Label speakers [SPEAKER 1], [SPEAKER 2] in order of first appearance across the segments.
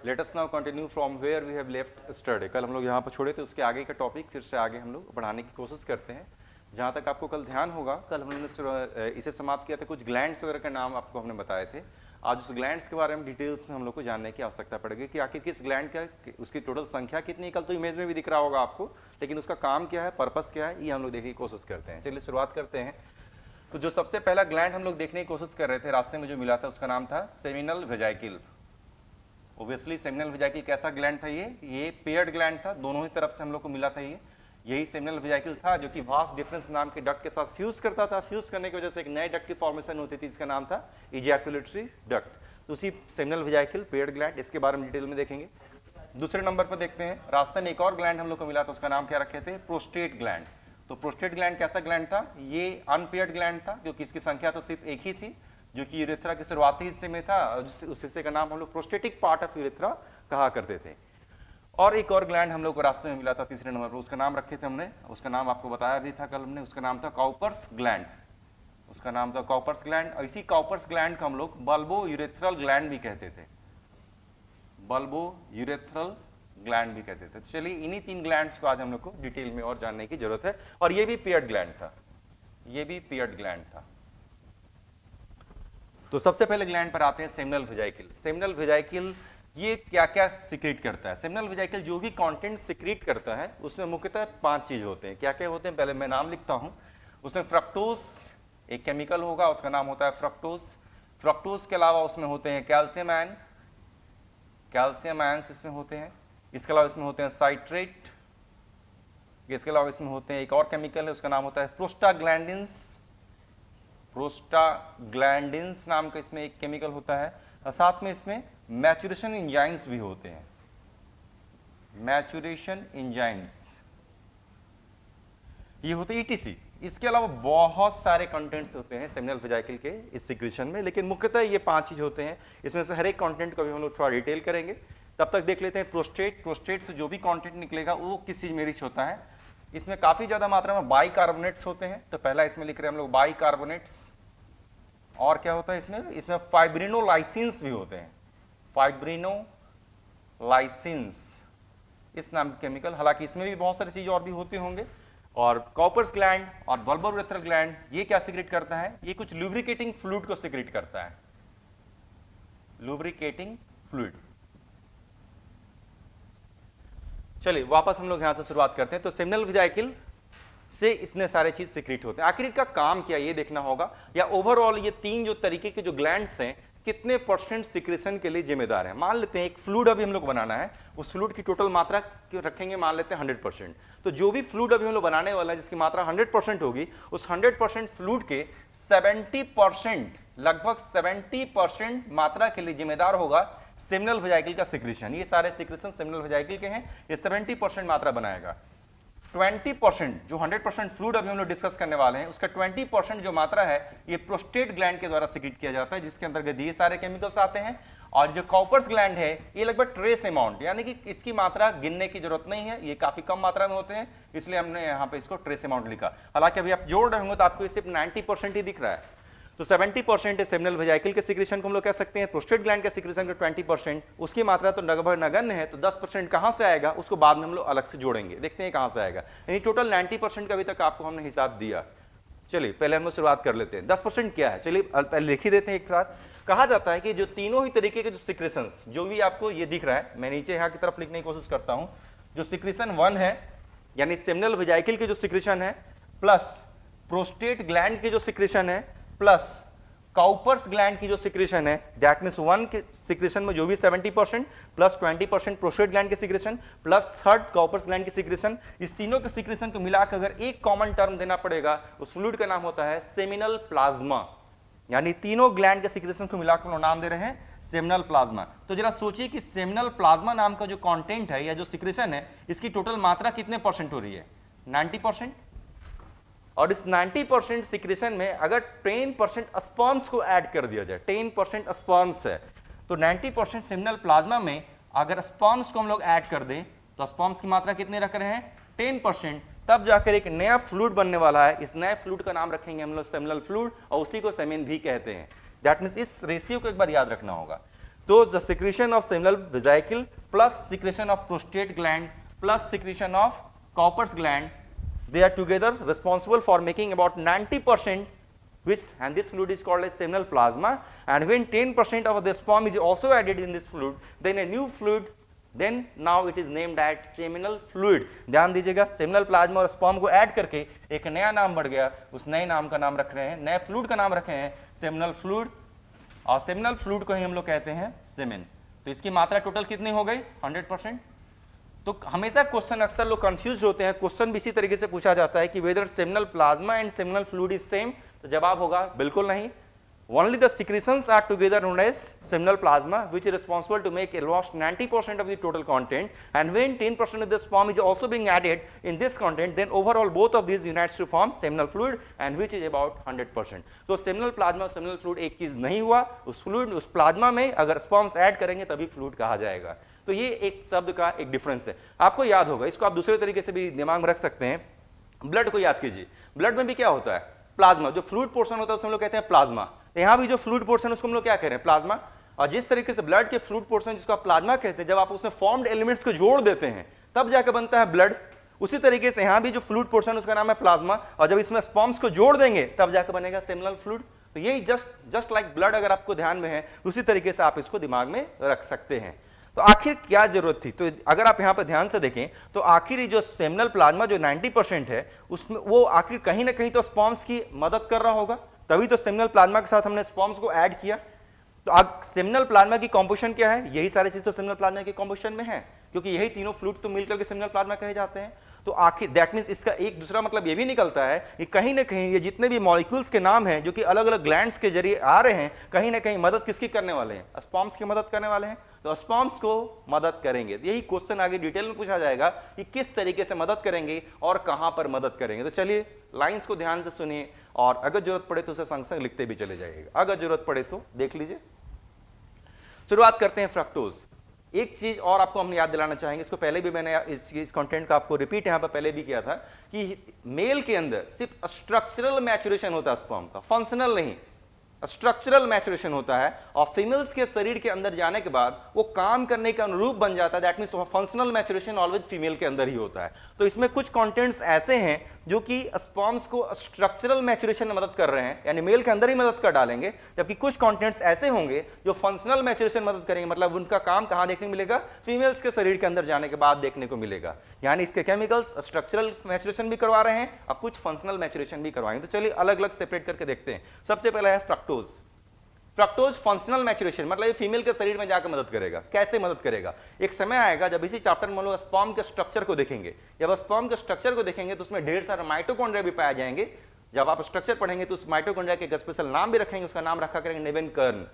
[SPEAKER 1] Late us now continue from where we have left study. कल हम लोग यहाँ पर छोड़े थे, उसके आगे का टॉपिक फिर से आगे हम लोग बढ़ाने की कोशिश करते हैं। जहाँ तक आपको कल ध्यान होगा, कल हमने इसे समाप्त किया था, कुछ ग्लैंड्स वगैरह के नाम आपको हमने बताए थे। आज उस ग्लैंड्स के बारे में डिटेल्स में हम लोग को जानने की आवश्यकता पड़ेगी कि आखिर किस ग्लैंड का, उसकी टोटल संख्या कितनी। कल तो इमेज में भी दिख रहा होगा आपको, लेकिन उसका काम क्या है, पर्पस क्या है, ये हम लोग देखने की कोशिश करते हैं। चलिए शुरुआत करते हैं। तो जो सबसे पहला ग्लैंड हम लोग देखने की कोशिश कर रहे थे, रास्ते में जो मिला था, उसका नाम था सेमिनल वेजाइकिल। ओब्वियसली सेमिनल वेजाइकिल कैसा ग्लैंड था? ये पेयर्ड ग्लैंड था, दोनों ही तरफ से हम लोग को मिला था। यही सेमिनल वेजाइकिल था जो कि वास्ट डिफरेंस नाम के डक्ट के साथ फ्यूज करता था। फ्यूज करने की वजह से एक नए डक्ट की फॉर्मेशन होती थी, जिसका नाम था इजैकुलेटरी डक्ट। तो उसी सेमिनल वेजाइकिल पेयर्ड ग्लैंड, इसके बारे में डिटेल में देखेंगे। दूसरे नंबर पर देखते हैं, रास्ते में एक और ग्लैंड हम लोग को मिला था, उसका नाम क्या रखे थे? Prostate gland. तो प्रोस्टेट ग्लैंड कैसा ग्लैंड था? ये अनपेयर्ड ग्लैंड था, जो कि इसकी संख्या तो सिर्फ एक ही थी, जो कि यूरेथ्रा के शुरुआती हिस्से में था। उस हिस्से का नाम हम लोग प्रोस्टेटिक पार्ट ऑफ यूरेथ्रा कहा करते थे। और एक और ग्लैंड हम लोग को रास्ते में मिला था तीसरे नंबर पर, उसका नाम रखे थे हमने, उसका नाम आपको बताया भी था कल हमने, उसका नाम था काउपर्स ग्लैंड। उसका नाम था काउपर्स ग्लैंड। इसी काउपर्स ग्लैंड को हम लोग बल्बो यूरेथ्रल ग्लैंड भी कहते थे, बल्बो यूरेथ्रल ग्लैंड भी कहते थे। चलिए इन्हीं तीन ग्लैंड्स को आज हम लोग को डिटेल में और जानने की जरूरत है। और ये भी पेयर्ड ग्लैंड था, ये भी पेयर्ड ग्लैंड था। तो सबसे पहले ग्लैंड पर आते हैं, सेमिनल वेजाइकिल। सेमिनल वेजाइकिल ये क्या क्या सिक्रीट करता है? सेमिनल वेजाइकिल जो भी कंटेंट सिक्रीट करता है, उसमें मुख्यतः 5 चीज होते हैं। क्या क्या होते हैं, पहले मैं नाम लिखता हूं। उसमें फ्रक्टोज एक केमिकल होगा, उसका नाम होता है फ्रक्टोज। फ्रक्टोज के अलावा उसमें होते हैं कैल्शियम आयन, कैल्शियम आयन्स इसमें होते हैं। इसके अलावा इसमें होते हैं साइट्रेट। इसके अलावा इसमें होते हैं एक और केमिकल है, उसका नाम होता है प्रोस्टाग्लैंडिन्स। प्रोस्टाग्लैंडिन्स नाम का इसमें एक केमिकल होता है। और साथ में इसमें मैचुरेशन एंजाइम्स भी होते हैं, मैचुरेशन एंजाइम्स ये होते हैं ईटीसी। इसके अलावा बहुत सारे कंटेंट्स होते हैं सेमिनल वेजाइकिल के इस सिक्रीशन में, लेकिन मुख्यतः ये 5 चीज होते हैं। इसमें से हर एक कंटेंट को भी हम लोग थोड़ा डिटेल करेंगे। तब तक देख लेते हैं प्रोस्टेट। प्रोस्टेट से जो भी कंटेंट निकलेगा वो किस चीज में रिच होता है? इसमें काफी ज्यादा मात्रा में बाइकार्बोनेट्स होते हैं। तो पहला इसमें लिख रहे हैं हम लोग बाइकार्बोनेट्स। और क्या होता है इसमें फाइब्रिनोलाइसिन्स भी होते हैं, फाइब्रिनोलाइसिन्स इस नाम के केमिकल। हालांकि इसमें भी बहुत सारी चीजें और भी होते होंगे। और काउपर्स ग्लैंड और बल्बो यूरेथ्रल ग्लैंड ये क्या सिक्रेट करता है? ये कुछ लुब्रिकेटिंग फ्लूइड को सिक्रेट करता है, लुब्रिकेटिंग फ्लूइड। चलिए वापस हम लोग यहां से शुरुआत करते हैं। तो सेमिनल वेजाइकिल से इतने सारे चीज सिक्रेट होते हैं। आखिर इनका काम क्या ये देखना होगा, या ओवरऑल ये तीन जो तरीके के जो ग्लैंड्स हैं कितने परसेंट सिक्रेशन के लिए जिम्मेदार है। मान लेते हैं एक फ्लूइड अभी हम लोग बनाना है, उस फ्लूइड की टोटल मात्रा रखेंगे मान लेते हैं 100%। तो जो भी फ्लूइड अभी हम लोग बनाने वाला है जिसकी मात्रा 100% होगी, उस 100% फ्लूइड के 70%, लगभग 70% मात्रा के लिए जिम्मेदार होगा सेमिनल वेजाइकिल का सिक्रेशन। ये सारे सिक्रेशन सेमिनल वेजाइकिल के हैं, ये 70% मात्रा बनाएगा। 20% जो 100% फ्लूइड अभी हम लोग डिस्कस करने वाले हैं, उसका 20% जो मात्रा है ये प्रोस्टेट ग्लैंड के द्वारा सिक्रीट किया जाता है, जिसके अंतर्गत ये सारे केमिकल्स आते हैं। और जो काउपर्स ग्लैंड है ये लगभग ट्रेस अमाउंट, यानी कि इसकी मात्रा गिनने की जरूरत नहीं है, ये काफी कम मात्रा में होते हैं, इसलिए हमने यहाँ पे इसको ट्रेस अमाउंट लिखा। हालांकि अभी आप जोड़ रहे होंगे तो आपको सिर्फ 90% ही दिख रहा है। तो 70% है सेमिनल वेजाइकिल के सिक्रेशन को हम लोग कह सकते हैं, प्रोस्टेट ग्लैंड के सिक्रेशन का 20%, उसकी मात्रा तो लगभग नगण्य है। तो 10% कहां से आएगा उसको बाद में हम लोग अलग से जोड़ेंगे, देखते हैं कहां से आएगा। यानी टोटल 90% का अभी तक आपको हमने हिसाब दिया। चलिए पहले हम लोग शुरुआत कर लेते हैं। 10% क्या है, चलिए पहले लिख ही देते हैं एक साथ। कहा जाता है कि जो तीनों ही तरीके के जो सिक्रेशंस, जो भी आपको ये दिख रहा है, मैं नीचे यहाँ की तरफ लिखने की कोशिश करता हूं। जो सिक्रेशन 1 है यानी सेमिनल वेजाइकिल की जो सिक्रेशन है, प्लस प्रोस्टेट ग्लैंड की जो सिक्रेशन है, प्लस काउपर्स ग्लैंड की जो सिक्रेशन है, दैट मींस 1 के सिक्रेशन में जो भी 70% प्लस 20% प्रोस्टेट ग्लैंड के secretion plus third Cowper's gland की सिक्रेशन, इस तीनों के सिक्रेशन को मिलाकर अगर एक कॉमन टर्म देना पड़ेगा, उस फ्लूइड का नाम होता है सेमिनल प्लाज्मा। यानी तीनों ग्लैंड के सिक्रेशन को मिलाकर नाम दे रहे हैं सेमिनल प्लाज्मा। तो जरा सोचिए कि सेमिनल प्लाज्मा नाम का जो कंटेंट है या जो सिक्रेशन है, इसकी टोटल मात्रा कितने परसेंट हो रही है? 90%। और इस 90% सिक्रेशन में अगर 10% स्पर्म्स को ऐड कर दिया जाए, 10% स्पर्म्स है, तो 90% सेमिनल प्लाज्मा में अगर स्पर्म्स को हम लोग ऐड कर दें तो स्पर्म्स की मात्रा कितने रख रहे हैं? 10%। तब जाकर एक नया फ्लूइड बनने वाला है। इस नए फ्लूइड का नाम रखेंगे हम लोग सेमिनल फ्लूइड, और उसी को सेमिन भी कहते हैं। दैट मींस इस रेशियो को एक बार याद रखना होगा। तो the secretion of seminal vesicle plus secretion of prostate gland plus secretion of Cowper's gland, they are together responsible for making about 90% which, and this fluid is called as seminal plasma, and when 10% of the sperm is also added in this fluid, then a new fluid, then now it is named as seminal fluid. ध्यान दीजिएगा, seminal plasma और sperm को add करके एक नया नाम बढ़ गया, उस नए नाम का नाम रख रहे हैं, नए फ्लूइड का नाम रखे हैं सेमिनल फ्लूइड, और सेमिनल फ्लूइड को ही हम लोग कहते हैं सेमेन। तो इसकी मात्रा टोटल कितनी हो गई? 100%। तो हमेशा क्वेश्चन अक्सर लोग कंफ्यूज होते हैं, क्वेश्चन भी इसी तरीके से पूछा जाता है कि whether seminal plasma and seminal fluid is same, तो जवाब होगा बिल्कुल नहीं। Only the secretions are together known as seminal plasma which is responsible to make almost 90% of the total content, and when 10% of the sperm is also being added in this content, then overall both of these unites to form seminal fluid, and which is about 100%. तो seminal plasma और seminal fluid एक चीज नहीं हुआ, उस fluid उस plasma में अगर स्पर्म्स ऐड करेंगे तभी फ्लूइड कहा जाएगा। तो ये एक शब्द का एक डिफरेंस है, आपको याद होगा, इसको आप दूसरे तरीके से भी दिमाग में रख सकते हैं। ब्लड को याद कीजिए, ब्लड में भी क्या होता है? प्लाज्मा, जो फ्लूइड पोर्शन होता है उसको हम लोग कहते हैं प्लाज्मा। यहाँ भी जो फ्लूइड पोर्शन उसको हम लोग क्या कह रहे हैं? प्लाज्मा। और जिस तरीके से ब्लड के फ्लूइड पोर्शन जिसको आप प्लाज्मा कहते हैं, जब आप उसमें फॉर्म्ड एलिमेंट्स को जोड़ देते हैं तब जाकर बनता है ब्लड, उसी तरीके से यहाँ भी जो फ्लूइड पोर्शन उसका नाम है प्लाज्मा, और जब इसमें स्पर्म्स को जोड़ देंगे तब जाकर बनेगा सेमिनल फ्लूइड। तो यही जस्ट लाइक ब्लड अगर आपको ध्यान में है, उसी तरीके से आप इसको दिमाग में रख सकते हैं। तो आखिर क्या जरूरत थी? तो अगर आप यहां पर ध्यान से देखें तो आखिर जो सेमिनल प्लाज्मा जो 90% है उसमें वो आखिर कहीं ना कहीं तो स्पर्म्स की मदद कर रहा होगा, तभी तो सेमिनल प्लाज्मा के साथ हमने स्पर्म्स को ऐड किया। तो अब सेमिनल प्लाज्मा की कॉम्पोजिशन क्या है? यही सारी चीज तो सेमिनल प्लाज्मा की कॉम्पोजिशन में है, क्योंकि यही तीनों फ्लूइड तो मिलकर के सेमिनल प्लाज्मा कहे जाते हैं। तो आखिर दैट मींस इसका एक दूसरा मतलब ये भी निकलता है कि कहीं ना कहीं ये जितने भी मॉलिक्यूल्स के नाम हैं जो कि अलग अलग ग्लैंड्स के जरिए आ रहे हैं, कहीं ना कहीं मदद किसकी करने वाले हैं? स्पर्म्स की मदद करने वाले हैं। तो स्पर्म्स को मदद करेंगे। तो यही क्वेश्चन आगे डिटेल में पूछा जाएगा कि किस तरीके से मदद करेंगे और कहां पर मदद करेंगे। तो चलिए लाइंस को ध्यान से सुनिए, और अगर जरूरत पड़े तो उसे संग संग लिखते भी चले जाइएगा, अगर जरूरत पड़े तो देख लीजिए। शुरुआत करते हैं फ्रक्टोज। एक चीज और आपको हम याद दिलाना चाहेंगे, इसको पहले भी मैंने इस कंटेंट का आपको रिपीट यहां पर पहले भी किया था, कि मेल के अंदर सिर्फ स्ट्रक्चरल मैचुरेशन होता है स्पर्म का, फंक्शनल नहीं, स्ट्रक्चरल मैचुरेशन होता है, और फीमेल्स के शरीर के अंदर जाने के बाद वो काम करने के अनुरूप बन जाता है। That means functional maturation always female के अंदर ही होता है। तो इसमें कुछ कंटेंट्स ऐसे हैं जो कि स्पर्म्स को स्ट्रक्चरल मैचुरेशन में मदद कर रहे हैं, यानी मेल के अंदर ही मदद कर डालेंगे, जबकि कुछ कंटेंट्स ऐसे होंगे जो फंक्शनल मैचुरेशन मदद करेंगे, मतलब उनका काम कहां देखने को मिलेगा? फीमेल्स के शरीर के अंदर जाने के बाद देखने को मिलेगा। यानी इसके केमिकल्स स्ट्रक्चरल मैचुरेशन भी करवा रहे हैं और कुछ फंक्शनल मैचुरेशन भी करवाएंगे। तो चलिए अलग अलग सेपरेट करके देखते हैं। सबसे पहला है फ्रक्टोज। फ्रक्टोज फंक्शनल मैचुरेशन, मतलब ये फीमेल के शरीर में जाकर मदद करेगा। कैसे मदद करेगा? एक समय आएगा जब इसी चैप्टर में हम लोग स्पर्म के स्ट्रक्चर को देखेंगे। जब स्पर्म के स्ट्रक्चर को देखेंगे तो उसमें ढेर सारे माइटोकॉन्ड्रिया भी पाए जाएंगे। जब आप स्ट्रक्चर पढ़ेंगे तो उस माइटोकॉन्ड्रिया के स्पेशल नाम भी रखेंगे, उसका नाम रखा करेंगे नेवेन कर्न,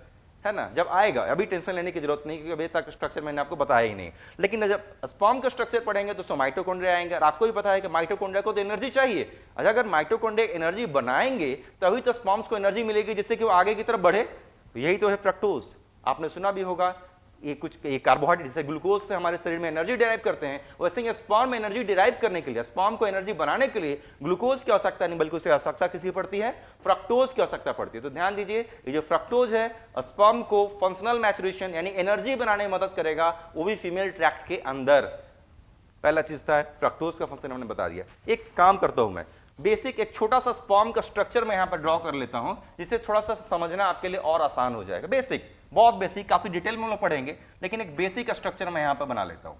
[SPEAKER 1] है ना। जब आएगा, अभी टेंशन लेने की जरूरत नहीं, क्योंकि अभी तक स्ट्रक्चर मैंने आपको बताया ही नहीं। लेकिन जब स्पर्म का स्ट्रक्चर पढ़ेंगे तो उसमें माइटोकॉन्ड्रिया आएंगे, और आपको भी पता है कि माइटोकॉन्ड्रिया को तो एनर्जी चाहिए। अगर माइटोकॉन्ड्रिया एनर्जी बनाएंगे तभी तो स्पर्म्स को एनर्जी मिलेगी जिससे कि वो आगे की तरफ बढ़े। तो यही तो है फ्रक्टोज। आपने सुना भी होगा, ये कार्बोहाइड्रेट जैसे ग्लूकोज से हमारे शरीर में एनर्जी डिराइव करते हैं, वैसे ही स्पर्म में एनर्जी डिराइव करने के लिए, स्पर्म को एनर्जी बनाने के लिए ग्लूकोज की आवश्यकता नहीं, बल्कि उसे आवश्यकता किसकी पड़ती है? फ्रक्टोज की आवश्यकता पड़ती है। तो ध्यान दीजिए, ये जो फ्रक्टोज है स्पर्म को फंक्शनल मैचुरेशन यानी एनर्जी बनाने में मदद करेगा, वो भी फीमेल ट्रैक्ट के अंदर। पहला चीज था फ्रक्टोज का फंक्शन हमने बता दिया। एक काम करता हूं मैं, बेसिक एक छोटा सा स्पर्म का स्ट्रक्चर मैं यहां पर ड्रॉ कर लेता हूं, जिससे थोड़ा सा समझना आपके लिए और आसान हो जाएगा। बेसिक, बहुत बेसिक, काफी डिटेल में हम लोग पढ़ेंगे, लेकिन एक बेसिक स्ट्रक्चर मैं यहां पर बना लेता हूं।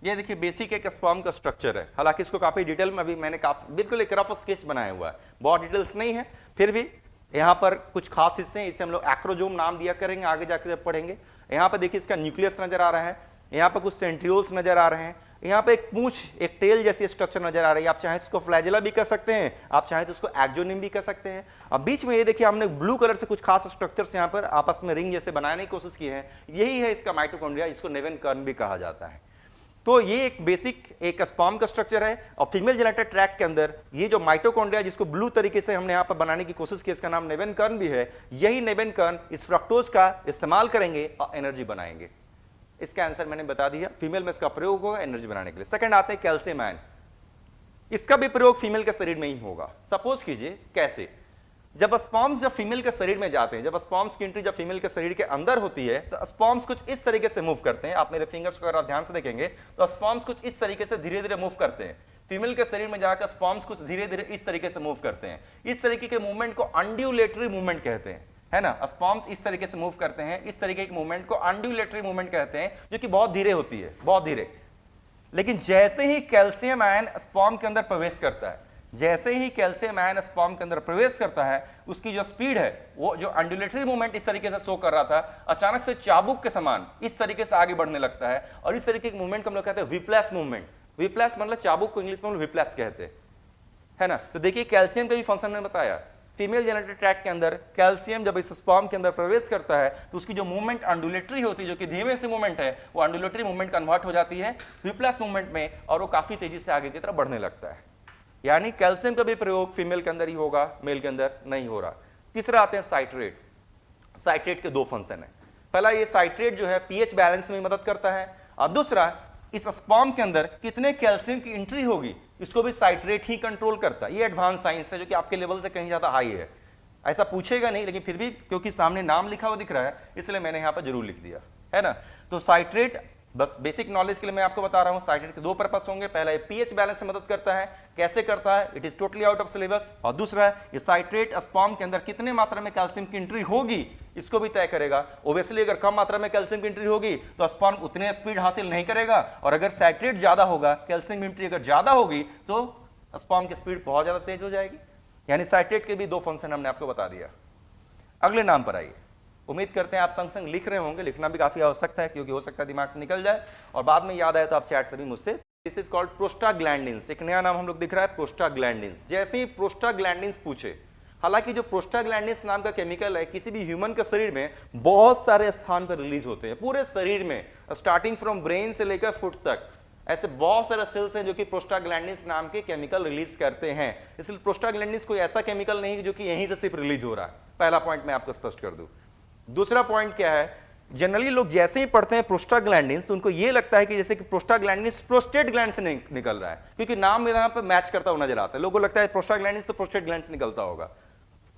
[SPEAKER 1] ये देखिए बेसिक एक स्पर्म का स्ट्रक्चर है। हालांकि इसको काफी डिटेल में अभी मैंने बिल्कुल एक रफ स्केच बनाया हुआ है, बहुत डिटेल्स नहीं है, फिर भी यहाँ पर कुछ खास हिस्से हैं, इसे हम लोग एक्रोजोम नाम दिया करेंगे आगे जाकर जब पढ़ेंगे। यहाँ पर देखिए इसका न्यूक्लियस नजर आ रहा है, यहाँ पर कुछ सेंट्रियोल्स नजर आ रहे हैं, यहाँ पे एक पूंछ, एक टेल जैसी स्ट्रक्चर नजर आ रही है। आप चाहें तो उसको फ्लैजेला भी कर सकते हैं, आप चाहें तो उसको एक्जोनिम भी कर सकते हैं। अब बीच में ये देखिए हमने ब्लू कलर से कुछ खास स्ट्रक्चर्स यहाँ पर आपस में रिंग जैसे बनाने की कोशिश की है, यही है इसका माइटोकॉन्ड्रिया, इसको नेवेन कर्न भी कहा जाता है। तो ये एक बेसिक एक स्पर्म का स्ट्रक्चर है। और फीमेल जेनिटल ट्रैक्ट के अंदर ये जो माइटोकॉन्ड्रिया जिसको ब्लू तरीके से हमने यहाँ पर बनाने की कोशिश की, इसका नाम नेबेनकर्न भी है, यही नेबेनकर्न इस फ्रक्टोज का इस्तेमाल करेंगे और एनर्जी बनाएंगे। इसका आंसर मैंने बता दिया, फीमेल में इसका प्रयोग होगा एनर्जी बनाने के लिए। सेकंड आते हैं कैल्शियम आयन, इसका भी प्रयोग फीमेल के शरीर में ही होगा। सपोज कीजिए कैसे, जब स्पर्म्स जब फीमेल के शरीर में जाते हैं, जब स्पर्म्स की एंट्री जब फीमेल के शरीर के अंदर होती है तो स्पर्म्स कुछ इस तरीके से मूव करते हैं। आप मेरे फिंगर्स को अगर आप ध्यान से देखेंगे तो स्पर्म्स कुछ इस तरीके से धीरे धीरे मूव करते हैं। फीमेल के शरीर में जाकर स्पर्म्स कुछ धीरे धीरे इस तरीके से मूव करते हैं। इस तरीके के मूवमेंट को अंड्यूलेटरी मूवमेंट कहते हैं, है ना। स्पर्म्स इस तरीके से मूव करते हैं, इस तरीके के मूवमेंट को अंड्यूलेटरी मूवमेंट कहते हैं, जो कि बहुत धीरे होती है, बहुत धीरे। लेकिन जैसे ही कैल्शियम आयन स्पर्म के अंदर प्रवेश करता है, जैसे ही कैल्शियम आयन स्पर्म के अंदर प्रवेश करता है, उसकी जो स्पीड है, वो जो अंडुलेटरी मूवमेंट इस तरीके से शो कर रहा था, अचानक से चाबुक के समान इस तरीके से आगे बढ़ने लगता है। और इस तरीके के मूवमेंट को हम लोग कहते हैं विप्लैश मूवमेंट। विप्लैश मतलब चाबुक को इंग्लिश में हम लोग विप्लैश कहते हैं, है ना। तो देखिए कैल्शियम का भी फंक्शन मैंने बताया। फीमेल जेनिटल ट्रैक्ट के अंदर कैल्शियम जब इस स्पर्म के अंदर प्रवेश करता है तो उसकी जो मूवमेंट अंडुलेटरी होती है, जो कि धीमे से मूवमेंट है, वो अंडुलेटरी मूवमेंट कन्वर्ट हो जाती है विप्लैश मूवमेंट में, और वो काफी तेजी से आगे की तरफ बढ़ने लगता है। यानी कैल्शियम का भी प्रयोग फीमेल के अंदर ही होगा, मेल के अंदर नहीं हो रहा। तीसरा आते हैं साइट्रेट। साइट्रेट के दो फंक्शन है। पहला, ये साइट्रेट जो है पीएच बैलेंस में मदद करता है, और दूसरा इस स्पर्म के अंदर कितने कैल्शियम की एंट्री होगी, इसको भी साइट्रेट ही कंट्रोल करता है। ये एडवांस साइंस है जो कि आपके लेवल से कहीं ज्यादा हाई है। ऐसा पूछेगा नहीं, लेकिन फिर भी क्योंकि सामने नाम लिखा हुआ दिख रहा है इसलिए मैंने यहां पर जरूर लिख दिया, है ना। तो साइट्रेट, बस बेसिक नॉलेज के लिए मैं आपको बता रहा हूं, साइट्रेट के दो पर्पस होंगे। पहला, ये पीएच बैलेंस में मदद करता है। कैसे करता है, it is totally out of syllabus. और दूसरा, ये साइट्रेट स्पर्म के अंदर कितने मात्रा में कैल्शियम की एंट्री होगी इसको भी तय करेगा। ओब्वियसली अगर कम मात्रा में कैल्शियम की एंट्री होगी तो स्पर्म उतने स्पीड हासिल नहीं करेगा, और अगर साइट्रेट ज्यादा होगा, कैल्शियम की एंट्री अगर ज्यादा होगी तो स्पर्म की स्पीड बहुत ज्यादा तेज हो जाएगी। यानी साइट्रेट के भी दो फंक्शन हमने आपको बता दिया। अगले नाम पर आइए। उम्मीद करते हैं आप संग संग लिख रहे होंगे, लिखना भी काफी आवश्यक है क्योंकि हो सकता है दिमाग से निकल जाए और बाद में याद आए तो आप चैट से भी मुझसे। This is called prostaglandins. एक नया नाम हम लोग दिख रहा है, प्रोस्टाग्लैंडिन्स। जैसे ही प्रोस्टाग्लैंडिन्स पूछे, हालांकि जो प्रोस्टाग्लैंडिन्स नाम का केमिकल है किसी भी ह्यूमन के शरीर में बहुत सारे स्थान पर रिलीज होते हैं, पूरे शरीर में, स्टार्टिंग फ्रॉम ब्रेन से लेकर फुट तक। ऐसे बहुत सारे सेल्स हैं जो कि प्रोस्टाग्लैंडिन्स नाम के केमिकल रिलीज करते हैं। इसलिए प्रोस्टाग्लैंडिन्स कोई ऐसा केमिकल नहीं जो कि यहीं से सिर्फ रिलीज हो रहा है। पहला पॉइंट मैं आपको स्पष्ट कर दूं। दूसरा पॉइंट क्या है, जनरली लोग जैसे ही पढ़ते हैं प्रोस्टाग्लैंडिन्स तो उनको ये लगता है कि जैसे कि प्रोस्टाग्लैंडिन्स प्रोस्टेट ग्लैंड से निकल रहा है, क्योंकि नाम यहाँ पे मैच करता हुआ नजर आता है। लोगों को लगता है प्रोस्टाग्लैंडिन्स तो प्रोस्टेट ग्लैंड से निकलता होगा,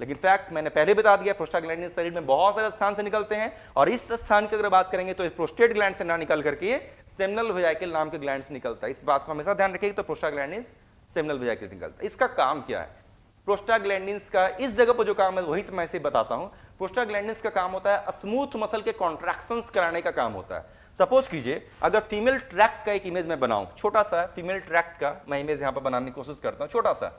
[SPEAKER 1] लेकिन फैक्ट मैंने पहले बता दिया, प्रोस्टाग्लैंडिन्स शरीर में बहुत सारे स्थान से निकलते हैं, और इस स्थान की अगर बात करेंगे तो प्रोस्टेट ग्लैंड से ना निकल करके सेमिनल वेजाइकल नाम के ग्लैंड से निकलता है। इस बात को हमेशा ध्यान रखिएगा। तो प्रोस्टाग्लैंडिन्स सेमिनल वेजाइकल से निकलता है। इसका काम क्या है, प्रोस्टाग्लैंडिन्स का इस जगह पर जो काम है वही मैं इसे बताता हूं। प्रोस्टाग्लैंडिन्स का काम होता है स्मूथ मसल के कॉन्ट्रैक्शंस कराने का काम होता है। सपोज कीजिए अगर फीमेल ट्रैक्ट का एक इमेज मैं बनाऊं, छोटा सा फीमेल ट्रैक्ट का मैं इमेज यहां पर बनाने की कोशिश करता हूं, छोटा सा।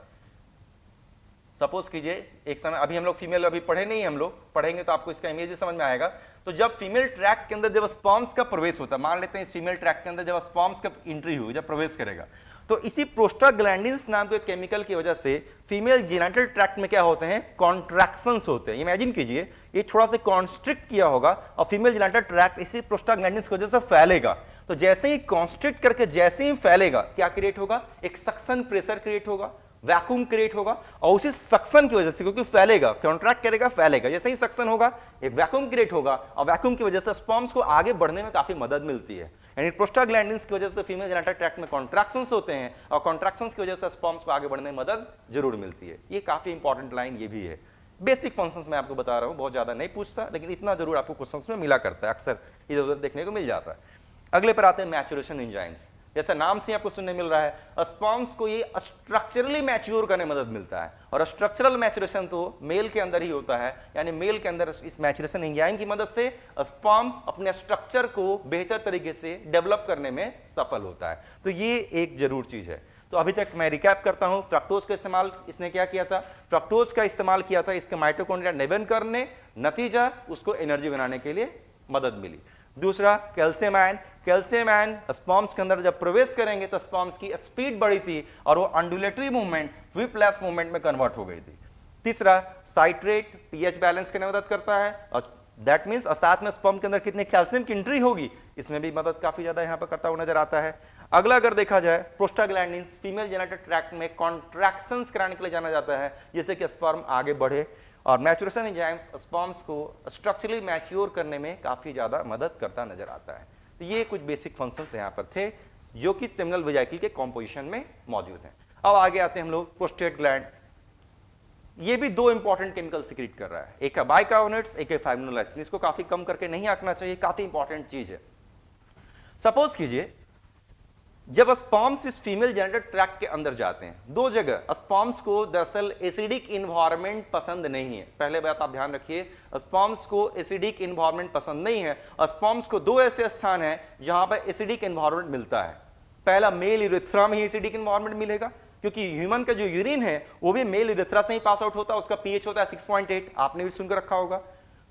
[SPEAKER 1] सपोज कीजिए एक समय, अभी हम लोग फीमेल अभी पढ़े नहीं, हम लोग पढ़ेंगे तो आपको इसका इमेज भी समझ में आएगा। तो जब फीमेल ट्रैक्ट के अंदर जब स्पर्म्स का प्रवेश होता है, मान लेते हैं इस फीमेल ट्रैक्ट के अंदर जब स्पर्म्स का एंट्री हुई, जब प्रवेश करेगा, तो इसी प्रोस्टाग्लैंडिन्स नाम के केमिकल की वजह से फीमेल जेनिटल ट्रैक्ट में क्या होते हैं, कॉन्ट्रैक्शंस होते हैं। इमेजिन कीजिए ये थोड़ा सा कॉन्स्ट्रिक्ट किया होगा और फीमेल जेनिटल ट्रैक्ट इसी प्रोस्टाग्लैंडिन्स की वजह से फैलेगा। तो जैसे ही कॉन्स्ट्रिक्ट करके जैसे ही फैलेगा, क्या क्रिएट होगा, एक सक्शन प्रेशर क्रिएट होगा, वैक्यूम क्रिएट होगा, और उसी सक्शन की वजह से, क्योंकि फैलेगा, कॉन्ट्रैक्ट करेगा, फैलेगा, जैसे ही सक्शन होगा एक वैक्यूम क्रिएट होगा, और वैक्यूम की वजह से स्पर्म्स को आगे बढ़ने में काफी मदद मिलती है। यानी प्रोस्टाग्लैंडिन्स की वजह से फीमेल जेनिटल ट्रैक्ट में कॉन्ट्रैक्शंस होते हैं, और कॉन्ट्रैक्शंस की वजह से स्पर्म्स को आगे बढ़ने में मदद जरूर मिलती है। ये काफी इंपॉर्टेंट लाइन ये भी है। बेसिक फंक्शंस मैं आपको बता रहा हूं, बहुत ज्यादा नहीं पूछता, लेकिन इतना जरूर आपको क्वेश्चंस में मिला करता है, अक्सर इधर उधर देखने को मिल जाता है। अगले पर आते हैं मैच्योरेशन एंजाइम्स। जैसे नाम से आपको सुनने मिल रहा है, स्पर्म्स को ये स्ट्रक्चरली मैच्योर करने में मदद मिलता है, और स्ट्रक्चरल मैच्योरेशन तो मेल के अंदर ही होता है। यानी मेल के अंदर इस मैच्योरेशन एंजाइम की मदद से स्पर्म अपने स्ट्रक्चर को बेहतर तरीके से डेवलप करने में सफल होता है। तो ये एक जरूर चीज है। तो अभी तक मैं रिकैप करता हूं, फ्रक्टोज का इस्तेमाल इसने क्या किया था, फ्रक्टोज का इस्तेमाल किया था इसके माइटोकॉन्ड्रिया नेबेनकर्न ने, नतीजा उसको एनर्जी बनाने के लिए मदद मिली। दूसरा calcium ion, calcium ion sperms के अंदर जब प्रवेश करेंगे तो स्पर्म्स की स्पीड बढ़ी थी और वो अंडुलेटरी मूवमेंट व्हिपलैश मूवमेंट में कन्वर्ट हो गई थी। तीसरा साइट्रेट पीएच बैलेंस करने में मदद करता है, और दैट मींस और साथ में स्पर्म के अंदर कितने कैल्शियम की एंट्री होगी इसमें भी मदद काफी ज्यादा यहां पर करता हुआ नजर आता है। अगला अगर देखा जाए प्रोस्टाग्लैंडिन फीमेल जेनिटल ट्रैक्ट में कॉन्ट्रैक्शंस कराने के लिए जाना जाता है जिससे कि स्पर्म आगे बढ़े, और मैच्योरेशन एंजाइम्स स्पर्म्स को स्ट्रक्चरली मैच्योर करने में काफी ज्यादा मदद करता नजर आता है। तो ये कुछ बेसिक फंक्शंस यहाँ पर थे जो कि सेमिनल वेजाइकल के कॉम्पोजिशन में मौजूद हैं। अब आगे आते हैं हम लोग प्रोस्टेट ग्लैंड। ये भी दो इंपॉर्टेंट केमिकल सिक्रीट कर रहा है, एक है बाइकार्बोनेट्स, एक है फाइब्रोनोलाइसिन। इसको काफी कम करके नहीं आंकना चाहिए, काफी इंपॉर्टेंट चीज है। सपोज कीजिए जब स्पर्म्स इस फीमेल जेनिटल ट्रैक्ट के अंदर जाते हैं, दो जगह स्पर्म्स को दरअसल एसिडिक इन्वायरमेंट पसंद नहीं है। पहले बात आप ध्यान रखिए, स्पर्म्स को एसिडिक इन्वायरमेंट पसंद नहीं है। स्पर्म्स को दो ऐसे स्थान है जहां पर एसिडिक इन्वायरमेंट मिलता है। पहला मेल यूरेथ्रा में ही एसिडिक इन्वायरमेंट मिलेगा, क्योंकि ह्यूमन का जो यूरिन है वो भी मेल यूरेथ्रा से ही पास आउट होता है, उसका पीएच होता है 6.8, आपने भी सुनकर रखा होगा।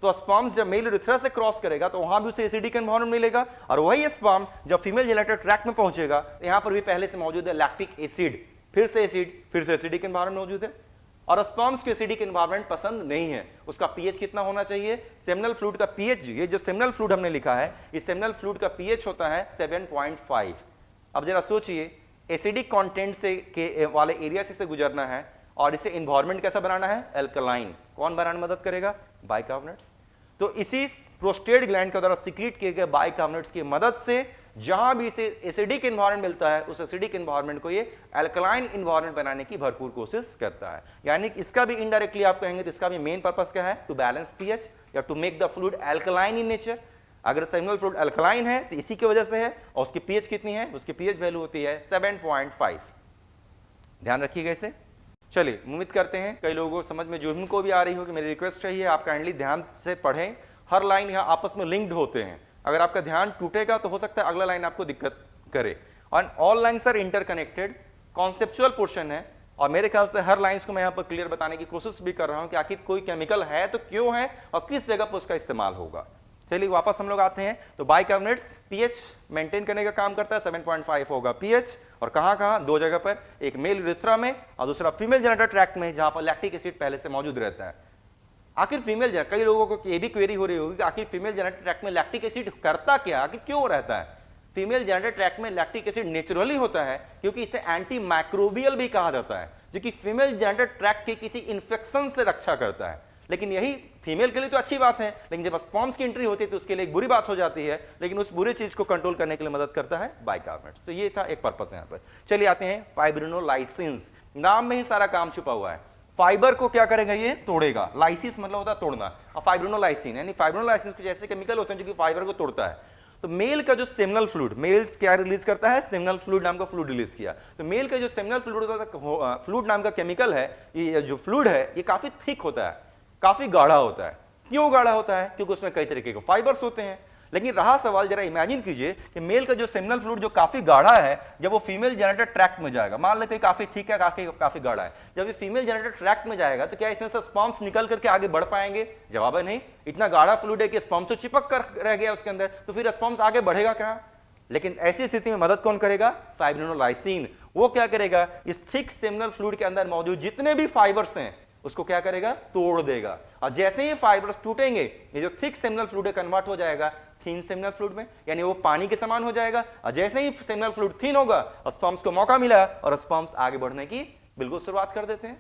[SPEAKER 1] तो स्पर्म जब मेल यूरेथ्रा से क्रॉस करेगा तो वहां भी उसे एसिडिक एनवायरनमेंट मिलेगा, और वही स्पर्म जब फीमेल जेनिटल ट्रैक्ट में पहुंचेगा यहां पर भी पहले से मौजूद है लैक्टिक एसिड, फिर से एसिड, फिर से एसिडिक एनवायरनमेंट मौजूद है। और स्पर्म्स को एसिडिक एनवायरनमेंट पसंद नहीं है। उसका पीएच कितना होना चाहिए? सेमिनल फ्लूइड का पीएच, ये जो सेमिनल फ्लूइड हमने लिखा है, इस सेमिनल फ्लूइड का पीएच होता है 7.5। अब जरा सोचिए, एसिडिक कंटेंट से के वाले एरिया से गुजरना है और इसे एनवायरनमेंट कैसा बनाना है? एल्कलाइन। कौन बनाने में मदद करेगा? बाइकार्बोनेट्स। तो इसी प्रोस्टेट ग्लैंड के द्वारा सीक्रेट किए गए बाइकार्बोनेट्स की मदद से जहां भी इसे एसिडिक एनवायरनमेंट मिलता है उस एसिडिक एनवायरनमेंट को ये अल्कलाइन एनवायरनमेंट बनाने की भरपूर कोशिश करता है। यानी कि इसका भी इनडायरेक्टली आप कहेंगे तो इसका भी मेन पर्पस क्या है? टू बैलेंस पीएच या to make the fluid alkaline in nature. अगर सेमिनल फ्लूइड अल्कलाइन है तो इसी की वजह से है, और उसकी पीएच कितनी है? उसकी पीएच वैल्यू होती है 7.5। ध्यान रखिएगा इसे। चलिए उम्मीद करते हैं कई लोगों को समझ में जो उनको भी आ रही होगी। मेरी रिक्वेस्ट है आप काइंडली ध्यान से पढ़ें, हर लाइन यहाँ आपस में लिंक्ड होते हैं। अगर आपका ध्यान टूटेगा तो हो सकता है अगला लाइन आपको दिक्कत करे। और all lines are interconnected, conceptual portion है, और मेरे ख्याल से हर लाइन्स को मैं यहाँ पर क्लियर बताने की कोशिश भी कर रहा हूँ कि आखिर कोई केमिकल है तो क्यों है और किस जगह पर उसका इस्तेमाल होगा। चलिए वापस हम लोग आते हैं। तो बाइकार्बोनेट्स पीएच मेंटेन करने का काम करता है, 7.5 होगा पीएच, और कहां कहां? दो जगह पर, एक मेल यूरेथ्रा में और दूसरा फीमेल जेनिटल ट्रैक्ट में जहां पर लैक्टिक एसिड पहले से मौजूद रहता है। आखिर फीमेल, कई लोगों को ये भी क्वेरी हो रही होगी कि आखिर फीमेल जेनिटल ट्रैक्ट में लैक्टिक एसिड करता क्या, आखिर क्यों रहता है? फीमेल जेनिटल ट्रैक्ट में लैक्टिक एसिड नेचुरली होता है क्योंकि इसे एंटी माइक्रोबियल भी कहा जाता है, जो कि फीमेल जेनिटल ट्रैक्ट के किसी इंफेक्शन से रक्षा करता है। लेकिन यही फीमेल के लिए तो अच्छी बात है, लेकिन जब स्पर्म्स की एंट्री होती है तो उसके लिए एक बुरी बात हो जाती है। लेकिन उस बुरी चीज को कंट्रोल करने के लिए मदद करता है बाइकार्बोनेट्स। तो ये था एक पर्पस यहाँ पर। चलिए आते हैं फाइब्रिनोलाइसिन्स। नाम में ही सारा काम छुपा हुआ है। फाइबर को क्या करेगा? ये तोड़ेगा। लाइसिस मतलब होता है तोड़ना, और फाइब्रिनोलाइसिन यानी फाइब्रिनोलाइसिन कुछ ऐसे केमिकल होते हैं जो कि फाइबर को तोड़ता है। तो मेल का जो सेमिनल फ्लूइड, मेल क्या रिलीज करता है? सेमिनल फ्लूइड नाम का फ्लूइड रिलीज किया। तो मेल का जो सेमिनल फ्लूइड नाम का केमिकल है, ये जो फ्लूइड है ये काफी थिक होता है, काफी गाढ़ा होता है। क्यों गाढ़ा होता है? क्योंकि उसमें कई तरीके के फाइबर्स होते हैं। लेकिन रहा सवाल, जरा इमेजिन कीजिए कि मेल का जो सेमिनल फ्लूइड जो काफी गाढ़ा है, जब वो फीमेल जेनिटल ट्रैक्ट में जाएगा, मान लेते हैं काफी ठीक है, काफी गाढ़ा है, जब ये फीमेल जेनिटल ट्रैक्ट में जाएगा तो क्या इसमें से स्पर्म्स निकल करके आगे बढ़ पाएंगे? जवाब है नहीं। इतना गाढ़ा फ्लूइड है कि स्पर्म तो चिपक कर रह गया उसके अंदर, तो फिर स्पर्म्स आगे बढ़ेगा क्या? लेकिन ऐसी स्थिति में मदद कौन करेगा? फाइब्रिनोलाइसिन। वो क्या करेगा? इस थिक सेमिनल फ्लूइड के अंदर मौजूद जितने भी फाइबर्स हैं उसको क्या करेगा? तोड़ देगा। और जैसे ही फाइबर्स टूटेंगे, ये जो थिक सेमिनल फ्लूइड कन्वर्ट हो जाएगा थिन सेमिनल फ्लूइड में, यानी वो पानी के समान हो जाएगा। और जैसे ही सेमिनल फ्लूइड थिन होगा, स्पर्म्स को मौका मिला और स्पर्म्स आगे बढ़ने की बिल्कुल शुरुआत कर देते हैं।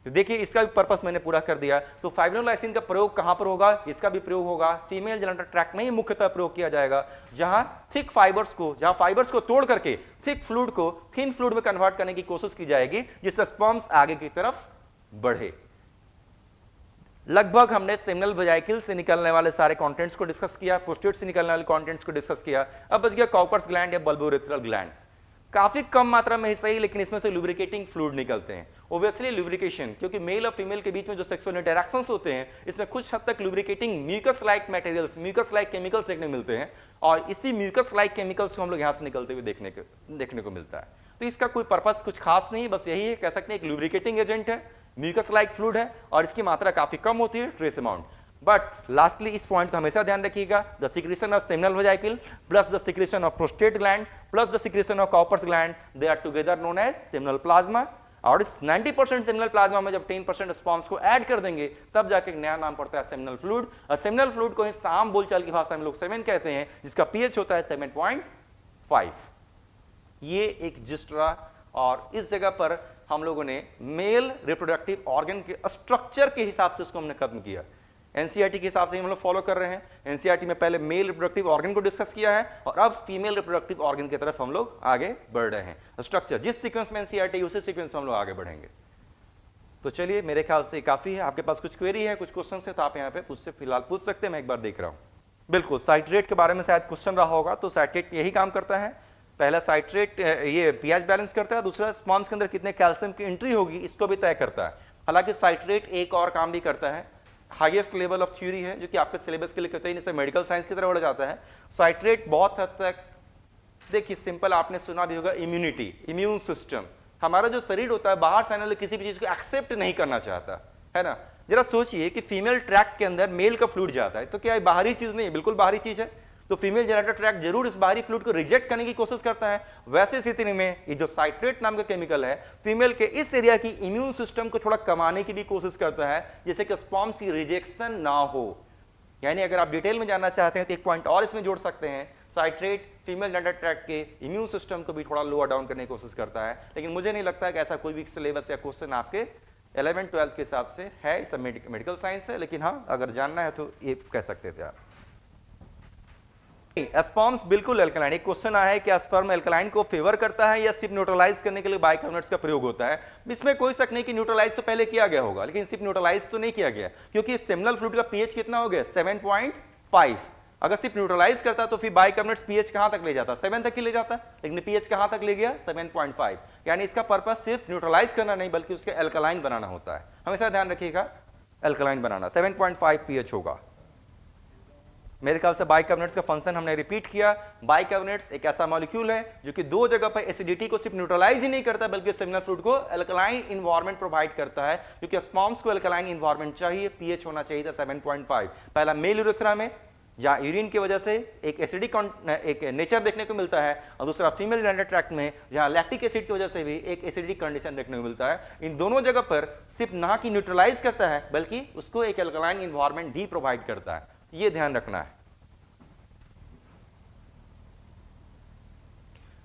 [SPEAKER 1] तो देखिए इसका भी पर्पस मैंने पूरा कर दिया। तो फाइब्रिनोलाइसिन का प्रयोग कहां पर होगा? इसका भी प्रयोग होगा फीमेल जेनिटल ट्रैक्ट में ही मुख्यतः प्रयोग किया जाएगा, जहां थिक फाइबर्स को, जहां फाइबर्स को तोड़ करके थिक फ्लूइड को थिन फ्लूइड में कन्वर्ट करने की कोशिश की जाएगी, जिससे स्पर्म्स आगे की तरफ बढ़े। लगभग हमने सेमिनल वेजाइकल से निकलने वाले सारे कंटेंट्स को डिस्कस किया, प्रोस्टेट से निकलने वाले कंटेंट्स को डिस्कस किया। अब बच गया कॉपर्स ग्लैंड या बल्बोरेथ्रल ग्लैंड। काफी कम मात्रा में ही सही, लेकिन इसमें से लुब्रिकेटिंग फ्लूइड निकलते हैं। ओब्वियसली लुब्रिकेशन, क्योंकि मेल और फीमेल के बीच में जो सेक्सुअल इंटरैक्शंस होते हैं, इसमें कुछ हद तक lubricating mucus like materials, mucus like chemicals देखने को मिलते हैं, और इसी म्यूकस लाइक केमिकल्स को हम लोग यहाँ से निकलते हुए देखने को मिलता है। तो इसका कोई पर्पस कुछ खास नहीं, बस यही है, कह सकते हैं एक लुब्रिकेटिंग एजेंट है, म्यूकस लाइक फ्लूइड है, और इसकी मात्रा काफी कम होती है, ट्रेस अमाउंट। बट लास्टली इस पॉइंट को हमेशा ध्यान रखिएगा, the secretion of seminal vesicle plus the secretion of prostate gland plus the secretion of Cowper's gland, they are together known as seminal plasma. और इस 90% सेमिनल प्लाज्मा में जब 10% sperms को ऐड कर देंगे, तब जाके एक नया नाम पड़ता है सेमिनल फ्लूइड। और सेमिनल फ्लूइड को ही आम बोलचाल की भाषा में लोग सेमेन कहते हैं, जिसका पीएच होता है 7.5। ये एक जिस्ट्रा, और इस जगह पर हम लोगों ने मेल रिप्रोडक्टिव ऑर्गन के स्ट्रक्चर के हिसाब से उसको हमने खत्म किया। एनसीईआरटी के हिसाब से हम लोग फॉलो कर रहे हैं। एनसीईआरटी में पहले मेल रिप्रोडक्टिव ऑर्गन को डिस्कस किया है और अब फीमेल रिप्रोडक्टिव ऑर्गन की तरफ हम लोग आगे बढ़ रहे हैं। स्ट्रक्चर जिस सीक्वेंस में एनसीईआरटी उसी सीक्वेंस में हम लोग आगे बढ़ेंगे। तो चलिए, मेरे ख्याल से काफी है। आपके पास कुछ क्वेरी है, कुछ क्वेश्चन है तो आप यहाँ पे मुझसे फिलहाल पूछ सकते हैं, मैं एक बार देख रहा हूँ। बिल्कुल, साइट्रेट के बारे में शायद क्वेश्चन रहा होगा। तो साइट्रेट यही काम करता है, पहला साइट्रेट ये पीएच बैलेंस करता है, दूसरा स्पॉन्ज के अंदर कितने कैल्शियम की एंट्री होगी इसको भी तय करता है। हालांकि साइट्रेट एक और काम भी करता है, हाईएस्ट लेवल ऑफ थ्योरी है जो कि आपके सिलेबस के लिए कहते हैं, जैसे मेडिकल साइंस की तरह बढ़ जाता है। साइट्रेट बहुत हद तक, देखिए सिंपल आपने सुना भी होगा, इम्यूनिटी, इम्यून सिस्टम, हमारा जो शरीर होता है बाहर से आने वाले किसी भी चीज को एक्सेप्ट नहीं करना चाहता है ना। जरा सोचिए कि फीमेल ट्रैक्ट के अंदर मेल का फ्लूइड जाता है, तो क्या ये बाहरी चीज नहीं है? बिल्कुल बाहरी चीज है। तो फीमेल जेनिटल ट्रैक्ट जरूर इस बाहरी फ्लूइड को रिजेक्ट करने की कोशिश करता है। वैसे स्थिति में ये जो साइट्रेट नाम का केमिकल है, फीमेल के इस एरिया की इम्यून सिस्टम को थोड़ा कमाने की भी कोशिश करता है, जिससे कि स्पर्म्स की रिजेक्शन ना हो। यानी अगर आप डिटेल में जानना चाहते हैं तो एक पॉइंट और इसमें जोड़ सकते हैं, साइट्रेट फीमेल जेनिटल ट्रैक्ट के इम्यून सिस्टम को भी थोड़ा लोअर डाउन करने की कोशिश करता है। लेकिन मुझे नहीं लगता है कि ऐसा कोई भी सिलेबस या क्वेश्चन आपके 11th-12th के हिसाब से है। सब मेडिकल साइंस है, लेकिन हाँ अगर जानना है तो ये कह सकते थे आप। स्पर्म्स बिल्कुल एल्कलाइन। एक क्वेश्चन आया है कि स्पर्म एल्कलाइन को फेवर करता है या सिर्फ न्यूट्रलाइज करने के लिए बाइकार्बोनेट्स का प्रयोग होता है। इसमें कोई शक नहीं कि न्यूट्रलाइज तो पहले किया गया होगा, लेकिन सिर्फ न्यूट्रलाइज तो नहीं किया गया, क्योंकि सेमिनल फ्लूइड का पीएच कितना हो गया, 7.5। अगर सिर्फ न्यूट्रलाइज करता तो फिर बाइकार्बोनेट्स पीएच कहां तक ले जाता, 7 तक ही ले जाता, लेकिन पीएच कहां तक ले गया, 7.5। यानी इसका पर्पस सिर्फ न्यूट्रलाइज करना नहीं बल्कि उसके एल्कलाइन बनाना होता है। हमेशा ध्यान रखिएगा, एल्कलाइन बनाना। 7.5 पीएच होगा। मेरे ख्याल से बाइकार्बोनेट्स का फंक्शन हमने रिपीट किया। बाइकार्बोनेट्स एक ऐसा मॉलिक्यूल है जो कि दो जगह पर एसिडिटी को सिर्फ न्यूट्रलाइज ही नहीं करता बल्कि सेमिनल फ्लूइड को एल्कलाइन इन्वायरमेंट प्रोवाइड करता है, क्योंकि स्पर्म्स को एल्कलाइन इन्वायरमेंट चाहिए। पीएच होना चाहिए था 7.5। पहला मेल यूरेथ्रा में जहां यूरिन की वजह से एक एसिडिक एक नेचर देखने को मिलता है, और दूसरा फीमेल जेनिटल ट्रैक्ट में जहां लैक्टिक एसिड की वजह से भी एक एसिडिक कंडीशन देखने को मिलता है। इन दोनों जगह पर सिर्फ ना कि न्यूट्रलाइज करता है बल्कि उसको एक एल्कलाइन इन्वायरमेंट भी प्रोवाइड करता है। ये ध्यान रखना है,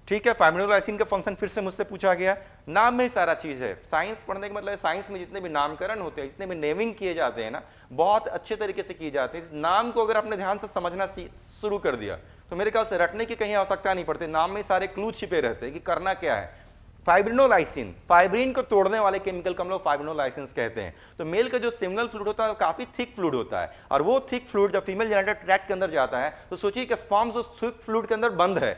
[SPEAKER 1] ठीक है। फाइब्रिनोलाइसिन का फंक्शन फिर से मुझसे पूछा गया। नाम में ही सारा चीज है। साइंस पढ़ने का मतलब है, साइंस में जितने भी नामकरण होते हैं, जितने भी नेमिंग किए जाते हैं ना, बहुत अच्छे तरीके से किए जाते हैं। इस नाम को अगर आपने ध्यान से समझना शुरू कर दिया तो मेरे ख्याल से रटने की कहीं आवश्यकता नहीं पड़ती। नाम में सारे क्लू छिपे रहते हैं कि करना क्या है। फाइब्रिनोलाइसिन, फाइब्रिन को तोड़ने वाले केमिकल को हम लोग फाइब्रिनोलाइसिन कहते हैं। तो मेल का जो सेमिनल फ्लूइड होता है वो काफी थिक फ्लूइड होता है, और वो थिक फ्लूइड जब फीमेल जेनिटल ट्रैक्ट के अंदर जाता है तो सोचिए कि स्पर्म्स उस थिक फ्लूइड के अंदर बंद है।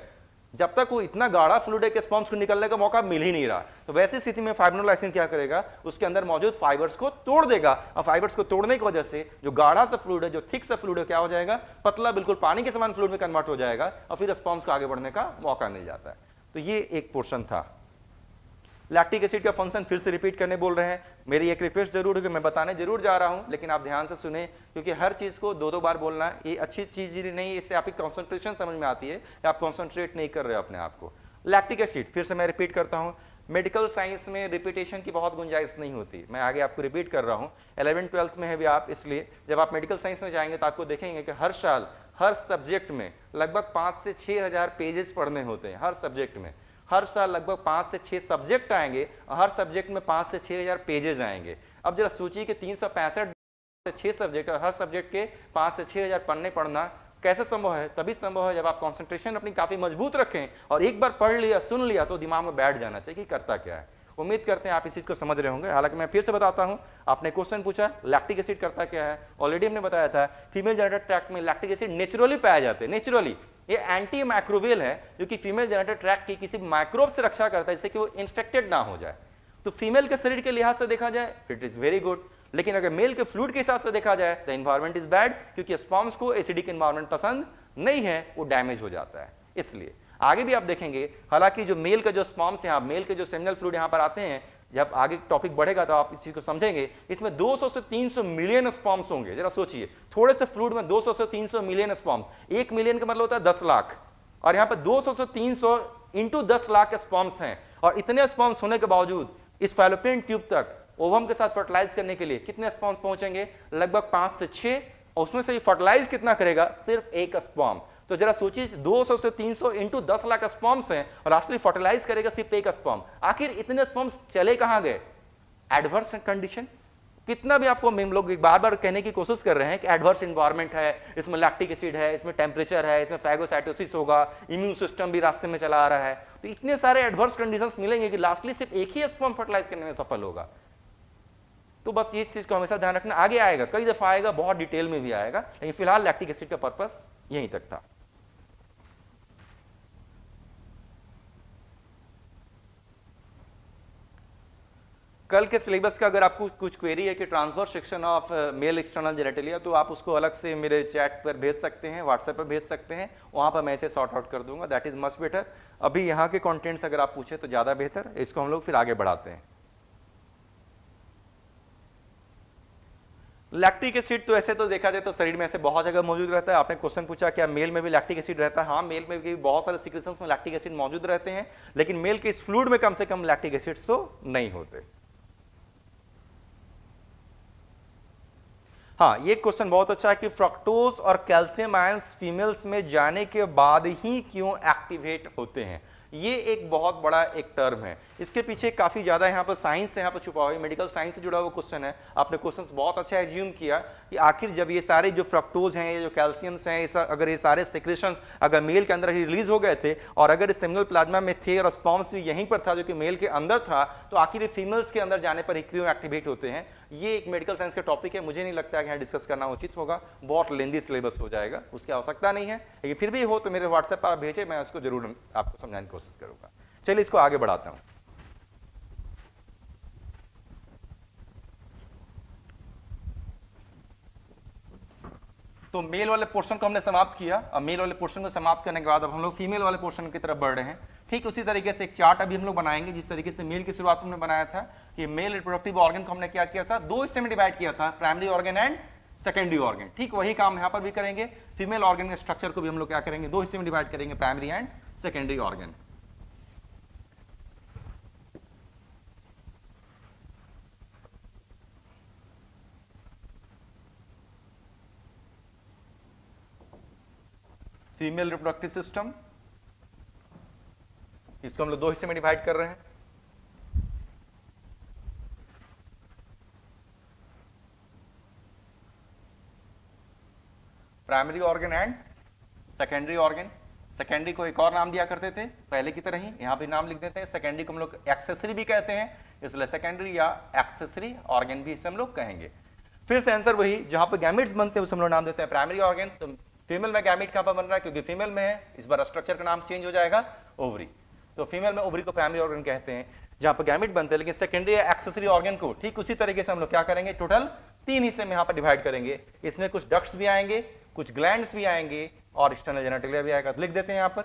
[SPEAKER 1] जब तक वो इतना गाढ़ा फ्लूइड है कि स्पर्म्स को निकलने का मौका मिल ही नहीं रहा, तो वैसी स्थिति में फाइब्रिनोलाइसिन क्या करेगा, उसके अंदर मौजूद फाइबर्स को तोड़ देगा, और फाइबर्स को तोड़ने की वजह से जो गाढ़ा सा फ्लूइड है, जो थिक सा फ्लूइड है, क्या हो जाएगा, पतला बिल्कुल पानी के समान फ्लूइड में कन्वर्ट हो जाएगा, और फिर स्पर्म्स को आगे बढ़ने का मौका मिल जाता है। तो ये एक पोर्शन था। लैक्टिक एसिड का फंक्शन फिर से रिपीट करने बोल रहे हैं। मेरी एक रिक्वेस्ट जरूर है कि मैं बताने जरूर जा रहा हूं, लेकिन आप ध्यान से सुने, क्योंकि हर चीज को दो बार बोलना ये अच्छी चीज नहीं है। इससे आपकी कंसंट्रेशन समझ में आती है, आप कंसंट्रेट नहीं कर रहे हो अपने आप को। लैक्टिक एसिड फिर से मैं रिपीट करता हूं, मेडिकल साइंस में रिपीटेशन की बहुत गुंजाइश नहीं होती। मैं आगे आपको रिपीट कर रहा हूं, 11th-12th में है भी आप, इसलिए जब आप मेडिकल साइंस में जाएंगे तो आपको देखेंगे कि हर साल हर सब्जेक्ट में लगभग 5 से 6 हजार पेजेस पढ़ने होते हैं। हर सब्जेक्ट में हर साल लगभग 5 से 6 सब्जेक्ट आएंगे, और हर सब्जेक्ट में 5 से 6 हजार पेजेस आएंगे। अब जरा सोचिए कि 365 से 6 सब्जेक्ट, और हर सब्जेक्ट के 5 से 6 हजार पन्ने पढ़ना कैसे संभव है? तभी संभव है जब आप कंसंट्रेशन अपनी काफी मजबूत रखें, और एक बार पढ़ लिया, सुन लिया तो दिमाग में बैठ जाना चाहिए कि करता क्या है। उम्मीद करते हैं आप इस चीज को समझ रहे होंगे। हालांकि मैं फिर से बताता हूं, आपने क्वेश्चन पूछा लैक्टिक एसिड करता क्या है, ऑलरेडी हमने बताया था। फीमेल जेनिटल ट्रैक्ट में लैक्टिक एसिड नेचुरली पाया जाते हैं, नेचुरली। ये एंटी माइक्रोवेल है जो कि फीमेल जेनिटल ट्रैक्ट की किसी माइक्रोब से रक्षा करता है, जिससे कि वो इन्फेक्टेड ना हो जाए। तो फीमेल के शरीर के लिहाज से देखा जाए इट इज वेरी गुड, लेकिन अगर मेल के फ्लूइड के हिसाब से देखा जाए द एनवायरमेंट इज बैड, क्योंकि स्पर्म्स को एसिडिक एनवायरमेंट पसंद नहीं है, वो डैमेज हो जाता है। इसलिए आगे भी आप देखेंगे, हालांकि जो मेल का जो स्पर्म्स यहाँ, मेल के जो सेमिनल फ्लूइड यहाँ पर आते हैं, जब आगे टॉपिक बढ़ेगा तो आप इस चीज को समझेंगे। इसमें 200 से 300 मिलियन स्पर्म्स होंगे। जरा सोचिए, थोड़े से फ्लूइड में 200 से 300 मिलियन स्पर्म्स। 1 मिलियन का मतलब होता है 10 लाख, और यहाँ पर 200 से 300 इंटू 10 लाख स्पर्म्स हैं। और इतने स्पर्म्स होने के बावजूद इस फैलोपियन ट्यूब तक ओवम के साथ फर्टिलाइज करने के लिए कितने स्पर्म्स पहुंचेंगे? लगभग 5 से 6। और उसमें से फर्टिलाइज कितना करेगा? सिर्फ एक स्पर्म। तो जरा सोचिए 200 से 300 इंटू 10 लाख स्पर्म्स हैं और लास्टली फर्टिलाइज करेगा सिर्फ एक स्पर्म। आखिर इतने स्पर्म्स चले कहां गए? Adverse condition. कितना भी आपको हम लोग बार बार कहने की कोशिश कर रहे हैं कि एडवर्स एनवायरनमेंट है, इसमें लैक्टिक एसिड है, इसमें टेम्परेचर है, इसमें फैगोसाइटोसिस होगा, इम्यून सिस्टम भी रास्ते में चला आ रहा है, तो इतने सारे एडवर्स कंडीशंस मिलेंगे कि लास्टली सिर्फ एक ही स्पर्म फर्टिलाइज करने में सफल होगा। तो बस इस चीज को हमेशा ध्यान रखना। आगे आएगा, कई दफा आएगा, बहुत डिटेल में भी आएगा, लेकिन फिलहाल लैक्टिक एसिड का पर्पस यहीं तक था। कल के सिलेबस का अगर आपको कुछ क्वेरी है कि transverse section of male external genitalia, तो आप उसको अलग से मेरे चैट पर भेज सकते हैं, व्हाट्सएप पर भेज सकते हैं, वहां पर मैं इसे सॉर्ट आउट कर दूंगा। That is much better. अभी यहाँ के कंटेंट्स अगर आप पूछे तो ज्यादा बेहतर, इसको हम लोग फिर आगे बढ़ाते हैं। लैक्टिक एसिड तो ऐसे तो देखा जाए तो शरीर में ऐसे बहुत जगह मौजूद रहता है। आपने क्वेश्चन पूछा क्या मेल में भी लैक्टिक एसिड रहता है? हाँ, मेल में भी बहुत सारे सिक्रेशंस में लैक्टिक एसिड मौजूद रहते हैं, लेकिन मेल के इस फ्लूइड में कम से कम लैक्टिक एसिड तो नहीं होते। हाँ, ये क्वेश्चन बहुत अच्छा है कि फ्रक्टोज और कैल्शियम आयंस फीमेल्स में जाने के बाद ही क्यों एक्टिवेट होते हैं। ये एक बहुत बड़ा एक टर्म है, इसके पीछे काफी ज्यादा यहाँ पर साइंस यहाँ पर छुपा हुआ है, मेडिकल साइंस से जुड़ा हुआ क्वेश्चन है। आपने क्वेश्चन बहुत अच्छा एज्यूम किया कि आखिर जब ये सारे जो फ्रक्टोज हैं, ये जो कैल्शियम्स हैं, अगर ये सारे सेक्रेशंस अगर मेल के अंदर ही रिलीज हो गए थे और अगर सेमिनल प्लाज्मा में थे और स्पर्म्स भी यहीं पर था जो कि मेल के अंदर था, तो आखिर ये फीमेल्स के अंदर जाने पर ही क्यों एक्टिवेट होते हैं। ये एक मेडिकल साइंस का टॉपिक है, मुझे नहीं लगता कि यहाँ डिस्कस करना उचित होगा, बहुत लेंदी सिलेबस हो जाएगा, उसकी आवश्यकता नहीं है। लेकिन फिर भी हो तो मेरे व्हाट्सएप पर आप भेजें, मैं उसको जरूर आपको समझाने की कोशिश करूंगा। चलिए इसको आगे बढ़ाता हूं। तो मेल वाले पोर्शन को हमने समाप्त किया। अब मेल वाले पोर्शन को समाप्त करने के बाद अब हम लोग फीमेल वाले पोर्शन की तरफ बढ़ रहे हैं। ठीक उसी तरीके से एक चार्ट अभी हम लोग बनाएंगे जिस तरीके से मेल की शुरुआत हमने बनाया था कि मेल रिप्रोडक्टिव ऑर्गन को हमने क्या किया था, दो हिस्से में डिवाइड किया था, primary organ and secondary organ. ठीक वही काम यहां पर भी करेंगे। फीमेल ऑर्गन के स्ट्रक्चर को भी हम लोग क्या करेंगे, दो हिस्से में डिवाइड करेंगे, primary and secondary organ. Female reproductive system, इसको हम लोग दो हिस्से में डिवाइड कर रहे हैं। Primary organ and secondary organ. Secondary को एक और नाम दिया करते थे पहले की तरह ही, यहां भी नाम लिख देते हैं। सेकेंडरी को हम लोग एक्सेसरी भी कहते हैं, इसलिए सेकेंडरी या एक्सेसरी ऑर्गन भी इसे हम लोग कहेंगे। फिर से आंसर वही, जहां पर गैमेट्स बनते हैं उसे हम लोग नाम देते हैं प्राइमरी ऑर्गन। तो फीमेल में गैमेट कहां पर बन रहा है, क्योंकि फीमेल में है, इस बार स्ट्रक्चर का नाम चेंज हो जाएगा, ओवरी। तो फीमेल में ओवरी को प्राइमरी ऑर्गन कहते हैं जहां पर गैमेट बनते हैं। लेकिन सेकेंडरी या एक्सेसरी ऑर्गन को ठीक उसी तरीके से हम लोग क्या करेंगे, टोटल तीन हिस्से में यहां पर डिवाइड करेंगे। इसमें कुछ डक्ट्स भी आएंगे, कुछ ग्लैंड्स भी आएंगे और एक्सटर्नल जेनेटिलिया भी आएगा। तो लिख देते हैं यहां पर,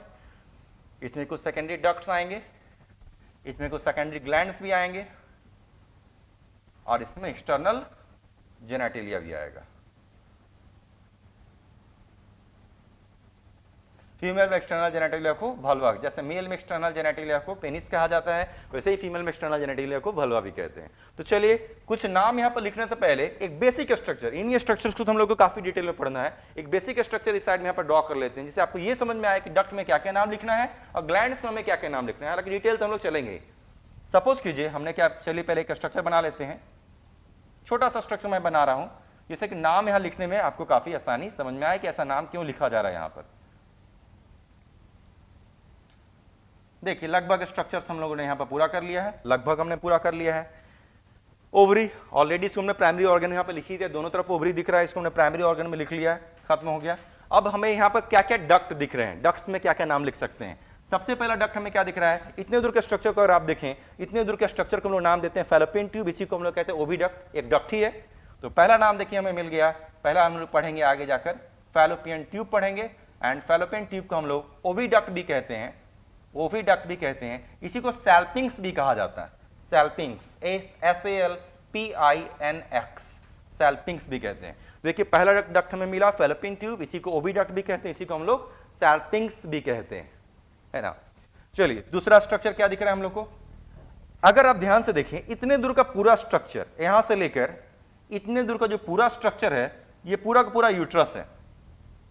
[SPEAKER 1] इसमें कुछ सेकेंडरी डक्ट्स आएंगे, इसमें कुछ सेकेंडरी ग्लैंड्स भी आएंगे और इसमें एक्सटर्नल जेनेटिलिया भी आएगा। फीमेल में एक्सटर्नल जेनेटिलिया को वल्वा, जैसे मेल में एक्सटर्नल जेनेटिलिया को पेनिस कहा जाता है, वैसे ही फीमेल में एक्सटर्नल जेनेटिलिया को वल्वा भी कहते हैं। तो चलिए कुछ नाम यहां पर लिखने से पहले एक बेसिक स्ट्रक्चर, इन स्ट्रक्चर्स को हम लोग को काफी डिटेल में पढ़ना है। एक बेसिक स्ट्रक्चर इस साइड में यहां पर ड्रॉ कर लेते हैं, जिससे आपको यह समझ में आए कि डक्ट में क्या क्या नाम लिखना है और ग्लैंड्स में क्या क्या नाम लिखना है। हालांकि डिटेल तो हम लोग चलेंगे। सपोज कीजिए हमने क्या, चलिए पहले एक स्ट्रक्चर बना लेते हैं, छोटा सा स्ट्रक्चर मैं बना रहा हूं, जिससे कि नाम यहां लिखने में आपको काफी आसानी समझ में आए कि ऐसा नाम क्यों लिखा जा रहा है। यहां पर देखिए लगभग स्ट्रक्चर्स हम लोगों ने यहां पर पूरा कर लिया है, लगभग हमने पूरा कर लिया है। ओवरी ऑलरेडी इसको हमने प्राइमरी ऑर्गन यहां पर लिखी थी, दोनों तरफ ओवरी दिख रहा है, इसको हमने प्राइमरी ऑर्गन में लिख लिया है, खत्म हो गया। अब हमें यहां पर क्या क्या डक्ट दिख रहे हैं, डक्ट्स में क्या क्या नाम लिख सकते हैं। सबसे पहला डक्ट हमें क्या दिख रहा है, इतने दूर के स्ट्रक्चर को अगर आप देखें, इतने दूर के स्ट्रक्चर को हम लोग नाम देते हैं फैलोपियन ट्यूब, इसी को हम लोग कहते हैं ओविडक्ट, एक डक्ट ही है। तो पहला नाम देखिए हमें मिल गया, पहला हम लोग पढ़ेंगे आगे जाकर फैलोपियन ट्यूब पढ़ेंगे, एंड फैलोपियन ट्यूब को हम लोग ओविडक्ट भी कहते हैं, ओविडक्ट भी कहते हैं। इसी को सैल्पिंग्स भी कहा जाता है, सैल्पिंग्स, SALPINX, सैल्पिंग्स भी कहते हैं। देखिए पहला डक्ट हमें मिला फैलोपियन ट्यूब, इसी को ओविडक्ट भी कहते हैं, इसी को हम लोग सैल्पिंग्स भी कहते हैं, है ना। चलिए दूसरा स्ट्रक्चर क्या दिख रहा है हम लोग को, अगर आप ध्यान से देखें इतने दूर का पूरा स्ट्रक्चर, यहां से लेकर इतने दूर का जो पूरा स्ट्रक्चर है, ये पूरा का पूरा यूट्रस है।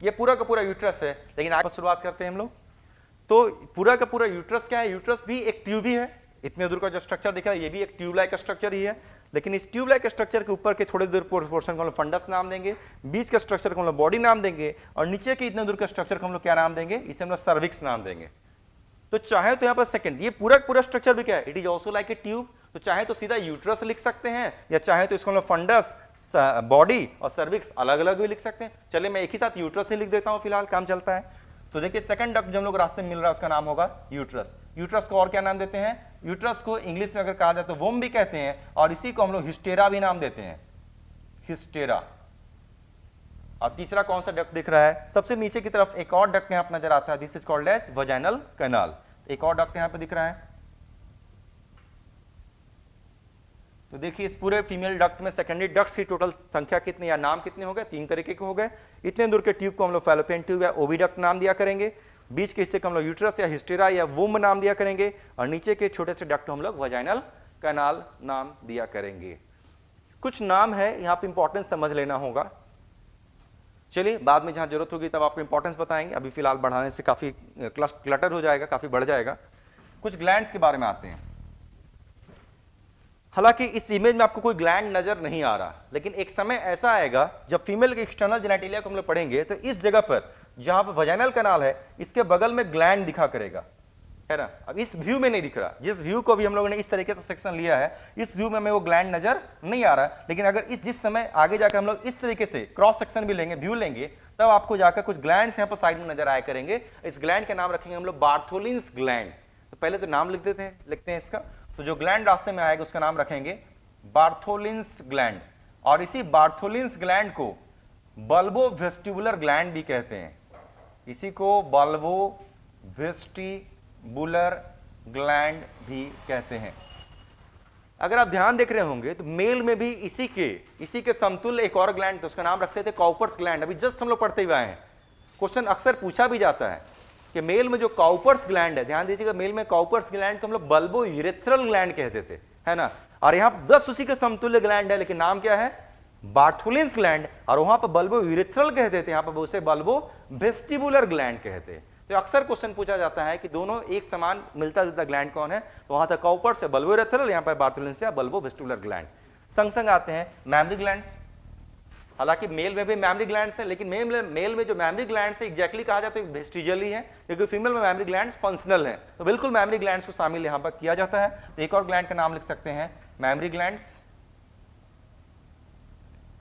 [SPEAKER 1] ये पूरा का पूरा यूट्रस है। लेकिन आज शुरुआत करते हैं हम लोग। तो पूरा का पूरा यूट्रस क्या है? यूट्रस भी एक ट्यूब ही है। इतने दूर का जो स्ट्रक्चर दिख रहा है ये भी एक ट्यूब लाइक स्ट्रक्चर ही है। लेकिन इस ट्यूब लाइक स्ट्रक्चर के ऊपर के थोड़े दूर पोर्शन को हम लोग फंडस नाम देंगे, बीच के स्ट्रक्चर को हम लोग बॉडी नाम देंगे, और नीचे के इतने दूर के स्ट्रक्चर को हम लोग क्या नाम देंगे? इसे हम लोग सर्विक्स नाम देंगे। तो चाहे तो यहाँ पर सेकंड, ये पूरा पूरा स्ट्रक्चर भी क्या है? It is also like a tube. तो चाहे तो सीधा यूट्रस लिख सकते हैं, या चाहे तो इसको हम लोग फंडस, बॉडी और सर्विक्स अलग अलग भी लिख सकते हैं। चलिए मैं एक ही साथ यूट्रस ही लिख देता हूँ, फिलहाल काम चलता है। तो देखिए सेकंड डक्ट जो हम लोग रास्ते में मिल रहा है उसका नाम होगा यूट्रस। यूट्रस को और क्या नाम देते हैं? यूट्रस को इंग्लिश में अगर कहा जाए तो वोम भी कहते हैं, और इसी को हम लोग हिस्टेरा भी नाम देते हैं, हिस्टेरा। और तीसरा कौन सा डक्ट दिख रहा है? सबसे नीचे की तरफ एक और डक्ट यहाँ पर नजर आता है, this is called as vaginal canal. एक और डक्ट यहाँ पे दिख रहा है। तो देखिए इस पूरे फीमेल डक्ट में सेकेंडरी डक्ट्स की टोटल संख्या कितनी या नाम कितने हो गए? 3 तरीके के हो गए। इतने दूर के ट्यूब को हम लोग फैलोपियन ट्यूब या ओविडक्ट नाम दिया करेंगे, बीच के हिस्से को हम लोग यूट्रस या हिस्टेरा या वुम नाम दिया करेंगे, और नीचे के छोटे से डक्ट को हम लोग वजाइनल कैनाल नाम दिया करेंगे। कुछ नाम है यहाँ पे इंपॉर्टेंस समझ लेना होगा। चलिए बाद में जहां जरूरत होगी तब आपको इंपॉर्टेंस बताएंगे, अभी फिलहाल बढ़ाने से काफी क्लटर हो जाएगा, काफी बढ़ जाएगा। कुछ ग्लैंड्स के बारे में आते हैं। हालांकि इस इमेज में आपको कोई ग्लैंड नजर नहीं आ रहा, लेकिन एक समय ऐसा आएगा जब फीमेल के एक्सटर्नल जेनेटिलिया को हम लोग पढ़ेंगे तो इस जगह पर जहां पर वजाइनल कैनाल है इसके बगल में ग्लैंड दिखा करेगा, है ना। अब इस व्यू में नहीं दिख रहा, जिस व्यू को भी हम लोगों ने इस तरीके से सेक्शन लिया है इस व्यू में हमें वो ग्लैंड नजर नहीं आ रहा। लेकिन अगर जिस समय आगे जाकर हम लोग इस तरीके से क्रॉस सेक्शन भी लेंगे, व्यू लेंगे, तब आपको जाकर कुछ ग्लैंड्स यहाँ पर साइड में नजर आया करेंगे। इस ग्लैंड के नाम रखेंगे हम लोग बार्थोलिन्स ग्लैंड। तो पहले तो नाम लिख देते हैं, लिखते हैं इसका। तो जो ग्लैंड रास्ते में आएगा उसका नाम रखेंगे बार्थोलिन्स ग्लैंड, और इसी बार्थोलिन्स ग्लैंड को बल्बो वेस्टिबुलर ग्लैंड भी कहते हैं। इसी को बल्बो वेस्टिबुलर ग्लैंड भी कहते हैं। अगर आप ध्यान देख रहे होंगे तो मेल में भी इसी के समतुल्य एक और ग्लैंड, तो उसका नाम रखते थे काउपर्स ग्लैंड। अभी जस्ट हम लोग पढ़ते हुए आए हैं, क्वेश्चन अक्सर पूछा भी जाता है कि मेल में जो काउपर्स ग्लैंड है, ध्यान दीजिएगा, मेल में काउपर्स ग्लैंड को हम लोग बल्बो यूरेथ्रल ग्लैंड कहते थे, है ना। और यहां बस उसी के समतुल्य ग्लैंड है, लेकिन नाम क्या है? Bartholin's gland. और वहां पर बल्बो यूरेथ्रल कहते थे, यहां पर उसे बल्बो वेस्टिबुलर ग्लैंड कहते हैं। तो अक्सर क्वेश्चन पूछा जाता है कि दोनों एक समान मिलता जुलता ग्लैंड कौन है, तो वहां तक काउपर्स से बल्बो यूरेथ्रल, यहां पर बार्थोलिन्स या बल्बो वेस्टिबुलर ग्लैंड। संग संग आते हैं मैमरी ग्लैंड्स। हालांकि मेल में भी मैमरी ग्लैंड्स हैं, लेकिन मेल में जो मैमरी ग्लैंड्स है एग्जैक्टली कहा जाता है वेस्टिजियल ही है, क्योंकि फीमेल में मैमरी ग्लैंड्स फंक्शनल हैं। तो बिल्कुल मैमरी ग्लैंड्स को शामिल यहां पर किया जाता है। तो एक और ग्लैंड का नाम लिख सकते हैं मैमरी ग्लैंड्स।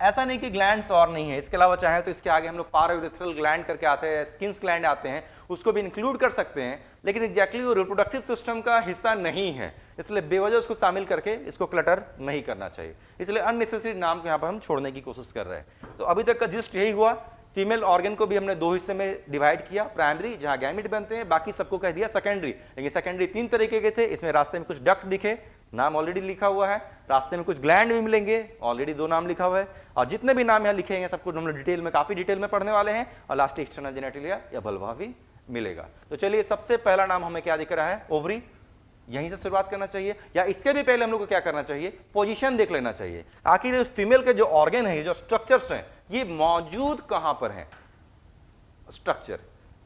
[SPEAKER 1] ऐसा नहीं कि ग्लैंड्स और नहीं है, इसके अलावा चाहे तो इसके आगे हम लोग पारायूरेथ्रल ग्लैंड करके आते हैं, स्किन्स ग्लैंड आते हैं, उसको भी इंक्लूड कर सकते हैं, लेकिन एग्जैक्टली वो रिप्रोडक्टिव सिस्टम का हिस्सा नहीं है, इसलिए बेवजह उसको शामिल करके इसको क्लटर नहीं करना चाहिए। इसलिए अननेसेसरी नाम को यहाँ पर हम छोड़ने की कोशिश कर रहे हैं। तो अभी तक का जिस्ट यही हुआ। फीमेल ऑर्गन को भी हमने 2 हिस्से में डिवाइड किया, प्राइमरी जहां गैमेट बनते हैं, बाकी सबको कह दिया सेकेंडरी। लेकिन सेकेंडरी 3 तरीके के थे, इसमें रास्ते में कुछ डक्ट दिखे, नाम ऑलरेडी लिखा हुआ है, रास्ते में कुछ ग्लैंड भी मिलेंगे, ऑलरेडी 2 नाम लिखा हुआ है, और जितने भी नाम यहाँ लिखे हैं सबको हम लोग डिटेल में, काफी डिटेल में पढ़ने वाले हैं, और लास्ट एक्सटर्नल जेनेटिलिया या बल्बा भी मिलेगा। तो चलिए सबसे पहला नाम हमें क्या दिख रहा है? ओवरी। यहीं से शुरुआत करना चाहिए, या इसके भी पहले हम लोग को क्या करना चाहिए? पोजीशन देख लेना चाहिए। आखिर फीमेल के जो ऑर्गन है, जो स्ट्रक्चर्स हैं, ये मौजूद कहां पर हैं? स्ट्रक्चर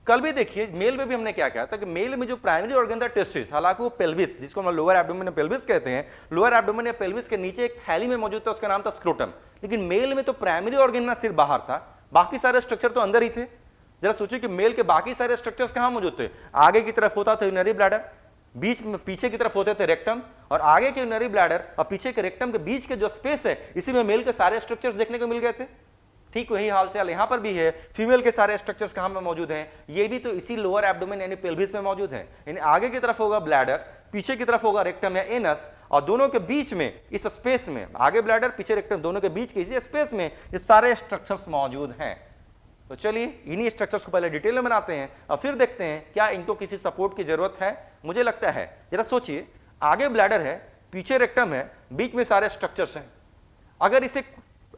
[SPEAKER 1] कल भी देखिए मेल में भी हमने क्या कहा था कि मेल में जो प्राइमरी ऑर्गन था टेस्टिस, हालांकि वो पेल्विस, जिसको हम लोअर एब्डोमेन या पेल्विस कहते हैं, लोअर एब्डोमेन या पेल्विस के नीचे एक थैली में मौजूद था, उसका नाम था स्क्रोटम। लेकिन मेल में तो प्राइमरी ऑर्गन ना सिर्फ बाहर था, बाकी सारे स्ट्रक्चर तो अंदर ही थे। जरा सोचिए कि मेल के बाकी सारे स्ट्रक्चर्स कहां मौजूद थे? आगे की तरफ होता था यूरिनरी ब्लैडर, बीच में पीछे की तरफ होते थे रेक्टम, और आगे के यूरिनरी ब्लैडर और पीछे के रेक्टम के बीच के जो स्पेस है, इसी में मेल के सारे स्ट्रक्चर्स देखने को मिल गए थे। ठीक वही हालचाल यहां पर भी है। फीमेल के सारे स्ट्रक्चर्स कहां में मौजूद हैं? ये भी तो इसी लोअर एब्डोमेन यानी पेल्विस में मौजूद है। यानी आगे की तरफ होगा ब्लैडर, पीछे की तरफ होगा रेक्टम या एनस, और दोनों के बीच में इस स्पेस में, आगे ब्लैडर पीछे रेक्टम, दोनों के बीच के इसी स्पेस में ये सारे स्ट्रक्चर्स मौजूद हैं। तो चलिए इन्हीं स्ट्रक्चर्स को पहले डिटेल में बनाते हैं और फिर देखते हैं क्या इनको किसी सपोर्ट की जरूरत है। मुझे लगता है, जरा सोचिए, आगे ब्लैडर है, पीछे रेक्टम है, बीच में सारे स्ट्रक्चर्स हैं। अगर इसे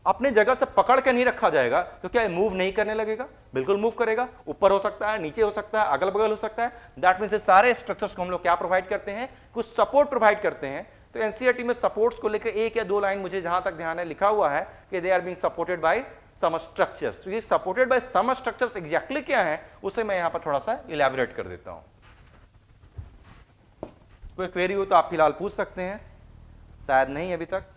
[SPEAKER 1] अपने जगह से पकड़ के नहीं रखा जाएगा तो क्या ये मूव नहीं करने लगेगा? बिल्कुल मूव करेगा, ऊपर हो सकता है, नीचे हो सकता है, अगल बगल हो सकता है। दैट मीन्स सारे स्ट्रक्चर्स को हम लोग क्या प्रोवाइड करते हैं? कुछ सपोर्ट प्रोवाइड करते हैं। तो एनसीईआरटी में सपोर्ट्स को लेकर 1 या 2 लाइन मुझे जहां तक ध्यान है लिखा हुआ है कि they are being supported by some structures. तो ये supported by some structures exactly क्या है उसे मैं यहां पर थोड़ा सा इलैबोरेट कर देता हूं। कोई क्वेरी हो तो आप फिलहाल पूछ सकते हैं, शायद नहीं अभी तक।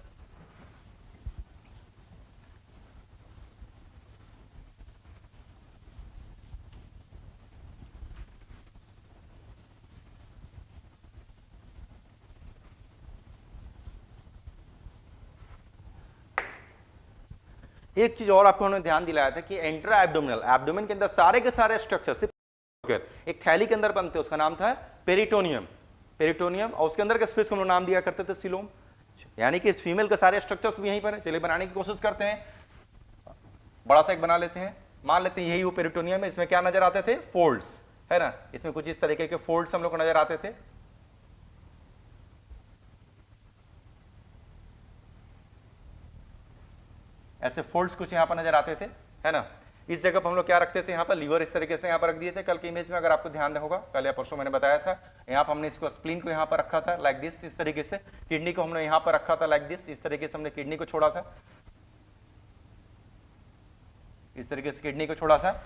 [SPEAKER 1] एक चीज और आपको उन्होंने ध्यान दिलाया था कि इंट्रा एब्डोमिनल, एब्डोमेन के अंदर सारे के सारे स्ट्रक्चर सिर्फ एक थैली के अंदर बनते हैं, उसका नाम था पेरिटोनियम। पेरिटोनियम, और उसके अंदर के स्पेस को हम लोग नाम दिया करते थे सिलोम। यानी कि फीमेल के सारे स्ट्रक्चर्स भी यहीं पर है। चलिए बनाने की कोशिश करते हैं, बड़ा सा एक बना लेते हैं। मान लेते हैं यही वो पेरिटोनियम है। इसमें क्या नजर आते थे? फोल्ड्स, है ना। इसमें कुछ इस तरीके के फोल्ड्स हम लोग को नजर आते थे। ऐसे फोल्ड्स कुछ यहां पर नजर आते थे, है ना। इस जगह पर हम लोग क्या रखते थे? यहाँ पर लीवर इस तरीके से यहाँ पर रख दिए थे। कल की इमेज में अगर आपको ध्यान होगा, कल या परसों मैंने बताया था, यहाँ पर हमने इसको स्प्लीन को यहाँ पर रखा था लाइक दिस, इस तरीके से। किडनी को हमने यहाँ पर रखा था लाइक दिस, इस तरीके से हमने किडनी को छोड़ा था, इस तरीके से किडनी को छोड़ा था।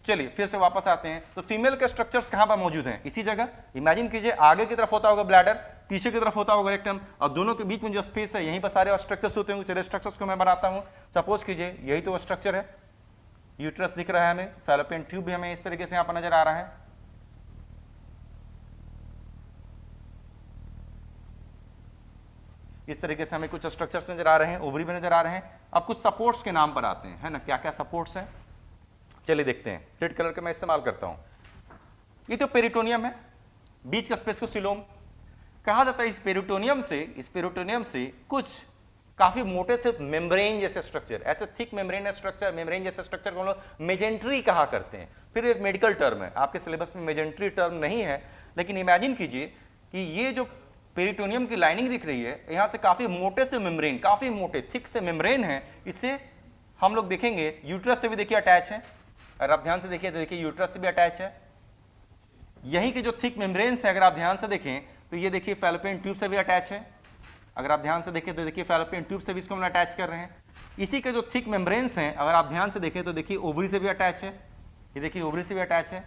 [SPEAKER 1] चलिए फिर से वापस आते हैं। तो फीमेल के स्ट्रक्चर्स कहां पर मौजूद हैं? इसी जगह। इमेजिन कीजिए आगे की तरफ होता होगा ब्लैडर, पीछे की तरफ होता होगा रेक्टम, और दोनों के बीच में जो स्पेस है यहीं पर सारे स्ट्रक्चर्स होते होंगे। चलिए स्ट्रक्चर्स को मैं बनाता हूं। सपोज कीजिए यही तो स्ट्रक्चर है, यूट्रस दिख रहा है हमें, फैलोपियन ट्यूब भी हमें इस तरीके से यहां पर नजर आ रहा है। इस तरीके से हमें कुछ स्ट्रक्चर्स नजर आ रहे हैं, ओवरी भी नजर आ रहे हैं। अब कुछ सपोर्ट्स के नाम पर आते हैं, है ना। क्या क्या सपोर्ट्स हैं चलिए देखते हैं। रेड कलर का मैं इस्तेमाल करता हूं। ये तो पेरिटोनियम है, बीच का स्पेस को सिलोम कहा जाता है। इस पेरिटोनियम से कुछ काफी मोटे से मेम्ब्रेन जैसे स्ट्रक्चर, ऐसे थिक मेम्ब्रेन जैसे स्ट्रक्चर को हम लोग मेजेंट्री कहा करते हैं। फिर एक मेडिकल टर्म है, आपके सिलेबस में मेजेंट्री टर्म नहीं है, लेकिन इमेजिन कीजिए कि ये जो पेरिटोनियम की लाइनिंग दिख रही है, यहां से काफी मोटे से मेम्ब्रेन, काफी मोटे थिक से मेम्ब्रेन है। इससे हम लोग देखेंगे यूट्रस से भी देखिए अटैच है। अगर आप ध्यान से देखिए तो देखिए यूट्रस से भी अटैच है। यहीं के जो थिक मेम्ब्रेन्स है अगर आप ध्यान से देखें तो ये देखिए फैलोपियन ट्यूब से भी अटैच है। अगर आप ध्यान से देखें तो देखिए फैलोपियन ट्यूब से भी इसको हम अटैच कर रहे हैं। इसी के जो थिक मेम्ब्रेन्स हैं अगर आप ध्यान से देखें तो देखिए ओवरी से भी अटैच है। ये देखिए ओवरी से भी अटैच है।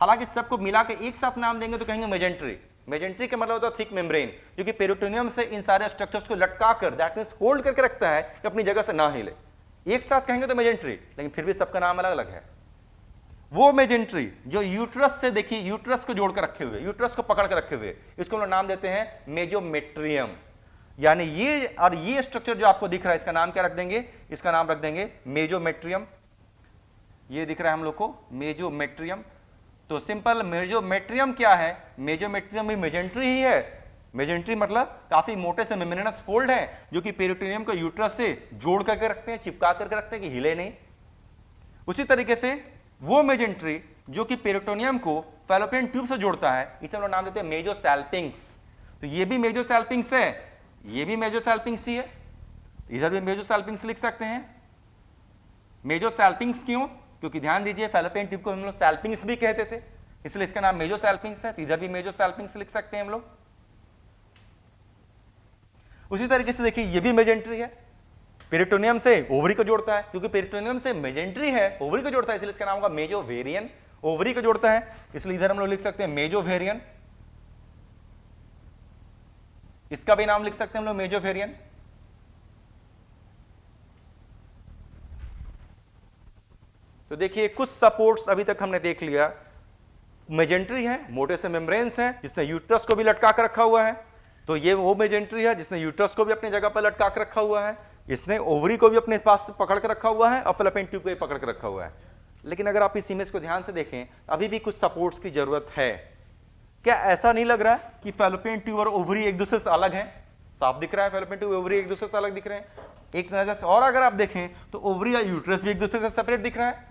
[SPEAKER 1] हालांकि सबको मिला के एक साथ नाम देंगे तो कहेंगे मेजेंट्री। मेजेंट्री का मतलब होता है थिक मेम्ब्रेन, जो कि पेरिटोनियम से इन सारे स्ट्रक्चर्स को लटका कर, दैट मींस होल्ड करके रखता है कि अपनी जगह से ना हिले। एक साथ कहेंगे तो मेजेंट्री, लेकिन फिर भी सबका नाम अलग अलग है। वो मेजेंट्री जो यूट्रस से देखिए, यूट्रस को जोड़कर रखे हुए, यूट्रस को पकड़ कर रखे हुए, इसको हम लोग नाम देते हैं मेजोमेट्रियम। यानी ये और ये स्ट्रक्चर जो आपको दिख रहा है इसका नाम क्या रख देंगे? इसका नाम रख देंगे मेजोमेट्रियम। ये दिख रहा है हम लोग को मेजोमेट्रियम। तो सिंपल मेजोमेट्रियम क्या है? मेजोमेट्रियम भी मेजेंट्री ही है। मेजेंट्री मतलब काफी मोटे से मेम्ब्रेनस फोल्ड है जो कि पेरिटोनियम को यूट्रस से जोड़ करके रखते हैं, चिपका करके रखते हैं कि हिले नहीं। उसी तरीके से वो मेजेंट्री जो कि पेरिटोनियम को फैलोपियन ट्यूब से जोड़ता है, इसे हम लोग नाम देते हैं मेजोसैल्पिंग्स। तो ये भी मेजोसैल्पिंग्स है, ये भी मेजोसैल्पिंग्स ही है, इधर भी मेजोसैल्पिंग्स लिख सकते हैं। मेजोसैल्पिंग्स क्यों? क्योंकि ध्यान दीजिए फैलोपियन ट्यूब को हम लोग सैल्पिंग्स भी कहते थे, इसलिए इसका नाम मेजोसैल्पिंग्स है। तो इधर भी मेजोसैल्पिंग्स लिख सकते हैं हम लोग। उसी तरीके से देखिए ये भी मेजेंट्री है, पेरिटोनियम से ओवरी को जोड़ता है, क्योंकि पेरिटोनियम से मेजेंट्री है, ओवरी को जोड़ता है, इसलिए इसका नाम होगा मेजोवेरियन। ओवरी को जोड़ता है इसलिए इधर हम लोग लिख सकते हैं मेजोवेरियन। इसका भी नाम लिख सकते हैं हम लोग मेजोवेरियन। तो देखिए कुछ सपोर्ट्स अभी तक हमने देख लिया। मेजेंट्री है, मोटे से मेम्ब्रेन्स हैं, जिसने यूट्रस को भी लटका कर रखा हुआ है। तो ये वो मेजेंट्री है जिसने यूट्रस को भी अपनी जगह पर लटका कर रखा हुआ है, इसने ओवरी को भी अपने पास से पकड़ कर रखा हुआ है और फैलोपियन ट्यूब को भी पकड़ कर रखा हुआ है। लेकिन अगर आप इस इमेज को ध्यान से देखें, अभी भी कुछ सपोर्ट्स की जरूरत है। क्या ऐसा नहीं लग रहा है कि फैलोपियन ट्यूब और ओवरी एक दूसरे से अलग हैं? साफ दिख रहा है फैलोपियन ट्यूब ओवरी एक दूसरे से अलग दिख रहे हैं एक नजर से। और अगर आप देखें तो ओवरी या यूट्रस भी एक दूसरे से सेपरेट दिख रहा है।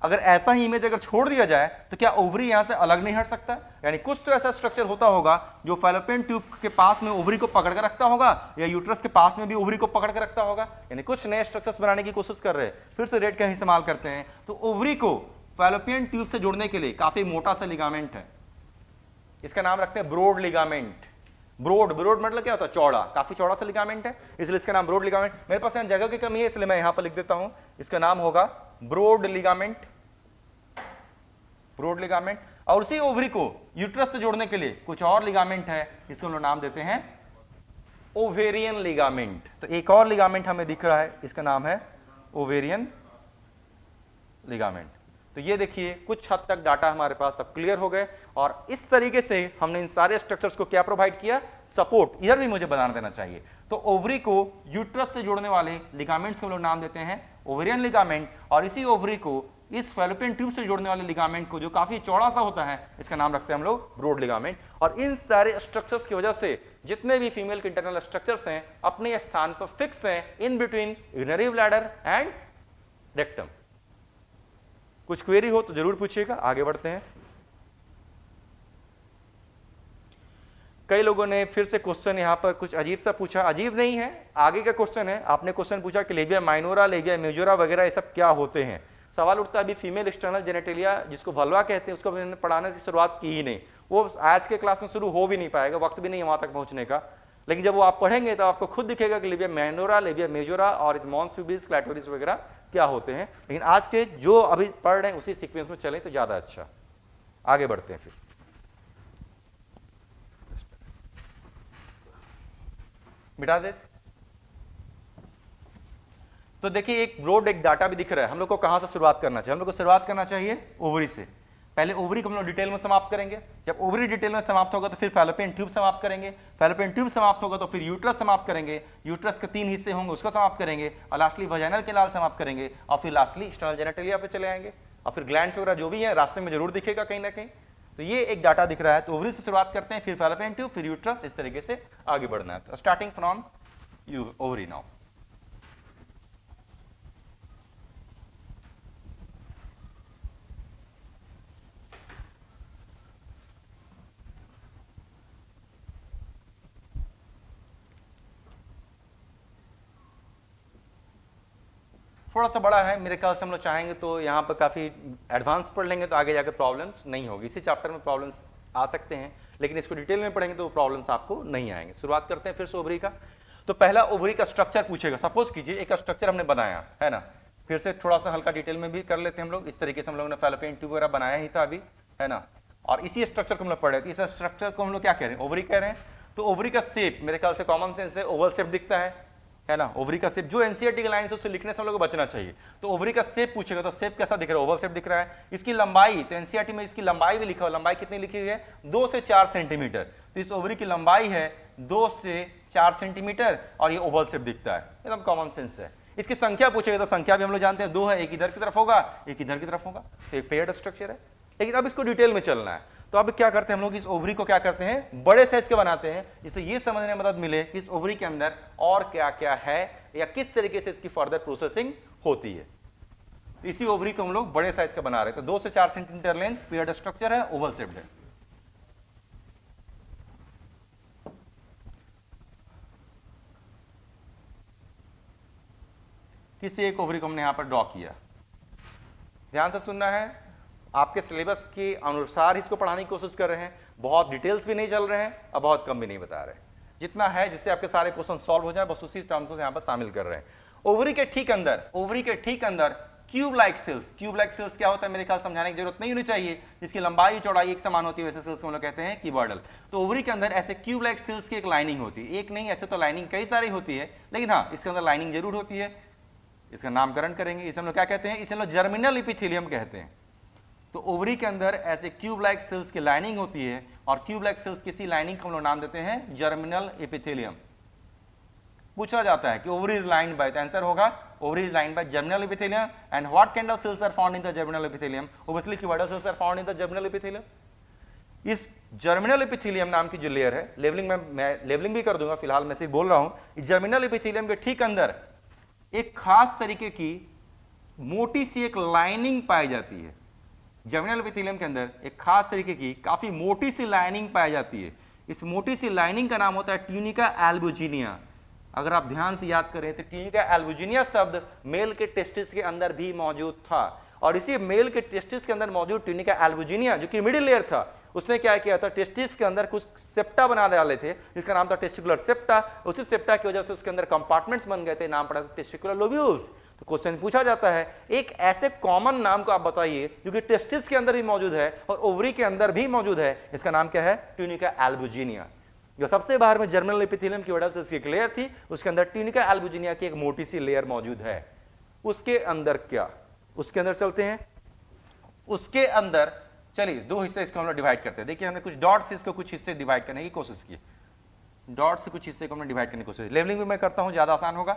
[SPEAKER 1] अगर ऐसा ही इमेज अगर छोड़ दिया जाए तो क्या ओवरी यहां से अलग नहीं हट सकता? यानी कुछ तो ऐसा स्ट्रक्चर होता होगा जो फैलोपियन ट्यूब के पास में ओवरी को पकड़ कर रखता होगा, या यूट्रस के पास में भी ओवरी को पकड़ कर रखता होगा। यानी कुछ नए स्ट्रक्चर्स बनाने की कोशिश कर रहे हैं। फिर से रेड का इस्तेमाल करते हैं। तो ओवरी को फैलोपियन ट्यूब से जोड़ने के लिए काफी मोटा सा लिगामेंट है, इसका नाम रखते हैं ब्रॉड लिगामेंट। ब्रोड, ब्रोड मतलब क्या होता है? चौड़ा, काफी चौड़ा सा लिगामेंट है, इसलिए इसका नाम ब्रोड लिगामेंट। मेरे पास यहाँ जगह की कमी है इसलिए मैं यहां पर लिख देता हूं, इसका नाम होगा ब्रोड लिगामेंट, ब्रोड लिगामेंट। और उसी ओवरी को यूट्रस से जोड़ने के लिए कुछ और लिगामेंट है, इसको हम लोग नाम देते हैं ओवेरियन लिगामेंट। तो एक और लिगामेंट हमें दिख रहा है, इसका नाम है ओवेरियन लिगामेंट। तो ये देखिए कुछ हद तक डाटा हमारे पास अब क्लियर हो गए, और इस तरीके से हमने इन सारे स्ट्रक्चर्स को क्या प्रोवाइड किया? सपोर्ट। इधर भी मुझे बना देना चाहिए। तो ओवरी को यूट्रस से जोड़ने वाले लिगामेंट्स को हम लोग नाम देते हैं ओवेरियन लिगामेंट, और इसी ओवरी को इस फैलोपियन ट्यूब से जोड़ने वाले लिगामेंट को जो काफी चौड़ा सा होता है, इसका नाम रखते हैं हम लोग ब्रॉड लिगामेंट। और इन सारे स्ट्रक्चर्स की वजह से जितने भी फीमेल के इंटरनल स्ट्रक्चर्स हैं अपने स्थान पर फिक्स हैं in between urinary bladder and rectum. कुछ क्वेरी हो तो जरूर पूछिएगा, आगे बढ़ते हैं। कई लोगों ने फिर से क्वेश्चन यहां पर कुछ अजीब सा पूछा, अजीब नहीं है, आगे का क्वेश्चन है। आपने क्वेश्चन पूछा कि लेबिया माइनोरा, लेबिया मेजोरा वगैरह ये सब क्या होते हैं। सवाल उठता है अभी फीमेल एक्सटर्नल जेनेटेलिया जिसको वल्वा कहते हैं उसको मैंने पढ़ाने की शुरुआत की ही नहीं, वो आज के क्लास में शुरू हो भी नहीं पाएगा, वक्त भी नहीं है वहां तक पहुंचने का। लेकिन जब वो आप पढ़ेंगे तो आपको खुद दिखेगा कि लेबिया माइनोरा, लेबिया मेजोरा और मॉन्स प्यूबिस, क्लैटोरिस वगैरह क्या होते हैं। लेकिन आज के जो अभी पढ़ रहे हैं उसी सीक्वेंस में चलें तो ज्यादा अच्छा। आगे बढ़ते हैं फिर। मिटा दे। तो देखिए एक ब्रॉड एक डाटा भी दिख रहा है। हम लोग को कहां से शुरुआत करना चाहिए? हम लोग को शुरुआत करना चाहिए ओवरी से। पहले ओवरी को हम लोग डिटेल में समाप्त करेंगे। जब ओवरी डिटेल में समाप्त होगा तो फिर फैलोपियन ट्यूब समाप्त करेंगे। फैलोपियन ट्यूब समाप्त होगा तो फिर यूट्रस समाप्त करेंगे। यूट्रस के 3 हिस्से होंगे उसको समाप्त करेंगे, और लास्टली वजाइनल कैनाल समाप्त करेंगे, और फिर लास्टली एक्सटर्नल जेनेटेलिया पे चले आएंगे। और फिर ग्लैंड्स वगैरह जो भी है रास्ते में जरूर दिखेगा कहीं ना कहीं। तो ये एक डाटा दिख रहा है। तो ओवरी से शुरुआत करते हैं, फिर फैलोपियन ट्यूब, फिर यूट्रस, इस तरीके से आगे बढ़ना है। तो स्टार्टिंग फ्रॉम ओवरी नाउ। थोड़ा सा बड़ा है मेरे ख्याल से, हम लोग चाहेंगे तो यहाँ पर काफ़ी एडवांस पढ़ लेंगे तो आगे जाकर प्रॉब्लम्स नहीं होगी। इसी चैप्टर में प्रॉब्लम्स आ सकते हैं, लेकिन इसको डिटेल में पढ़ेंगे तो प्रॉब्लम्स आपको नहीं आएंगे। शुरुआत करते हैं फिर से ओवरी का। तो पहला ओवरी का स्ट्रक्चर पूछेगा। सपोज कीजिए एक स्ट्रक्चर हमने बनाया है ना, फिर से थोड़ा सा हल्का डिटेल में भी कर लेते हैं हम लोग। इस तरीके से हम लोग ने फैलोपियन ट्यूब वगैरह बनाया ही था अभी, है ना, और इसी स्ट्रक्चर को हम लोग पढ़ रहे थे। इस स्ट्रक्चर को हम लोग क्या कह रहे हैं? ओवरी कह रहे हैं। तो ओवरी का शेप मेरे ख्याल से कॉमन सेंस है, ओवल शेप दिखता है ना। ओवरी का शेप जो एनसीईआरटी की लाइन से उससे लिखने से हम लोग को बचना चाहिए। तो ओवरी का शेप पूछेगा तो शेप कैसा दिख रहा है? ओवल शेप दिख रहा है। इसकी लंबाई, तो एनसीईआरटी में इसकी लंबाई भी लिखा हुआ, लंबाई कितनी लिखी है? 2 से 4 सेंटीमीटर। तो इस ओवरी की लंबाई है 2 से 4 सेंटीमीटर, और ये ओवल शेप दिखता है, एकदम कॉमन सेंस है। इसकी संख्या पूछेगा तो संख्या भी हम लोग जानते हैं 2 है, एक इधर की तरफ होगा एक इधर की तरफ होगा, तो एक पेयर्ड स्ट्रक्चर है। लेकिन अब इसको डिटेल में चलना है। तो अब क्या करते हैं हम लोग? इस ओवरी को क्या करते हैं? बड़े साइज के बनाते हैं, जिससे ये समझने में मदद मिले कि इस ओवरी के अंदर और क्या क्या है या किस तरीके से इसकी फर्दर प्रोसेसिंग होती है। इसी ओवरी को हम लोग बड़े साइज का बना रहे थे। 2 से 4 सेंटीमीटर लेंथ, पेयर्ड स्ट्रक्चर है, ओवल शेप्ड है। किसी एक ओवरी को हमने यहां पर ड्रॉ किया। ध्यान से सुनना है, आपके सिलेबस के अनुसार इसको पढ़ाने की कोशिश कर रहे हैं। बहुत डिटेल्स भी नहीं चल रहे हैं और बहुत कम भी नहीं बता रहे हैं। जितना है जिससे आपके सारे क्वेश्चन सॉल्व हो जाए, बस उसी टर्म को यहां पर शामिल कर रहे हैं। ओवरी के ठीक अंदर cube like cells. Cube like cells क्या होता है मेरे ख्याल समझाने की जरूरत नहीं होनी चाहिए, जिसकी लंबाई चौड़ाई एक समान होती है, वैसे सेल्स को हम लोग कहते हैं क्यूबॉइडल। तो ओवरी के अंदर ऐसे क्यूब लाइक सेल्स की एक लाइनिंग होती है। एक नहीं, ऐसे तो लाइनिंग कई सारी होती है, लेकिन हाँ इसके अंदर लाइनिंग जरूर होती है। इसका नामकरण करेंगे। इसे हम लोग क्या कहते हैं? इसे हम लोग जर्मिनल एपिथेलियम कहते हैं। तो ओवरी के अंदर ऐसे क्यूब लाइक सेल्स की लाइनिंग होती है, और क्यूब लाइक सेल्स किसी लाइनिंग को हम लोग नाम देते हैं जर्मिनल एपिथेलियम। पूछा जाता है कि ओवरी इज लाइंड बाय, तो आंसर होगा ovary is lined by germinal epithelium. And what kind of cells are found in the germinal epithelium? Obviously cuboidal cells are found in the germinal epithelium. इस germinal epithelium नाम की जो layer है, levelling में मैं levelling भी कर दूंगा, फिलहाल मैं सिर्फ बोल रहा हूं। इस जर्मिनल एपिथेलियम के ठीक अंदर एक खास तरीके की मोटी सी एक लाइनिंग पाई जाती है। जर्मिनल एपिथेलियम के अंदर एक खास तरीके की काफी मोटी सी लाइनिंग पाई जाती है। इस मोटी सी लाइनिंग का नाम होता है ट्यूनिका एल्बुजिनिया। अगर आप ध्यान से याद करें तो ट्यूनिका एल्बुजिनिया शब्द मेल के टेस्टिस के अंदर भी मौजूद था, और इसी मेल के टेस्टिस के अंदर मौजूद ट्यूनिका एल्बुजिनिया जो कि मिडिल लेयर था, उसने क्या किया था, टेस्टिस के अंदर कुछ सेप्टा बना डाले थे जिसका नाम था टेस्टिकुलर सेप्टा। उसी सेप्टा की वजह से उसके अंदर कंपार्टमेंट्स बन गए थे, नाम पड़ा था टेस्टिकुलर लोब्यूल्स। तो क्वेश्चन पूछा जाता है एक ऐसे कॉमन नाम को आप बताइए जो कि टेस्टिस के अंदर भी मौजूद है और ओवरी के अंदर भी मौजूद है, इसका नाम क्या है, ट्यूनिका एल्बुजिनिया। जो सबसे बाहर में जर्मिनल एपिथेलियम की वजह से इसकी एक लेयर थी, उसके अंदर ट्यूनिका एल्बुजिनिया की एक मोटी सी लेयर मौजूद है। उसके अंदर क्या, उसके अंदर चलते हैं। उसके अंदर चलिए दो हिस्से इसको हम लोग डिवाइड करते हैं। देखिए हमने कुछ डॉट से इसको कुछ हिस्से डिवाइड करने की कोशिश की, डॉट से कुछ हिस्से को हमने डिवाइड करने की कोशिश, लेवलिंग भी मैं करता हूं ज्यादा आसान होगा।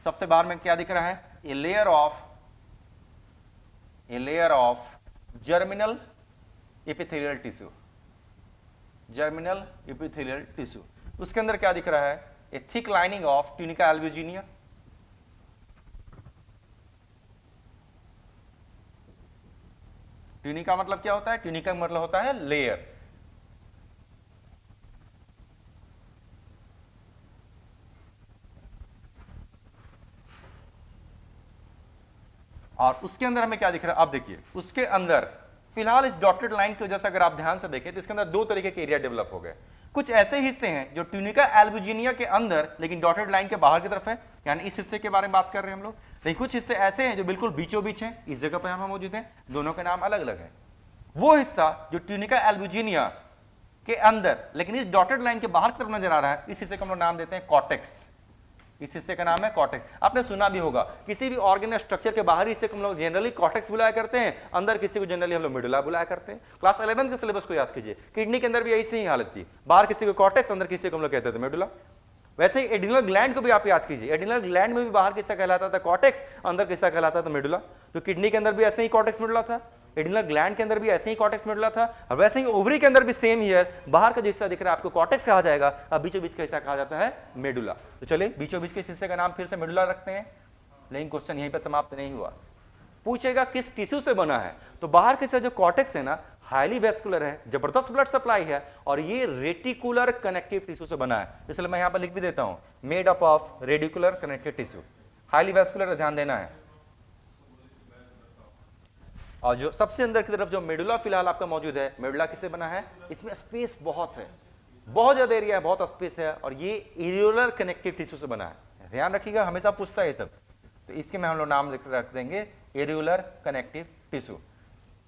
[SPEAKER 1] सबसे बाहर में क्या दिख रहा है, a layer of germinal epithelial tissue, germinal epithelial tissue. उसके अंदर क्या दिख रहा है, ए thick lining of tunica albuginea, tunica मतलब क्या होता है, ट्यूनिका मतलब होता है लेयर। और उसके अंदर हमें क्या दिख रहा है, अब देखिए उसके अंदर फिलहाल इस डॉटेड लाइन की वजह से अगर आप ध्यान से देखें तो इसके अंदर दो तरीके के एरिया डेवलप हो गए। कुछ ऐसे हिस्से हैं जो ट्यूनिका एल्बुजिनिया के अंदर लेकिन डॉटेड लाइन के बाहर की तरफ है, यानी इस हिस्से के बारे में बात कर रहे हैं हम लोग। लेकिन कुछ हिस्से ऐसे हैं जो बिल्कुल बीचों बीच हैं, इस जगह पर यहां मौजूद हैं, दोनों के नाम अलग अलग है। वो हिस्सा जो ट्यूनिका एल्बुजिनिया के अंदर लेकिन इस डॉटेड लाइन के बाहर की तरफ नजर आ रहा है, इस हिस्से को हम लोग नाम देते हैं कॉर्टेक्स। इस हिस्से का नाम है कॉर्टेक्स। आपने सुना भी होगा किसी भी ऑर्गेन स्ट्रक्चर के बाहरी हिस्से को हम लोग जनरली कॉर्टेक्स बुलाया करते हैं, अंदर किसी को जनरली हम लोग मेडुला बुलाया करते हैं। क्लास 11 के सिलेबस को याद कीजिए, किडनी के अंदर भी ऐसी ही हालत थी, बाहर किसी को कॉर्टेक्स, अंदर किसी को हम लोग कहते थे मेडुला। वैसे ही एडिनल ग्लैंड को भी आप याद कीजिए, एडिनल ग्लैंड में भी बाहर किस्सा कहलाता था कॉर्टेक्स, अंदर किस्सा कहलाता था मेडुला। तो किडनी के अंदर भी ऐसे ही कॉर्टेक्स मेडुला था, एडिनल ग्लैंड के अंदर भी ऐसे ही कॉर्टेक्स मेडुला था, और वैसे ही ओवरी के अंदर भी सेम ही है, बाहर का जो हिस्सा दिख रहा है आपको कॉर्टेक्स कहा जाएगा, अब बीचों बीच का हिस्सा कहा जाता है मेडुला। तो चलिए बीचों बीच के हिस्से का नाम फिर से मेडुला रखते हैं। लेकिन क्वेश्चन यहीं पर समाप्त नहीं हुआ, पूछेगा किस टिश्यू से बना है। तो बाहर के जो कॉर्टेक्स है ना, हाईली वेस्कुलर है, जबरदस्त ब्लड सप्लाई है, और ये रेटिकुलर कनेक्टिव टिश्यू से बना है। इसलिए मैं यहां पर लिख भी देता हूं, made up of radicular connective tissue, highly vascular, ध्यान देना है। और जो सबसे अंदर की तरफ जो मेडुला फिलहाल आपका मौजूद है, मेडुला किससे बना है, इसमें स्पेस बहुत है, बहुत ज्यादा एरिया है, बहुत स्पेस है, और ये एरियोलर कनेक्टिव टिश्यू से बना है। ध्यान रखिएगा, हमेशा पूछता है ये सब, तो इसके में हम लोग नाम रख देंगे एरियोलर कनेक्टिव टिश्यू।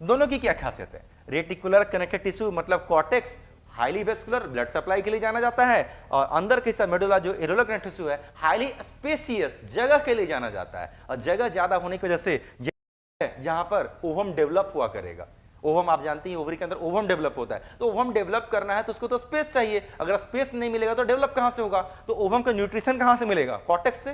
[SPEAKER 1] दोनों की क्या खासियत है, रेटिकुलर कनेक्टिव टिश्यू मतलब cortex highly vascular, blood supply के लिए जाना जाता है, और अंदर के हिस्सा मेडुला जो एरियोलर कनेक्टिव टिश्यू है, हाईली स्पेसियस, जगह के लिए जाना जाता है, और जगह ज्यादा होने की वजह से जहां पर ओवम डेवलप हुआ करेगा। ओवम आप जानते हैं ओवरी के अंदर ओवम डेवलप होता है, तो ओवम डेवलप करना है तो उसको तो स्पेस चाहिए, अगर स्पेस नहीं मिलेगा तो डेवलप कहां से होगा, तो ओवम का न्यूट्रिशन कहां से मिलेगा, कॉर्टेक्स से,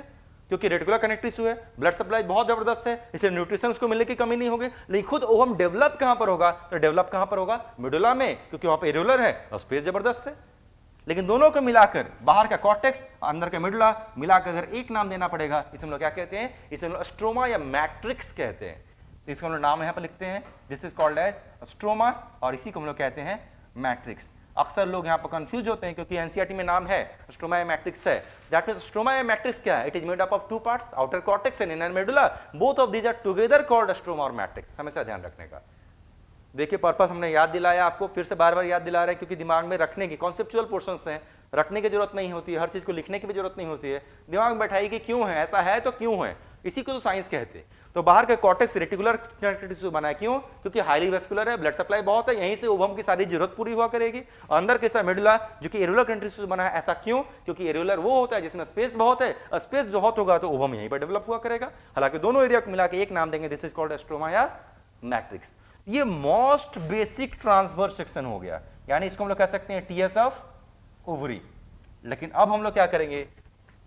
[SPEAKER 1] क्योंकि रेटिकुलर कनेक्टिव टिश्यू है, ब्लड सप्लाई बहुत जबरदस्त है, इसलिए न्यूट्रिशन उसको मिलने की कमी नहीं होगी। लेकिन खुद ओवम डेवलप कहां पर होगा, तो डेवलप कहां पर होगा, मेडुला में, क्योंकि वहां पर एरियोलर है और स्पेस जबरदस्त है। लेकिन दोनों को मिलाकर, बाहर का कॉर्टेक्स, अंदर का मेडुला मिलाकर अगर एक नाम देना पड़ेगा, इसे हम लोग क्या कहते हैं, इसे हम लोग स्ट्रोमा या मैट्रिक्स कहते हैं। तो इसको हम लोग नाम यहां पर लिखते हैं, this is called as stroma, और इसी को हम लोग कहते हैं मैट्रिक्स। अक्सर लोग यहां पर कंफ्यूज होते हैं क्योंकि एनसीईआरटी में नाम है स्ट्रोमा या मैट्रिक्स है। दैट मींस स्ट्रोमा या मैट्रिक्स क्या है, it is made up of two parts, outer cortex and inner medulla, both of these are together called stroma और मैट्रिक्स। हमेशा ध्यान रखने का। देखिए पर्पस हमने याद दिलाया आपको, फिर से बार बार याद दिला रहे हैं क्योंकि दिमाग में रखने की कॉन्सेप्चुअल पोर्शंस हैं, रखने की जरूरत नहीं होती है, हर चीज को लिखने की भी जरूरत नहीं होती है, दिमाग में बैठाइए कि क्यों है, ऐसा है तो क्यों है, इसी को तो साइंस कहते हैं। तो बाहर का कॉर्टेक्स रेटिकुलर कनेक्टिव टिश्यू बना है, क्यों, क्योंकि हाईली वेस्कुलर है, ब्लड सप्लाई बहुत है, यहीं से ओवम की सारी जरूरत पूरी हुआ करेगी। अंदर के साथ मेडुला जो कि एरियोलर कनेक्टिव टिश्यू बना है, ऐसा क्यों, क्योंकि एरियोलर वो होता है जिसमें स्पेस बहुत है, स्पेस बहुत होगा तो ओवम यहीं पर डेवलप हुआ करेगा। हालांकि दोनों एरिया को मिला के एक नाम देंगे, दिस इज कॉल्ड स्ट्रोमा या मैट्रिक्स। ये मोस्ट बेसिक ट्रांसवर्स सेक्शन हो गया, यानी इसको हम लोग कह सकते हैं टीएस ऑफ ओवरी। लेकिन अब हम लोग क्या करेंगे,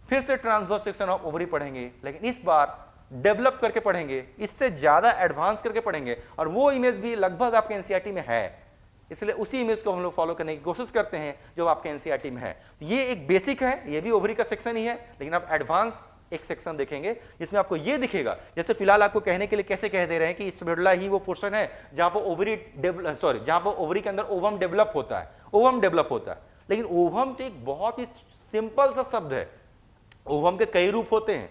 [SPEAKER 1] फिर से ट्रांसवर्स सेक्शन ऑफ ओवरी पढ़ेंगे, लेकिन इस बार डेवलप करके पढ़ेंगे, इससे ज्यादा एडवांस करके पढ़ेंगे, और वो इमेज भी लगभग आपके एनसीईआरटी में है, इसलिए उसी इमेज को हम लोग फॉलो करने की कोशिश करते हैं जो आपके एनसीईआरटी में है। तो ये एक बेसिक है, ये भी ओवरी का सेक्शन ही है, लेकिन आप एडवांस एक सेक्शन देखेंगे जिसमें आपको ये दिखेगा, जैसे फिलहाल आपको कहने के लिए कैसे कह दे रहे हैं कि इस मेडुला ही वो पोर्शन है जहां पर ओवरी जहां पर ओवरी के अंदर ओवम डेवलप होता है, ओवम डेवलप होता है। लेकिन ओवम तो एक बहुत ही सिंपल सा शब्द है, ओवम के कई रूप होते हैं,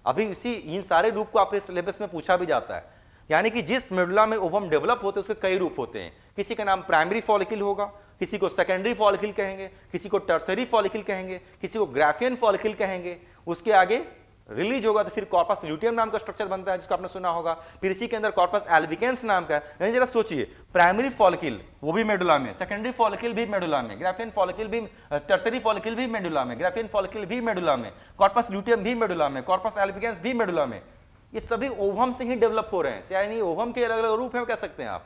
[SPEAKER 1] अभी इसी इन सारे रूप को आपके सिलेबस में पूछा भी जाता है। यानी कि जिस मेडुला में ओवम डेवलप होते हैं उसके कई रूप होते हैं। किसी का नाम प्राइमरी फॉलिकल होगा, किसी को सेकेंडरी फॉलिकल कहेंगे, किसी को टर्सरी फॉलिकल कहेंगे, किसी को ग्राफियन फॉलिकल कहेंगे। उसके आगे रिलीज होगा तो फिर कॉर्पस ल्यूटियम नाम का स्ट्रक्चर बनता है जिसको आपने सुना होगा। फिर इसी के अंदर कॉर्पस एल्बिकेंस नाम का, यानी जरा सोचिए, प्राइमरी फॉलिकल वो भी मेडुला में, सेकेंडरी फॉलिकल भी मेडुला में, ग्राफियन फॉलिकल भी, टर्सरी फॉलिकल भी मेडुला में, ग्राफियन फॉलिकल भी मेडुला में, कॉर्पस ल्यूटियम भी मेडुला में, कॉर्पस एल्बिकेंस भी मेडुला में। ये सभी ओवम से ही डेवलप हो रहे हैं, यानी ओवम के अलग अलग रूप हैं कह सकते हैं आप।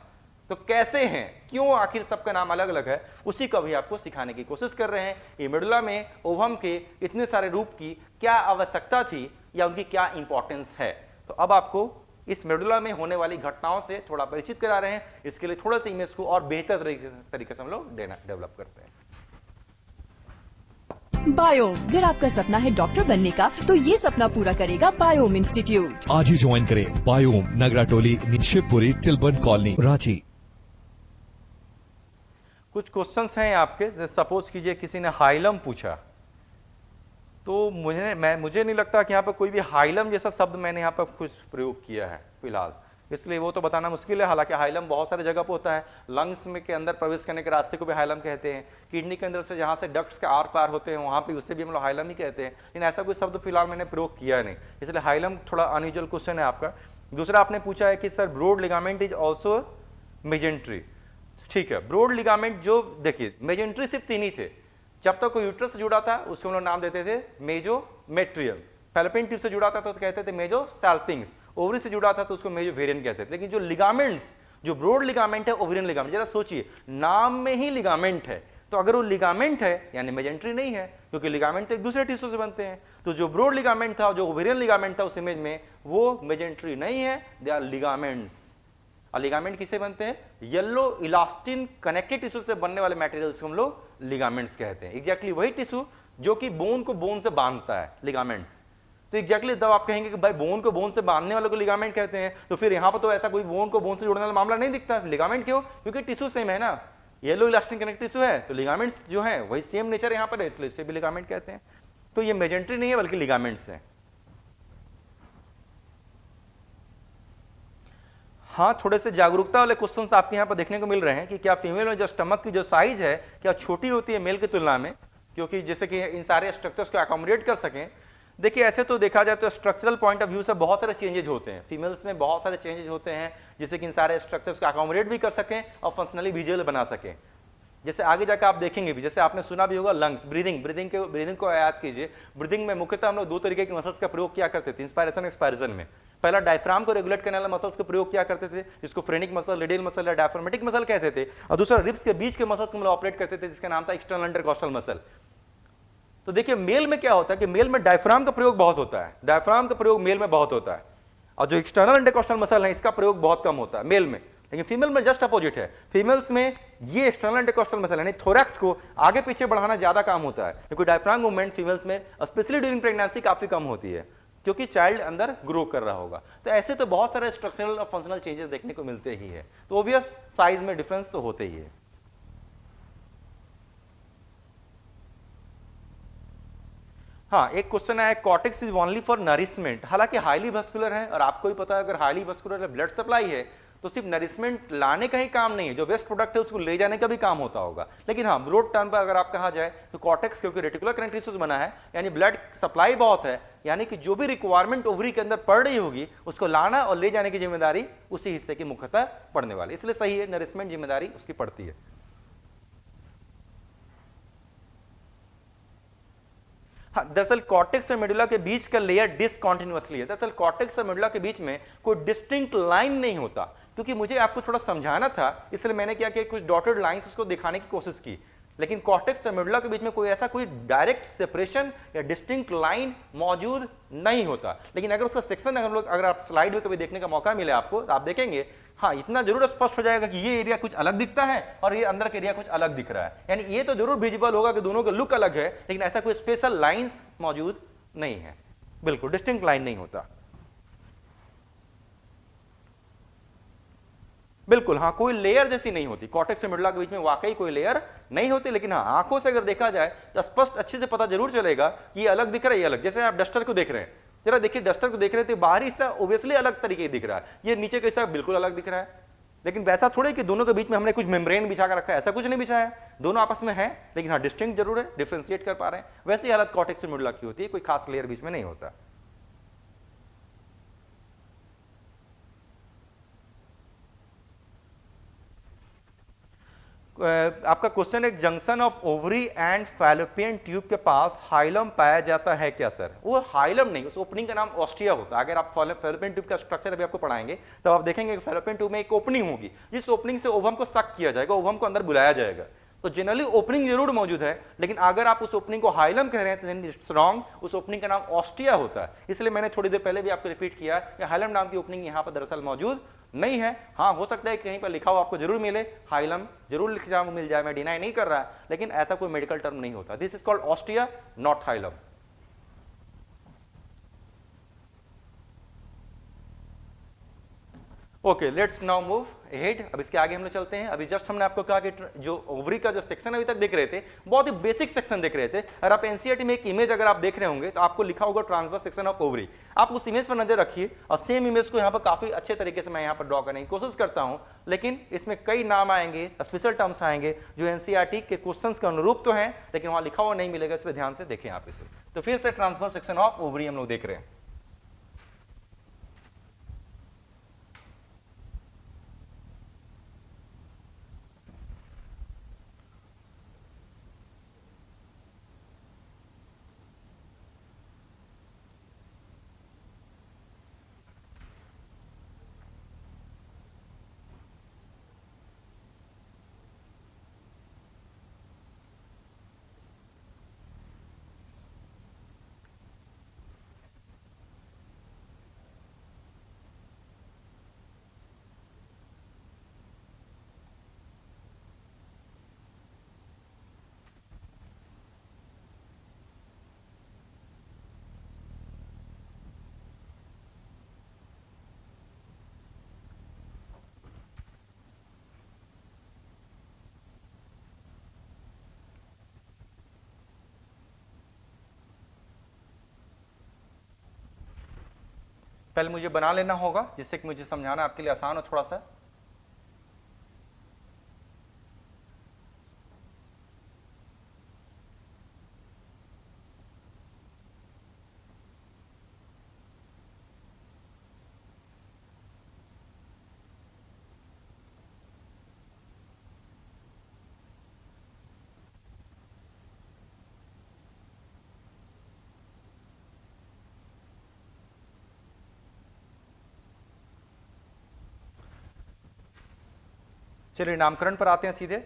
[SPEAKER 1] तो कैसे हैं, क्यों आखिर सबका नाम अलग अलग है, उसी को भी आपको सिखाने की कोशिश कर रहे हैं। ये मेडुला में ओवम के इतने सारे रूप की क्या आवश्यकता थी या उनकी क्या इंपॉर्टेंस है। तो अब आपको इस मेडुला में होने वाली घटनाओं से थोड़ा परिचित करा रहे हैं। इसके लिए थोड़ा सा इमेज को और बेहतर तरीके से हम लोग डेवलप करते हैं।
[SPEAKER 2] बायोम, अगर आपका सपना है डॉक्टर बनने का तो ये सपना पूरा करेगा बायोम इंस्टीट्यूट।
[SPEAKER 3] आज ही ज्वाइन करें बायोम, नगरा टोली, शिवपुरी, टिलबर्न कॉलोनी, रांची।
[SPEAKER 1] कुछ क्वेश्चंस हैं आपके, सपोज कीजिए किसी ने हाइलम पूछा, तो मुझे नहीं लगता कि यहाँ पर कोई भी हाइलम जैसा शब्द मैंने यहाँ पर कुछ प्रयोग किया है फिलहाल, इसलिए वो तो बताना मुश्किल है। हालांकि हाइलम बहुत सारे जगह पर होता है, लंग्स में के अंदर प्रवेश करने के रास्ते को भी हाइलम कहते हैं, किडनी के अंदर से जहाँ से डक्ट्स के आर पार होते हैं वहाँ पे उसे भी हम लोग हाइलम ही कहते हैं, लेकिन ऐसा कोई शब्द फिलहाल मैंने प्रयोग किया नहीं, इसलिए हाइलम थोड़ा अनयूजुअल क्वेश्चन है आपका। दूसरा आपने पूछा है कि sir broad ligament is also mesentery. ठीक है, ब्रॉड लिगामेंट, जो देखिए मेजेंट्री सिर्फ 3 ही थे। जब तक कोई यूट्रस से जुड़ा था उसको हम लोग नाम देते थे मेजोमेट्रियम, फैलोपियन ट्यूब से जुड़ा था तो कहते थे मेजोसाल्पिंग्स, ओवरी से जुड़ा था तो उसको मेजोवेरियन कहते थे। लेकिन जो लिगामेंट्स, जो ब्रॉड लिगामेंट है, ओवेरियन लिगामेंट, जरा सोचिए नाम में ही लिगामेंट है, तो अगर वो लिगामेंट है यानी मेजेंट्री नहीं है, क्योंकि लिगामेंट तो एक दूसरे टिश्यू से बनते हैं। तो जो ब्रॉड लिगामेंट था, जो ओवेरियन लिगामेंट था उस इमेज में, वो मेजेंट्री नहीं है, दे आर लिगामेंट्स। और लिगामेंट किसे बनते हैं, येलो इलास्टिन कनेक्टेड टिश्यू से बनने वाले मटेरियल्स को हम लोग लिगामेंट्स कहते हैं। एग्जैक्टली वही टिश्यू जो कि बोन को बोन से बांधता है, लिगामेंट्स। तो एग्जैक्टली जब आप कहेंगे कि भाई बोन को बोन से बांधने वाले को लिगामेंट कहते हैं, तो फिर यहाँ पर तो ऐसा कोई बोन को बोन से जोड़ने वाला मामला नहीं दिखता। लिगामेंट क्यों, क्योंकि टिश्यू सेम है ना, येलो इलास्टिन कनेक्टेड टिश्यू है, तो लिगामेंट्स जो है वही सेम नेचर यहाँ पर है, इसलिए इसे भी लिगामेंट कहते हैं। तो ये मेजेंट्री नहीं है बल्कि लिगामेंट्स है। हाँ, थोड़े से जागरूकता वाले क्वेश्चंस आपके यहाँ पर देखने को मिल रहे हैं कि क्या फीमेल में जो स्टमक की जो साइज है क्या छोटी होती है मेल की तुलना में, क्योंकि जैसे कि इन सारे स्ट्रक्चर्स को अकोमोडेट कर सकें। देखिए ऐसे तो देखा जाए तो स्ट्रक्चरल पॉइंट ऑफ व्यू से बहुत सारे चेंजेज होते हैं, फीमेल्स में बहुत सारे चेंजेज होते हैं, जिससे कि इन सारे स्ट्रक्चर्स को अकोमोडेट भी कर सकें और फंक्शनली विजुअल बना सकें। जैसे आगे जाकर आप देखेंगे भी, जैसे आपने सुना भी होगा लंग्स, ब्रीदिंग को याद कीजिए। ब्रीदिंग में मुख्यतः हम लोग 2 तरीके के मसल्स का प्रयोग किया करते थे, इंस्पायरेशन एक्सपायरेशन में। पहला डायफ्राम को रेगुलेट करने वाले मसल्स का प्रयोग किया करते थे, जिसको फ्रेनिक मसल, रेडियल मसल या डायफ्रामेटिक मसल कहते थे, और दूसरा रिब्स के बीच के मसल्स को हम लोग ऑपरेट करते थे, जिसका नाम था एक्सटर्नल इंटरकॉस्टल मसल। तो देखिए मेल में क्या होता है कि मेल में डायफ्राम का प्रयोग बहुत होता है, डायफ्राम का प्रयोग मेल में बहुत होता है, और जो एक्सटर्नल इंटरकॉस्टल मसल है इसका प्रयोग बहुत कम होता है मेल में। लेकिन फीमेल में जस्ट अपोजिट है, फीमेल्स में ये एक्सटर्नल इंटरकॉस्टल मसल यानी थोरैक्स को आगे पीछे बढ़ाना ज्यादा काम होता है, क्योंकि डायफ्राम मूवमेंट फीमेल्स में स्पेशली ड्यूरिंग प्रेगनेंसी काफी कम होती है, क्योंकि चाइल्ड अंदर ग्रो कर रहा होगा। तो ऐसे तो बहुत सारे स्ट्रक्चरल और फंक्शनल चेंजेस देखने को मिलते ही है, तो ऑब्वियस साइज में डिफरेंस तो होते ही है। हाँ, एक क्वेश्चन है, cortex is only for nourishment. हालांकि हाईली वस्कुलर है और आपको ही पता है अगर हाईली वस्कुलर ब्लड सप्लाई है तो सिर्फ नरिशमेंट लाने का ही काम नहीं है, जो वेस्ट प्रोडक्ट है उसको ले जाने का भी काम होता होगा। लेकिन हाँ, ब्रॉड टर्म पर अगर आप कहा जाए तो कॉर्टेक्स क्योंकि रेटिकुलर कनेक्टिव टिश्यू से बना है, यानी ब्लड सप्लाई बहुत है, यानी कि जो भी रिक्वायरमेंट ओवरी के अंदर पड़ रही होगी उसको लाना और ले जाने की जिम्मेदारी उसी हिस्से की मुख्यतः पड़ने वाली, इसलिए सही है, नरिशमेंट जिम्मेदारी उसकी पड़ती है। हाँ, दरअसल कॉर्टेक्स और मेडुला के बीच का लेयर डिसकंटिन्यूअसली है। दरअसल कॉर्टेक्स और मेडुला के बीच में कोई डिस्टिंक्ट लाइन नहीं होता, क्योंकि मुझे आपको थोड़ा समझाना था, इसलिए मैंने क्या किया कुछ डॉटेड लाइंस उसको दिखाने की कोशिश की। लेकिन कॉर्टेक्स और मेडुला के बीच में कोई ऐसा कोई डायरेक्ट सेपरेशन या डिस्टिंक्ट लाइन मौजूद नहीं होता। लेकिन अगर उसका सेक्शन अगर आप स्लाइड में कभी देखने का मौका मिले आपको, तो आप देखेंगे हाँ, इतना जरूर स्पष्ट हो जाएगा कि ये एरिया कुछ अलग दिखता है और ये अंदर का एरिया कुछ अलग दिख रहा है। यानी ये तो जरूर विजिबल होगा कि दोनों का लुक अलग है, लेकिन ऐसा कोई स्पेशल लाइंस मौजूद नहीं है, बिल्कुल डिस्टिंक्ट लाइन नहीं होता। बिल्कुल हाँ, कोई लेयर जैसी नहीं होती, कॉर्टेक्स और मेडुला के बीच में वाकई कोई लेयर नहीं होती। लेकिन हाँ, आंखों से अगर देखा जाए तो स्पष्ट अच्छे से पता जरूर चलेगा कि ये अलग दिख रहा है, ये अलग। जैसे आप डस्टर को देख रहे हैं जरा देखिए, डस्टर को देख रहे थे, बाहरी हिस्सा ओब्वियसली अलग तरीके दिख रहा है, ये नीचे का हिस्सा बिल्कुल अलग दिख रहा है। लेकिन वैसा थोड़े कि दोनों के बीच में हमने कुछ मेम्ब्रेन बिछा कर रखा है, ऐसा कुछ नहीं बिछाया है, दोनों आपस में है, लेकिन हाँ डिस्टिंक्ट जरूर है, डिफरेंशिएट कर पा रहे हैं। वैसी हालत कॉर्टेक्स और मेडुला की होती है, कोई खास लेयर बीच में नहीं होता। आपका क्वेश्चन है, junction of ovary and fallopian tube के पास हाइलम पाया जाता है क्या सर? वो हाइलम नहीं, उस ओपनिंग का नाम ऑस्टिया होता है। अगर आप फैलोपियन ट्यूब का स्ट्रक्चर अभी आपको पढ़ाएंगे तब आप देखेंगे कि फैलोपियन ट्यूब में एक ओपनिंग होगी, जिस ओपनिंग से ओवम को सक किया जाएगा, ओवम को अंदर बुलाया जाएगा। तो जनरली ओपनिंग जरूर मौजूद है, लेकिन अगर आप उस ओपनिंग को हाइलम कह रहे हैं तो इट्स रॉन्ग, उस ओपनिंग का नाम ऑस्टिया होता है। इसलिए मैंने थोड़ी देर पहले भी आपको रिपीट किया कि हाइलम नाम की ओपनिंग यहां पर दरअसल मौजूद नहीं है। हाँ, हो सकता है कहीं पर लिखा हुआ आपको जरूर मिले, हाइलम जरूर लिखा मिल जाए, मैं डिनाई नहीं कर रहा, लेकिन ऐसा कोई मेडिकल टर्म नहीं होता। This is called ostia, not hilum. Okay, let's now move ahead. अब इसके आगे हम लोग चलते हैं। अभी जस्ट हमने आपको कहा कि जो ओवरी का जो सेक्शन अभी तक देख रहे थे, बहुत ही बेसिक सेक्शन देख रहे थे। और आप एनसीईआरटी में एक इमेज अगर आप देख रहे होंगे तो आपको लिखा होगा ट्रांसवर्स सेक्शन ऑफ ओवरी। आप उस इमेज पर नजर रखिए और सेम इमेज को यहाँ पर काफी अच्छे तरीके से मैं यहाँ पर ड्रॉ करने की कोशिश करता हूँ, लेकिन इसमें कई नाम आएंगे, स्पेशल टर्म्स आएंगे जो एनसीईआरटी के क्वेश्चन के अनुरूप तो है, लेकिन वहां लिखा हुआ नहीं मिलेगा, इस पर ध्यान से देखें आप इसे। तो फिर से ट्रांसवर्स सेक्शन ऑफ ओवरी हम लोग देख रहे हैं। पहले मुझे बना लेना होगा, जिससे कि मुझे समझाना आपके लिए आसान हो थोड़ा सा। चलिए नामकरण पर आते हैं सीधे।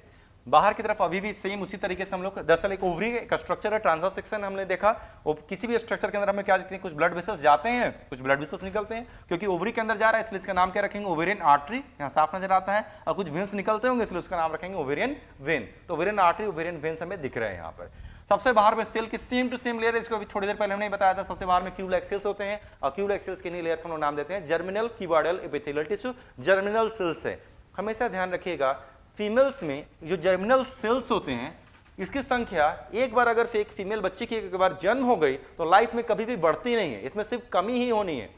[SPEAKER 1] बाहर की तरफ अभी भी सेम उसी तरीके से हम लोग, दरअसल एक ओवरी का स्ट्रक्चर है, ट्रांसवर्स सेक्शन हमने देखा। और किसी भी स्ट्रक्चर के अंदर हमें क्या देखते हैं, कुछ ब्लड वेसल्स जाते हैं, कुछ ब्लड वेसल्स निकलते हैं, क्योंकि ओवरी के अंदर जा रहा है इसलिए इसका नाम क्या रखेंगे, ओवेरियन आर्टरी, यहाँ साफ नजर आता है। और कुछ वेन्स निकलते होंगे इसलिए उसका नाम रखेंगे ओवेरियन वेन। तो ओवेरियन आर्टरी, ओवेरियन वेन्स हमें दिख रहे हैं यहाँ पर। सबसे बाहर में सेल की सेम टू सेम लेयर है, इसको अभी थोड़ी देर पहले हमने बताया था। सबसे बाहर में क्यूब लाइक सेल्स होते हैं, और क्यूब लाइक सेल्स के लिए लेयर को हम नाम देते हैं germinal cuboidal epithelial tissue, germinal cells है। हमेशा ध्यान रखिएगा, फीमेल्स में जो जर्मिनल सेल्स होते हैं, इसकी संख्या एक बार अगर एक फीमेल बच्ची की एक बार जन्म हो गई तो लाइफ में कभी भी बढ़ती नहीं है, इसमें सिर्फ कमी ही होनी है,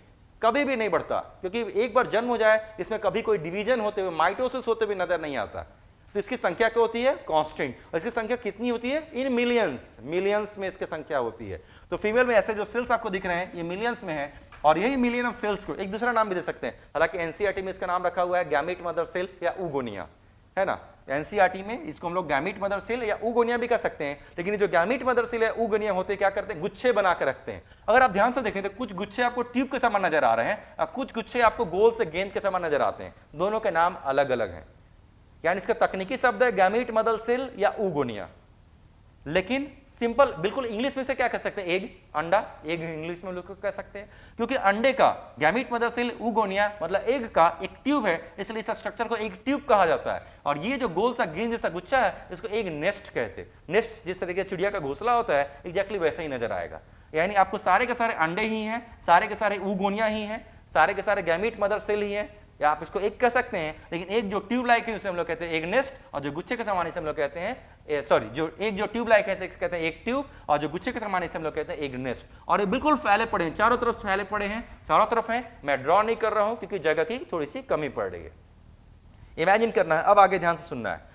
[SPEAKER 1] कभी भी नहीं बढ़ता। क्योंकि एक बार जन्म हो जाए इसमें कभी कोई डिवीजन होते हुए, माइटोसिस होते हुए नजर नहीं आता। तो इसकी संख्या क्या होती है, कांस्टेंट। और इसकी संख्या कितनी होती है, इन मिलियंस, मिलियंस में इसकी संख्या होती है। तो फीमेल में ऐसे जो सेल्स आपको दिख रहे हैं ये मिलियंस में है, और यही मिलियन ऑफ सेल्स को एक दूसरा नाम भी दे सकते हैं। हालांकि एनसीईआरटी में इसका नाम रखा हुआ है गैमेट मदर सेल या ऊगोनिया, है ना। एनसीईआरटी में इसको हम लोग गैमीट मदर सेल या ऊगोनिया भी कह सकते हैं। लेकिन जो गैमीट मदर सेल या ऊगोनिया होते हैं, क्या करते हैं, गुच्छे बनाकर रखते हैं। अगर आप ध्यान से देखें तो कुछ गुच्छे आपको ट्यूब के समान नजर आ रहे हैं और कुछ गुच्छे आपको गोल से गेंद के समान नजर आते हैं। दोनों के नाम अलग अलग हैं, यानी इसका तकनीकी शब्द है गैमीट मदर सेल या ऊगोनिया। लेकिन सिंपल बिल्कुल इंग्लिश में से क्या कह सकते हैं, एग, अंडा, एग इंग्लिश में लोग कह सकते हैं। क्योंकि अंडे का गैमीट मदर सेल ऊगोनिया मतलब एग का एक ट्यूब है, इसलिए इस स्ट्रक्चर को एक ट्यूब कहा जाता है। और ये जो गोल सा गेंद जैसा गुच्छा है इसको एक नेस्ट कहते हैं। नेस्ट जिस तरीके चिड़िया का घोंसला होता है एग्जैक्टली वैसा ही नजर आएगा। यानी आपको सारे के सारे अंडे ही हैं, सारे के सारे ऊगोनिया ही हैं, सारे के सारे गैमीट मदर सेल ही हैं, या आप इसको एक कह सकते हैं, लेकिन एक जो ट्यूब लाइक है उसे हम लोग कहते हैं एग नेस्ट, और जो गुच्छे के समान इसे हम लोग कहते हैं सॉरी जो एक जो ट्यूब लाइक है इसे कहते हैं एक ट्यूब, और जो गुच्छे के समान इसे हम लोग कहते हैं एग नेस्ट। और ये बिल्कुल फैले पड़े हैं, चारों तरफ फैले पड़े हैं, चारों तरफ हैं। मैं ड्रॉ नहीं कर रहा हूं क्योंकि जगह की थोड़ी सी कमी पड़ रही है। इमेजिन करना है, अब आगे ध्यान से सुनना है।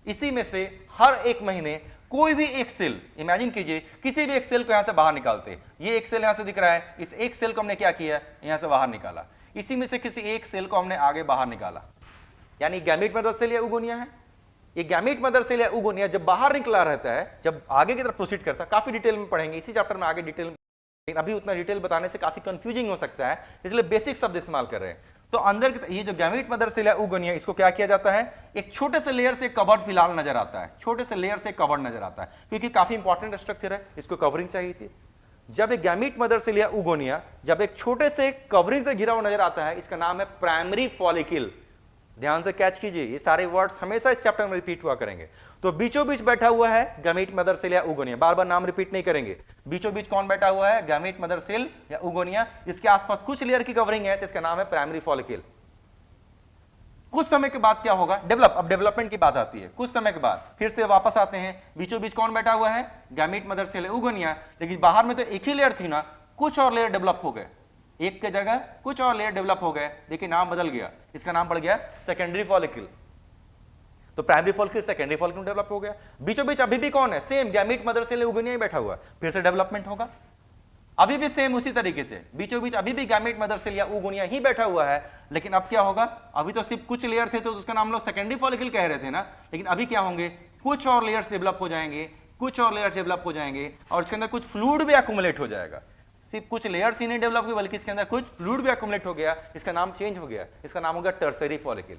[SPEAKER 1] इसी में से हर एक महीने कोई भी एक सेल, इमेजिन कीजिए किसी भी एक सेल को यहां से बाहर निकालते, ये एक सेल यहां से दिख रहा है, इस एक सेल को हमने क्या किया, यहां से बाहर निकाला। इसी में से किसी एक सेल को हमने आगे बाहर निकाला, यानी गैमीट मदर सेल या उगोनिया है। ये गैमीट मदर सेल या उगोनिया जब बाहर निकला रहता है, जब आगे की तरफ प्रोसीड करता है, काफी डिटेल में पढ़ेंगे इसी चैप्टर में आगे डिटेल, लेकिन अभी उतना डिटेल बताने से काफी कंफ्यूजिंग हो सकता है, इसलिए बेसिक शब्द इस्तेमाल कर रहे हैं। तो अंदर की ये जो गैमीट मदर सेल या उगोनिया, इसको क्या किया जाता है, एक छोटे से लेयर से कवर्ड फिलहाल नजर आता है, छोटे से लेयर से कवर्ड नजर आता है, क्योंकि काफी इंपॉर्टेंट स्ट्रक्चर है, इसको कवरिंग चाहिए थी। जब एक गैमीट मदर सेल या उगोनिया जब एक छोटे से कवरिंग से घिरा हुआ नजर आता है, इसका नाम है प्राइमरी फॉलिकल। ध्यान से कैच कीजिए, ये सारे वर्ड्स हमेशा इस चैप्टर में रिपीट हुआ करेंगे। तो बीचों बीच बैठा हुआ है गैमीट मदर सेल या उगोनिया, बार बार नाम रिपीट नहीं करेंगे। बीचों बीच कौन बैठा हुआ है, गैमीट मदर सेल या उगोनिया, इसके आसपास कुछ लेयर की कवरिंग है, तो इसका नाम है प्राइमरी फॉलिकल। कुछ समय के बाद क्या होगा, अब डेवलपमेंट की बात आती है। कुछ समय के बाद फिर से वापस आते हैं, बीचों बीच कौन बैठा हुआ है, गैमीट मदर सेल उगोनिया, लेकिन बाहर में तो एक ही लेयर थी ना, कुछ और लेयर डेवलप हो गए, एक के जगह कुछ और लेयर डेवलप हो गए, देखिए नाम बदल गया, इसका नाम पड़ गया सेकेंडरी फॉलिकल। तो primary follicle secondary follicle develop हो गया। बीचों बीच अभी भी कौन है, same gamete mother cell oogonia ही बैठा हुआ है, फिर से डेवलपमेंट होगा, अभी भी सेम उसी तरीके से बीचों बीच अभी भी गैमीट मदर सेल या उगोनिया ही बैठा हुआ है। लेकिन अब क्या होगा, अभी तो सिर्फ कुछ लेयर थे तो उसका नाम लोग सेकेंडरी फॉलिकल कह रहे थे ना, लेकिन अभी क्या होंगे, कुछ और लेयर्स डेवलप हो जाएंगे, कुछ और लेयर्स डेवलप हो जाएंगे, और इसके अंदर कुछ फ्लूइड भी एक्युमुलेट हो जाएगा। सिर्फ कुछ लेयर्स ही नहीं डेवलप हुए, बल्कि इसके अंदर कुछ फ्लूइड भी एक्युमुलेट हो गया, इसका नाम चेंज हो गया, इसका नाम हो गया टर्सरी फॉलिकल।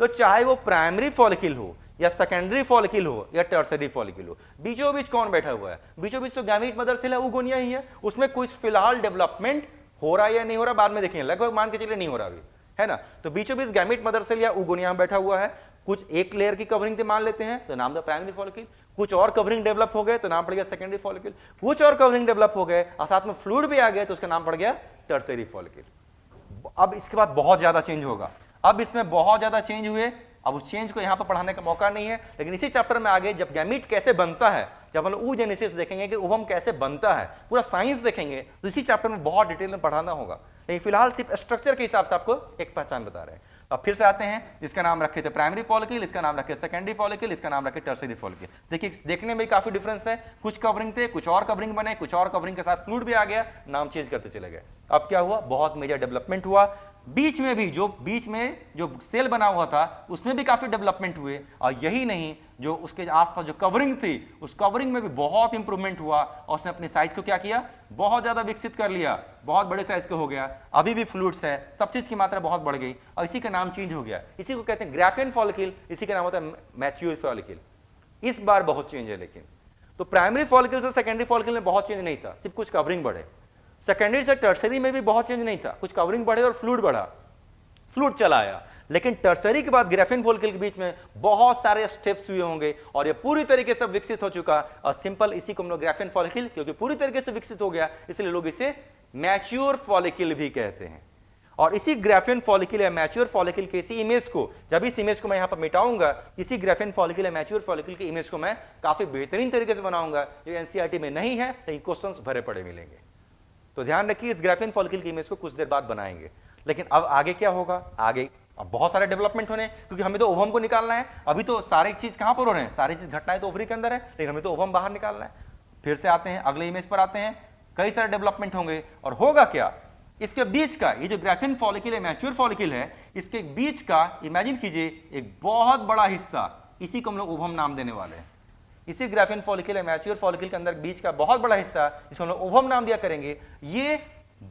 [SPEAKER 1] तो चाहे वो प्राइमरी फॉलिकल हो या सेकेंडरी फॉलिकल हो या टर्सरी फॉलिकल हो, बीचों बीच कौन बैठा हुआ है, बीचों बीच तो गैमीट मदर सेल या उगोनिया ही है। उसमें कुछ फिलहाल डेवलपमेंट हो रहा है या नहीं हो रहा, बाद में देखेंगे, लगभग मान के चलिए नहीं हो रहा अभी, है ना। तो बीचों बीच गैमीट मदर सेल या उगोनिया बैठा हुआ है, कुछ एक लेयर की कवरिंग मान लेते हैं तो नाम था प्राइमरी फॉलिकल, कुछ और कवरिंग डेवलप हो गए तो नाम पड़ गया सेकेंडरी फॉलिकल, कुछ और कवरिंग डेवलप हो गए और साथ में फ्लूइड भी आ गए तो उसका नाम पड़ गया टर्सरी फॉलिकल। अब इसके बाद बहुत ज्यादा चेंज होगा, अब इसमें बहुत ज्यादा चेंज हुए, अब उस चेंज को यहां पर पढ़ाने का मौका नहीं है, लेकिन इसी चैप्टर में आगे जब गैमीट कैसे बनता है, जब हम लोग oogenesis देखेंगे कि ओवम कैसे बनता है, पूरा साइंस देखेंगे, तो इसी चैप्टर में बहुत डिटेल में पढ़ाना होगा। लेकिन फिलहाल सिर्फ स्ट्रक्चर के हिसाब से आपको एक पहचान बता रहे हैं। अब फिर से आते हैं, इसका नाम रखे थे प्राइमरी फॉलिकल, इसका नाम रखे सेकेंडरी फॉलिकल, इसका नाम रखे टर्सरी फॉलिकल। देखिए देखने में काफी डिफरेंस है, कुछ कवरिंग थे, कुछ और कवरिंग बने, कुछ और कवरिंग के साथ फ्लूइड भी आ गया, नाम चेंज करते चले गए। अब क्या हुआ, बहुत मेजर डेवलपमेंट हुआ। बीच में भी जो सेल बना हुआ था उसमें भी काफी डेवलपमेंट हुए, और यही नहीं, जो उसके आसपास जो कवरिंग थी उस कवरिंग में भी बहुत इंप्रूवमेंट हुआ, और उसने अपने साइज को क्या किया, बहुत ज्यादा विकसित कर लिया, बहुत बड़े साइज का हो गया। अभी भी फ्लूइड्स है, सब चीज की मात्रा बहुत बढ़ गई, और इसी का नाम चेंज हो गया। इसी को कहते हैं ग्राफियन फॉलिकल, इसी का नाम होता है मैच्योर फॉलिकल। इस बार बहुत चेंज है, लेकिन तो प्राइमरी फॉलिकल से सेकेंडरी फॉलिकल में बहुत चेंज नहीं था, सिर्फ कुछ कवरिंग बढ़े। सेकेंडरी से टर्सरी में भी बहुत चेंज नहीं था, कुछ कवरिंग बढ़े और फ्लूइड बढ़ा, फ्लूइड चला आया। लेकिन टर्सरी के बाद ग्राफियन फॉलिकल के बीच में बहुत सारे स्टेप्स हुए होंगे, और ये पूरी तरीके से विकसित हो चुका। और सिंपल इसी को हम लोग ग्राफियन फॉलिकल, क्योंकि पूरी तरीके से विकसित हो गया, इसलिए लोग इसे मैच्योर फॉलिकल भी कहते हैं। और इसी ग्राफियन फॉलिकल या मैच्योर फॉलिकल के इसी इमेज को, जब इस इमेज को मैं यहां पर मिटाऊंगा, इसी ग्राफियन फॉलिकल या मैच्योर फॉलिकल की इमेज को मैं काफी बेहतरीन तरीके से बनाऊंगा, जो एनसीईआरटी में नहीं है, लेकिन क्वेश्चंस भरे पड़े मिलेंगे। तो ध्यान रखिए, इस ग्राफियन फॉलिकल की इमेज को कुछ देर बाद बनाएंगे। लेकिन अब आगे क्या होगा, आगे अब बहुत सारे डेवलपमेंट होने, क्योंकि हमें तो ओवम को निकालना है। अभी तो सारी चीज कहां पर हो रहे हैं, सारी चीज घटनाएं तो ओवरी के अंदर है, लेकिन हमें तो ओवम बाहर निकालना है। फिर से आते हैं, अगले इमेज पर आते हैं, कई सारे डेवलपमेंट होंगे। और होगा क्या, इसके बीच का ये जो ग्राफियन फॉलिकल है, मैच्योर फॉलिकल है, इसके बीच का इमेजिन कीजिए एक बहुत बड़ा हिस्सा, इसी को हम लोग ओवम नाम देने वाले हैं। इसी ग्राफियन फॉलिकल है, मैच्योर फॉलिकल के अंदर बीच का बहुत बड़ा हिस्सा, जिसको हम लोग ओवम नाम दिया करेंगे, ये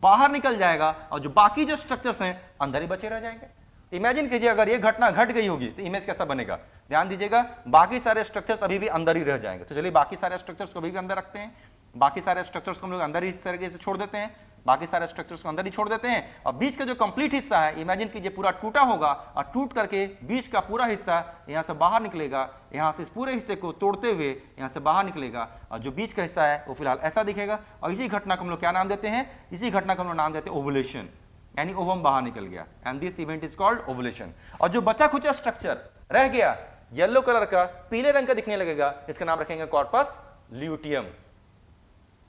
[SPEAKER 1] बाहर निकल जाएगा, और जो बाकी जो स्ट्रक्चर्स हैं अंदर ही बचे रह जाएंगे। इमेजिन कीजिए अगर ये घटना घट गई होगी तो इमेज कैसा बनेगा, ध्यान दीजिएगा, बाकी सारे स्ट्रक्चर्स अभी भी अंदर ही रह जाएंगे। तो चलिए बाकी सारे स्ट्रक्चर्स को भी अंदर रखते हैं, बाकी सारे स्ट्रक्चर्स को हम लोग अंदर ही इस तरीके से छोड़ देते हैं, बाकी सारे स्ट्रक्चर्स को अंदर ही छोड़ देते हैं। और बीच का जो कंप्लीट हिस्सा है, इमेजिन कीजिए पूरा टूटा होगा, और टूट करके बीच का पूरा हिस्सा यहां से बाहर निकलेगा, यहां से इस पूरे हिस्से को तोड़ते हुए यहां से बाहर निकलेगा, और जो बीच का हिस्सा है वो फिलहाल ऐसा दिखेगा। और इसी घटना को हम लोग क्या नाम देते हैं, इसी घटना को हम लोग नाम देते हैं ओवुलेशन। यानी ओवम बाहर निकल गया, and this event is called ovulation. और जो बचा खुचा स्ट्रक्चर रह गया येलो कलर का, पीले रंग का दिखने लगेगा, इसका नाम रखेंगे कॉर्पस ल्यूटियम।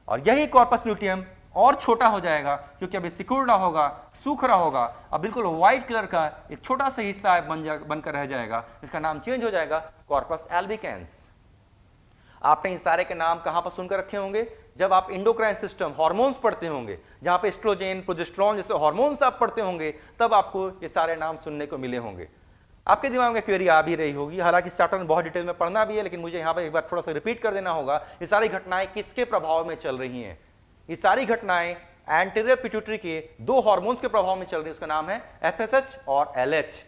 [SPEAKER 1] और यही कॉर्पस ल्यूटियम और छोटा हो जाएगा क्योंकि अभी सिकुड़ रहा होगा, सूख रहा होगा, अब बिल्कुल व्हाइट कलर का एक छोटा सा हिस्सा बनकर रह जाएगा, इसका नाम चेंज हो जाएगा कॉर्पस एल्बिकेंस। आपने इन सारे के नाम कहां पर सुनकर रखे होंगे? जब आप इंडोक्राइन सिस्टम हार्मोन्स पढ़ते होंगे, जहां पे एस्ट्रोजन, प्रोजेस्टेरोन जैसे हार्मोन्स आप पढ़ते होंगे, तब आपको ये सारे नाम सुनने को मिले होंगे। आपके दिमाग में क्वेरी आ भी रही होगी, हालांकि चैप्टर में बहुत डिटेल में पढ़ना भी है, लेकिन मुझे यहां पर एक बार थोड़ा सा रिपीट कर देना होगा, ये सारी घटनाएं किसके प्रभाव में चल रही हैं? ये सारी घटनाएं एंटीरियर पिट्यूटरी के दो हार्मोन्स के प्रभाव में चल रही है, उसका नाम है एफएसएच और एलएच।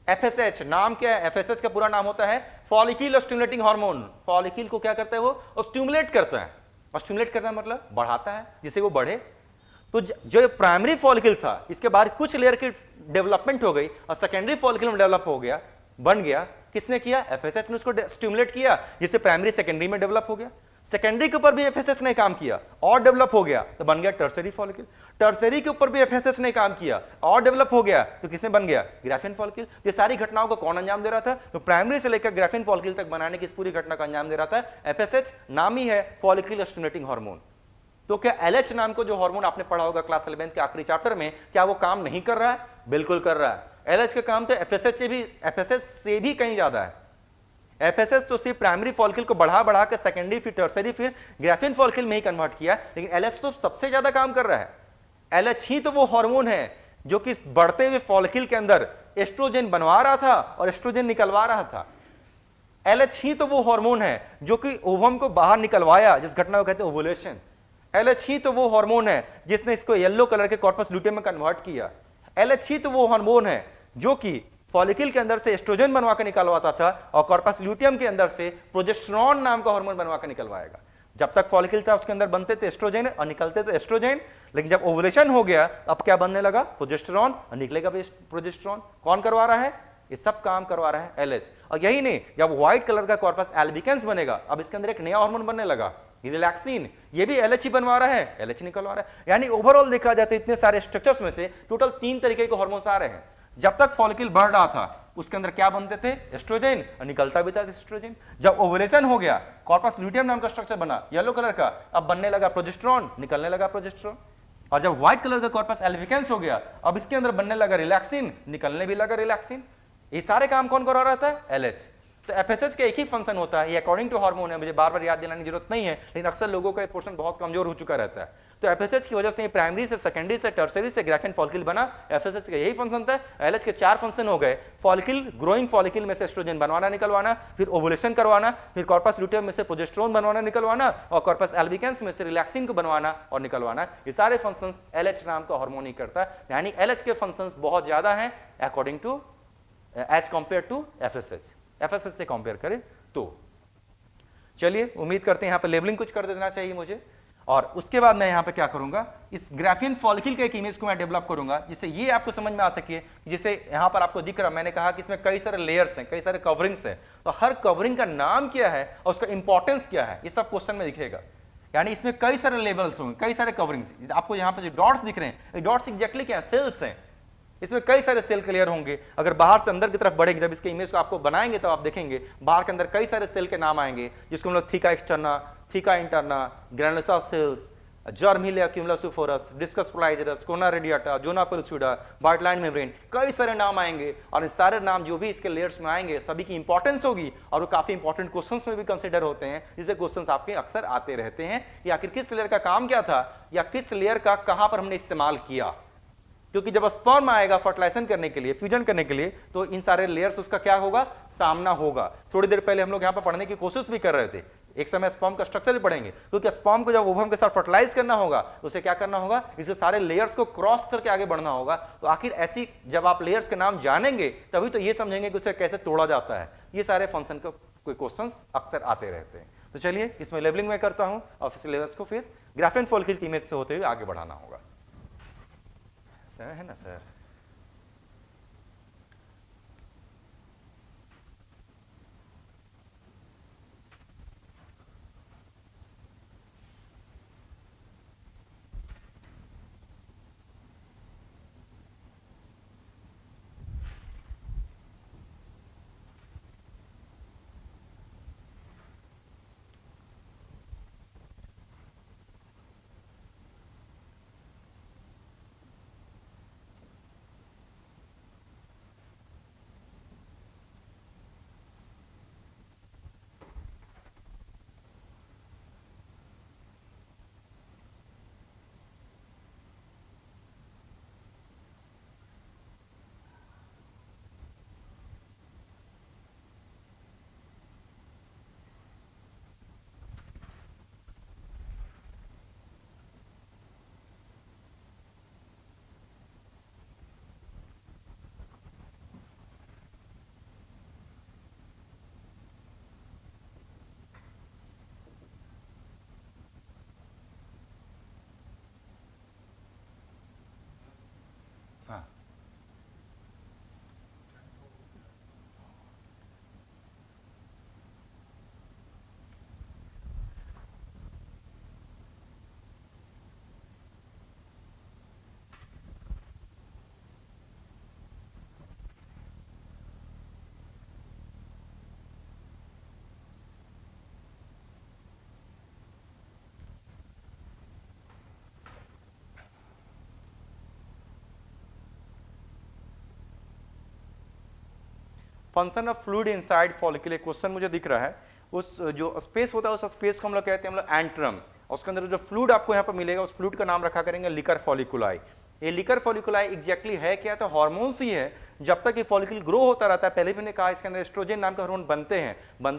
[SPEAKER 1] एफएसएच नाम क्या है? एफएसएच का पूरा नाम होता है फॉलिक्यूल स्टिमुलेटिंग हार्मोन। फॉलिक्यूल को क्या करता है? वो स्टिमुलेट करता है, और स्टिमुलेट करना मतलब बढ़ाता है, जिससे वो बढ़े। तो जो प्राइमरी फॉलिक्यूल था, इसके बाद कुछ लेयर की डेवलपमेंट हो गई और सेकेंडरी फॉलिक्यूल में डेवलप हो गया, बन गया। किसने किया? एफएसएच ने उसको स्टिमुलेट किया, जिससे प्राइमरी सेकेंडरी में डेवलप हो गया। सेकेंडरी के ऊपर भी एफएसएच ने काम किया और डेवलप हो गया, तो बन गया टर्सरी फॉलिक्यूल। टर्सरी के ऊपर भी एफएसएच ने काम किया और डेवलप हो गया, तो किसने बन गया? Graphene follicle. ये सारी घटनाओं को कौन अंजाम दे रहा था? तो प्राइमरी से लेकर ग्राफिन फॉलिक्यूल तक बनाने की इस पूरी घटना का अंजाम दे रहा था एफएसएच। नाम ही है फॉलिक्यूल स्टिमुलेटिंग हार्मोन। तो क्या एलएच नाम को जो हार्मोन आपने पढ़ा होगा क्लास 11 के आखिरी चैप्टर में, क्या वो काम नहीं कर रहा है? बिल्कुल कर रहा है। एलएच का काम तो एफएसएच से भी कहीं ज्यादा है। एफएसएच तो सिर्फ प्राइमरी फॉलिक्यूल को बढ़ा के सेकेंडरी, फिर टर्सरी, फिर ग्राफिन फॉलिक्यूल में ही कन्वर्ट किया, लेकिन एलएच तो सबसे ज्यादा काम कर रहा है। एलएच ही तो वो हार्मोन है जो कि बढ़ते हुए फॉलिक्यूल के अंदर एस्ट्रोजन बनवा रहा था और एस्ट्रोजन निकलवा रहा था। एलएच ही तो वो हार्मोन है जो कि ओवम को बाहर निकलवाया, जिस घटना को कहते हैं ओवुलेशन। एलएच ही तो वो हार्मोन है जिसने इसको येलो कलर के कॉर्पस ल्यूटियम में कन्वर्ट किया। एलएच ही तो वो हार्मोन है जो कि फॉलिक्यूल के अंदर से एस्ट्रोजन बनवा के निकलवाता था और कॉर्पस ल्यूटियम के अंदर से प्रोजेस्टेरोन नाम का हार्मोन बनवा के निकलवाएगा। जब तक फॉलिक्यूल था उसके अंदर बनते थे एस्ट्रोजन और निकलते थे एस्ट्रोजन, लेकिन जब ओवुलेशन हो गया अब क्या बनने लगा? प्रोजेस्टेरोन, और निकलेगा भी प्रोजेस्टेरोन। कौन करवा रहा है? ये सब काम करवा रहा है एलएच। और यही नहीं, जब व्हाइट कलर का कॉर्पस एल्बिकेंस बनेगा, अब इसके अंदर एक नया हार्मोन बनने लगा रिलैक्सिन, ये भी एलएच ही बनवा रहा है, एलएच निकलवा रहा है। यानी ओवरऑल देखा जाए तो इतने सारे स्ट्रक्चर्स में से टोटल 3 तरीके के हार्मोन्स आ रहे हैं। जब तक फॉलिक्यूल बढ़ रहा था उसके अंदर क्या बनते थे? एस्ट्रोजन, और निकलता भी था एस्ट्रोजन। जब ओवुलेशन हो गया, कॉर्पस ल्यूटियम नाम का स्ट्रक्चर बना येलो कलर का, अब बनने लगा प्रोजेस्टेरोन, निकलने लगा प्रोजेस्टेरोन। और जब व्हाइट कलर का कॉर्पस एल्बिकेंस हो गया, अब इसके अंदर बनने लगा रिलैक्सिन, निकलने भी लगा रिलैक्सिन। ये सारे काम कौन करवा रहा था? एलएच। तो एफएसएच का एक ही फंक्शन होता है, ये अकॉर्डिंग टू हार्मोन है, मुझे बार बार याद दिलाने की जरूरत नहीं है, लेकिन अक्सर लोगों का पोर्शन बहुत कमजोर हो चुका रहता है। तो एफएसएच की वजह से प्राइमरी से, सेकेंडरी से, टर्सरी से ग्राफिन फॉलिक्यूल बना। एफएसएच का यही फंक्शन था। एलएच के 4 फंक्शन हो गए, फॉलिक्यूल, ग्रोइंग फॉलिक्यूल में से एस्ट्रोजन बनवाना निकलवाना, फिर ओवुलेशन करवाना, फिर कॉर्पस ल्यूटियम में से प्रोजेस्टेरोन बनवाना निकलवाना, और कॉर्पस एल्बिकेंस में से रिलैक्सिन को बनवाना और निकलवाना। ये सारे फंक्शंस एलएच नाम का हार्मोन ही करता है। यानी एलएच के फंक्शंस बहुत ज्यादा हैं according to, as compare to FSH. FSH से कंपेयर करें तो चलिए, उम्मीद करते हैं यहां पर लेबलिंग कुछ कर देना चाहिए मुझे। और उसके बाद मैं यहां पे क्या करूंगा, इस ग्राफिन फॉलिक्यूल के एक इमेज को मैं डेवलप करूंगा जिससे ये आपको समझ में आ सके। जिसे यहां पर आपको दिख रहा, मैंने कहा कि इसमें कई सारे लेयर्स हैं, कई सारे कवरिंग्स हैं, तो हर कवरिंग का नाम क्या है और उसका इंपॉर्टेंस क्या है, ये सब क्वेश्चन में दिखेगा। यानी इसमें कई सारे लेवल्स होंगे, कई सारे कवरिंग्स। आपको यहां पर जो डॉट्स दिख रहे हैं, डॉट्स एग्जैक्टली क्या है? सेल्स हैं। इसमें कई सारे सेल क्लियर होंगे। अगर बाहर से अंदर की तरफ बढ़ेंगे, जब इसके इमेज को आपको बनाएंगे तो आप देखेंगे बाहर के अंदर कई सारे सेल के नाम आएंगे, जिसको हम लोग theca externa, theca interna, granulosa cells, germ हीलिया cumulus oophorus, discus proligerus, corona radiata, zona pellucida, vitelline membrane, कई सारे नाम आएंगे। और इन सारे नाम जो भी इसके लेयर्स में आएंगे, सभी की इंपॉर्टेंस होगी और वो काफी इंपॉर्टेंट क्वेश्चंस में भी कंसीडर होते हैं, जिससे क्वेश्चंस आपके अक्सर आते रहते हैं कि आखिर किस लेयर का काम क्या था या किस लेयर का कहां पर हमने इस्तेमाल किया। क्योंकि जब स्पर्म आएगा फर्टिलाइजेशन करने के लिए, फ्यूजन करने के लिए, तो इन सारे लेयर्स उसका क्या होगा? सामना होगा। थोड़ी देर पहले हम लोग यहां पर पढ़ने की कोशिश भी कर रहे थे, एक समय स्पर्म का स्ट्रक्चर भी पढ़ेंगे, क्योंकि स्पर्म को जब ओवम के साथ फर्टिलाइज करना होगा तो उसे क्या करना होगा? इसे सारे लेयर्स को क्रॉस करके आगे बढ़ना होगा। तो आखिर ऐसी जब आप लेयर्स के नाम जानेंगे तभी तो ये समझेंगे कि उसे कैसे तोड़ा जाता है। ये सारे फंक्शन के क्वेश्चंस अक्सर आते रहते हैं। तो चलिए, इसमें लेबलिंग मैं करता हूं और फिर लेयर्स को फिर ग्राफिन फॉलिक्यूल की इमेज से होते हुए आगे बढ़ाना होगा, है ना sir? Function of fluid inside follicle, एक क्वेश्चन मुझे दिख रहा है, उस जो स्पेस होता है उस स्पेस को हम लोग कहते हैं हम लोग एंट्रम, उसके अंदर जो फ्लूइड आपको यहाँ पर मिलेगा उस फ्लूइड का नाम रखा करेंगे लिकर फॉलिकुलाई। ये लिकर फॉलिकुलाई एग्जैक्टली है क्या, तो हार्मोन्स ही है। जब तक ये फॉलिकल ग्रो होता रहता है, पहले भी मैंने कहा इसके अंदर एस्ट्रोजन नाम के हार्मोन बनते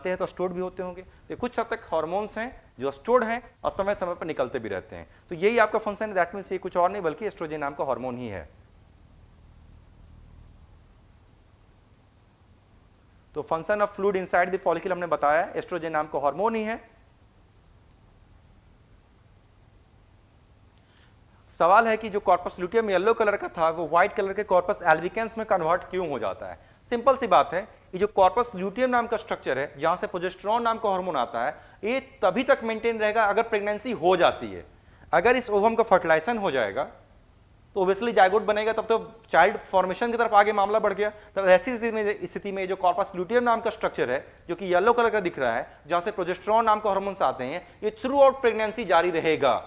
[SPEAKER 1] हैं तो स्टोर्ड भी होते होंगे, तो कुछ हद तक हार्मोन्स हैं जो स्टोर्ड हैं और समय समय पर निकलते भी रहते हैं। तो यही आपका फंक्शन है, दैट मींस ये कुछ और नहीं बल्कि एस्ट्रोजन नाम का हार्मोन ही है। तो function of fluid inside the follicle हमने बताया एस्ट्रोजन नाम का हार्मोन ही है। सवाल है कि जो कॉर्पस ल्यूटियम येलो कलर का था वो व्हाइट कलर के कॉर्पस एल्बिकेंस में कन्वर्ट क्यों हो जाता है। सिंपल सी बात है, ये जो कॉर्पस ल्यूटियम नाम का स्ट्रक्चर है जहां से प्रोजेस्टेरोन नाम का हार्मोन आता है, ये तभी तक मेंटेन रहेगा अगर प्रेगनेंसी हो जाती है। अगर इस ओवम का फर्टिलाइजेशन हो जाएगा तो ओब्वियसली जायगोट बनेगा, तब तो चाइल्ड फॉर्मेशन की तरफ आगे मामला बढ़ गया। तो ऐसी स्थिति में जो कॉर्पस ल्यूटियम नाम का स्ट्रक्चर है जो कि येलो कलर का दिख रहा है, जहां से प्रोजेस्टेरोन नाम का हार्मोन्स आते हैं, ये थ्रू आउट प्रेगनेंसी जारी रहेगा,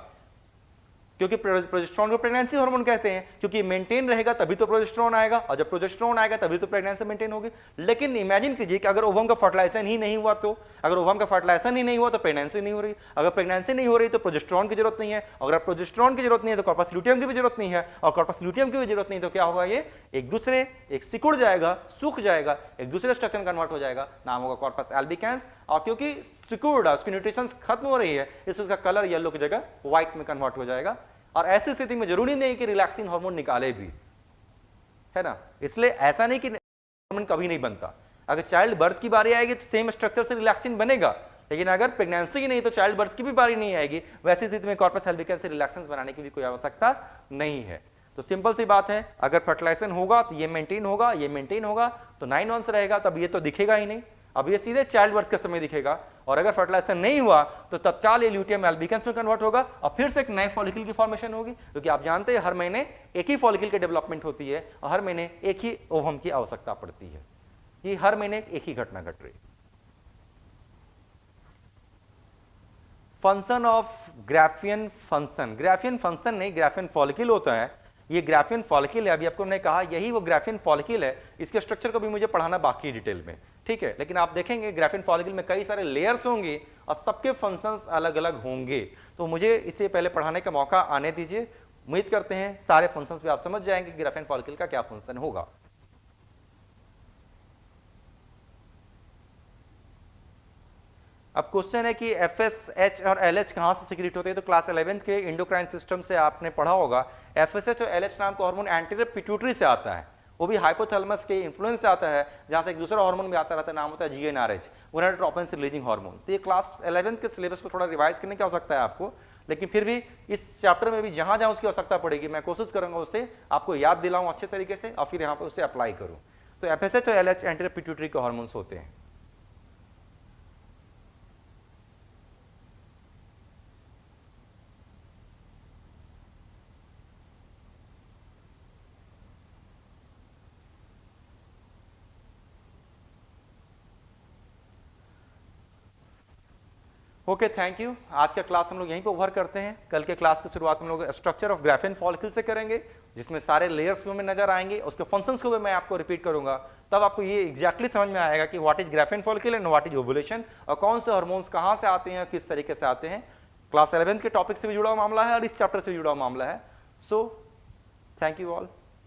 [SPEAKER 1] क्योंकि प्रोजेस्टेरोन को प्रेगनेंसी हार्मोन कहते हैं, क्योंकि मेंटेन रहेगा तभी तो प्रोजेस्टेरोन आएगा, और जब प्रोजेस्टेरोन आएगा तभी तो प्रेगनेंसी मेंटेन होगी। लेकिन इमेजिन कीजिए कि अगर ओवम का फर्टिलाइजेशन ही नहीं हुआ, तो अगर ओवम का फर्टिलाइजेशन ही नहीं हुआ तो प्रेगनेंसी नहीं हो रही, अगर प्रेगनेंसी नहीं हो रही तो प्रोजेस्टेरोन की जरूरत नहीं है, अगर प्रोजेस्टेरोन की जरूरत नहीं है तो कॉर्पस ल्यूटियम की भी जरूरत नहीं है, और कॉर्पस ल्यूटियम की भी जरूरत नहीं, तो क्या होगा, ये एक दूसरे एक सिकुड़ जाएगा, सूख जाएगा, एक दूसरे स्ट्रक्चर कन्वर्ट हो जाएगा, नाम होगा कॉर्पस एल्बिकेंस। और क्योंकि सिकुड़ उसकी न्यूट्रिशन खत्म हो रही है, इससे उसका कलर येलो की जगह व्हाइट में कन्वर्ट हो जाएगा। और ऐसी स्थिति में जरूरी नहीं कि रिलैक्सिंग हार्मोन निकाले भी, है ना। इसलिए ऐसा नहीं कि हार्मोन कभी नहीं बनता, अगर चाइल्ड बर्थ की बारी आएगी तो सेम स्ट्रक्चर से रिलैक्सिन बनेगा, लेकिन अगर प्रेगनेंसी की नहीं तो चाइल्ड बर्थ की भी बारी नहीं आएगी, वैसी स्थिति में कॉर्पस एल्बिकेंस से रिलैक्सेंस बनाने की भी कोई आवश्यकता नहीं है। तो सिंपल सी बात है, अगर फर्टिलाइजेशन होगा तो ये मेंटेन होगा, ये मेंटेन होगा तो 9 मंथ्स रहेगा, तब ये तो दिखेगा ही नहीं, अब ये सीधे चाइल्ड बर्थ के समय दिखेगा। और अगर फर्टिलाइजेशन नहीं हुआ तो तत्काल ये ल्यूटियम एल्बिकेंस में कन्वर्ट होगा और फिर से एक नए फॉलिकल की फॉर्मेशन होगी, क्योंकि आप जानते हैं हर महीने एक ही फॉलिकल की डेवलपमेंट होती है और हर महीने एक ही ओवम की आवश्यकता पड़ती है, ये हर महीने एक ही घटना घट रही। Function of Graafian function, Graafian function नहीं, ग्राफियन फॉलिकल होता है, ये ग्राफियन फॉलिकल है। अभी आपको मैंने कहा यही वो ग्राफियन फॉलिकल है, इसके स्ट्रक्चर को भी मुझे पढ़ाना बाकी है डिटेल में, ठीक है। लेकिन आप देखेंगे ग्राफियन फॉलिकल में कई सारे लेयर्स होंगे और सबके फंक्शंस अलग अलग होंगे, तो मुझे इससे पहले पढ़ाने का मौका आने दीजिए। उम्मीद करते हैं सारे फंक्शंस भी आप समझ जाएंगे कि ग्राफियन फॉलिकल का क्या फंक्शन होगा। अब क्वेश्चन है कि FSH और LH कहां से सिक्रीट होते हैं, तो क्लास 11th के एंडोक्राइन सिस्टम से आपने पढ़ा होगा। FSH और LH नाम का हार्मोन एंटीरियर पिट्यूटरी से आता है, वो भी हाइपोथैलेमस के इन्फ्लुएंस से आता है, जहां से एक दूसरा हार्मोन भी आता रहता है, नाम होता है GnRH, गोनाडोट्रोपिन रिलीजिंग हार्मोन। तो ये क्लास 11th के सिलेबस को थोड़ा रिवाइज करने की आवश्यकता है आपको, लेकिन फिर भी इस चैप्टर में भी जहां जहां उसकी आवश्यकता पड़ेगी मैं कोशिश करूंगा उससे आपको याद दिलाऊं अच्छे तरीके से और फिर यहाँ पर उसे अप्लाई करूं। तो FSH और LH एंटीरियर पिट्यूटरी के हार्मोन्स होते हैं। Okay, thank you. आज का क्लास हम लोग यहीं पे ओवर करते हैं। कल के क्लास की शुरुआत हम लोग स्ट्रक्चर ऑफ ग्राफियन फॉलिकल से करेंगे, जिसमें सारे लेयर्स भी हमें नजर आएंगे, उसके फंक्शंस को भी मैं आपको रिपीट करूंगा, तब आपको ये एग्जैक्टली समझ में आएगा कि what is Graafian follicle and what is ovulation, और कौन से हार्मोन्स कहां से आते हैं, किस तरीके से आते हैं। क्लास 11th के टॉपिक से भी जुड़ा हुआ मामला है और इस चैप्टर से भी जुड़ा हुआ मामला है। So thank you all.